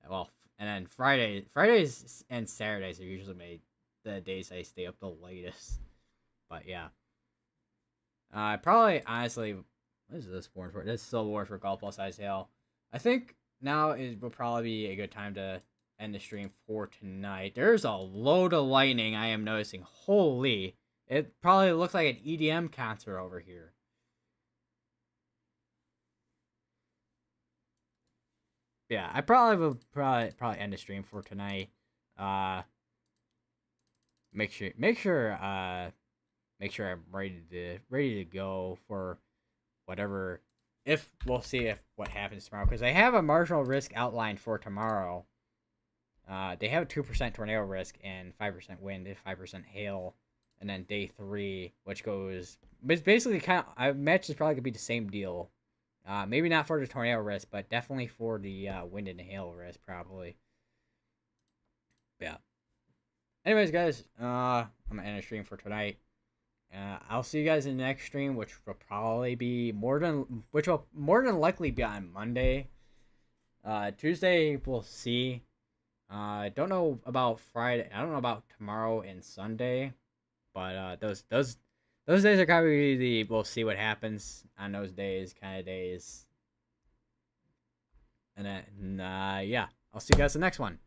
and then Fridays and Saturdays are usually the days I stay up the latest. But yeah, probably honestly, what is this born for? This is still born for Golf Plus Ice Hail. I think now it will probably be a good time to end the stream for tonight. There's a load of lightning I am noticing. Holy, it probably looks like an EDM concert over here. Yeah, I probably will probably end the stream for tonight. Uh, make sure I'm ready to go for whatever. If we'll see if what happens tomorrow, because I have a marginal risk outlined for tomorrow. They have a 2% tornado risk and 5% wind and 5% hail, and then day 3, which goes. But it's basically kind of. I imagine it's probably gonna be the same deal. Maybe not for the tornado risk, but definitely for the wind and hail risk, probably. Yeah. Anyways, guys, I'm gonna end the stream for tonight. I'll see you guys in the next stream, which will more than likely be on Monday. Tuesday we'll see. I don't know about Friday. I don't know about tomorrow and Sunday, but those days are probably we'll see what happens on those days, kind of days. And then yeah, I'll see you guys the next one.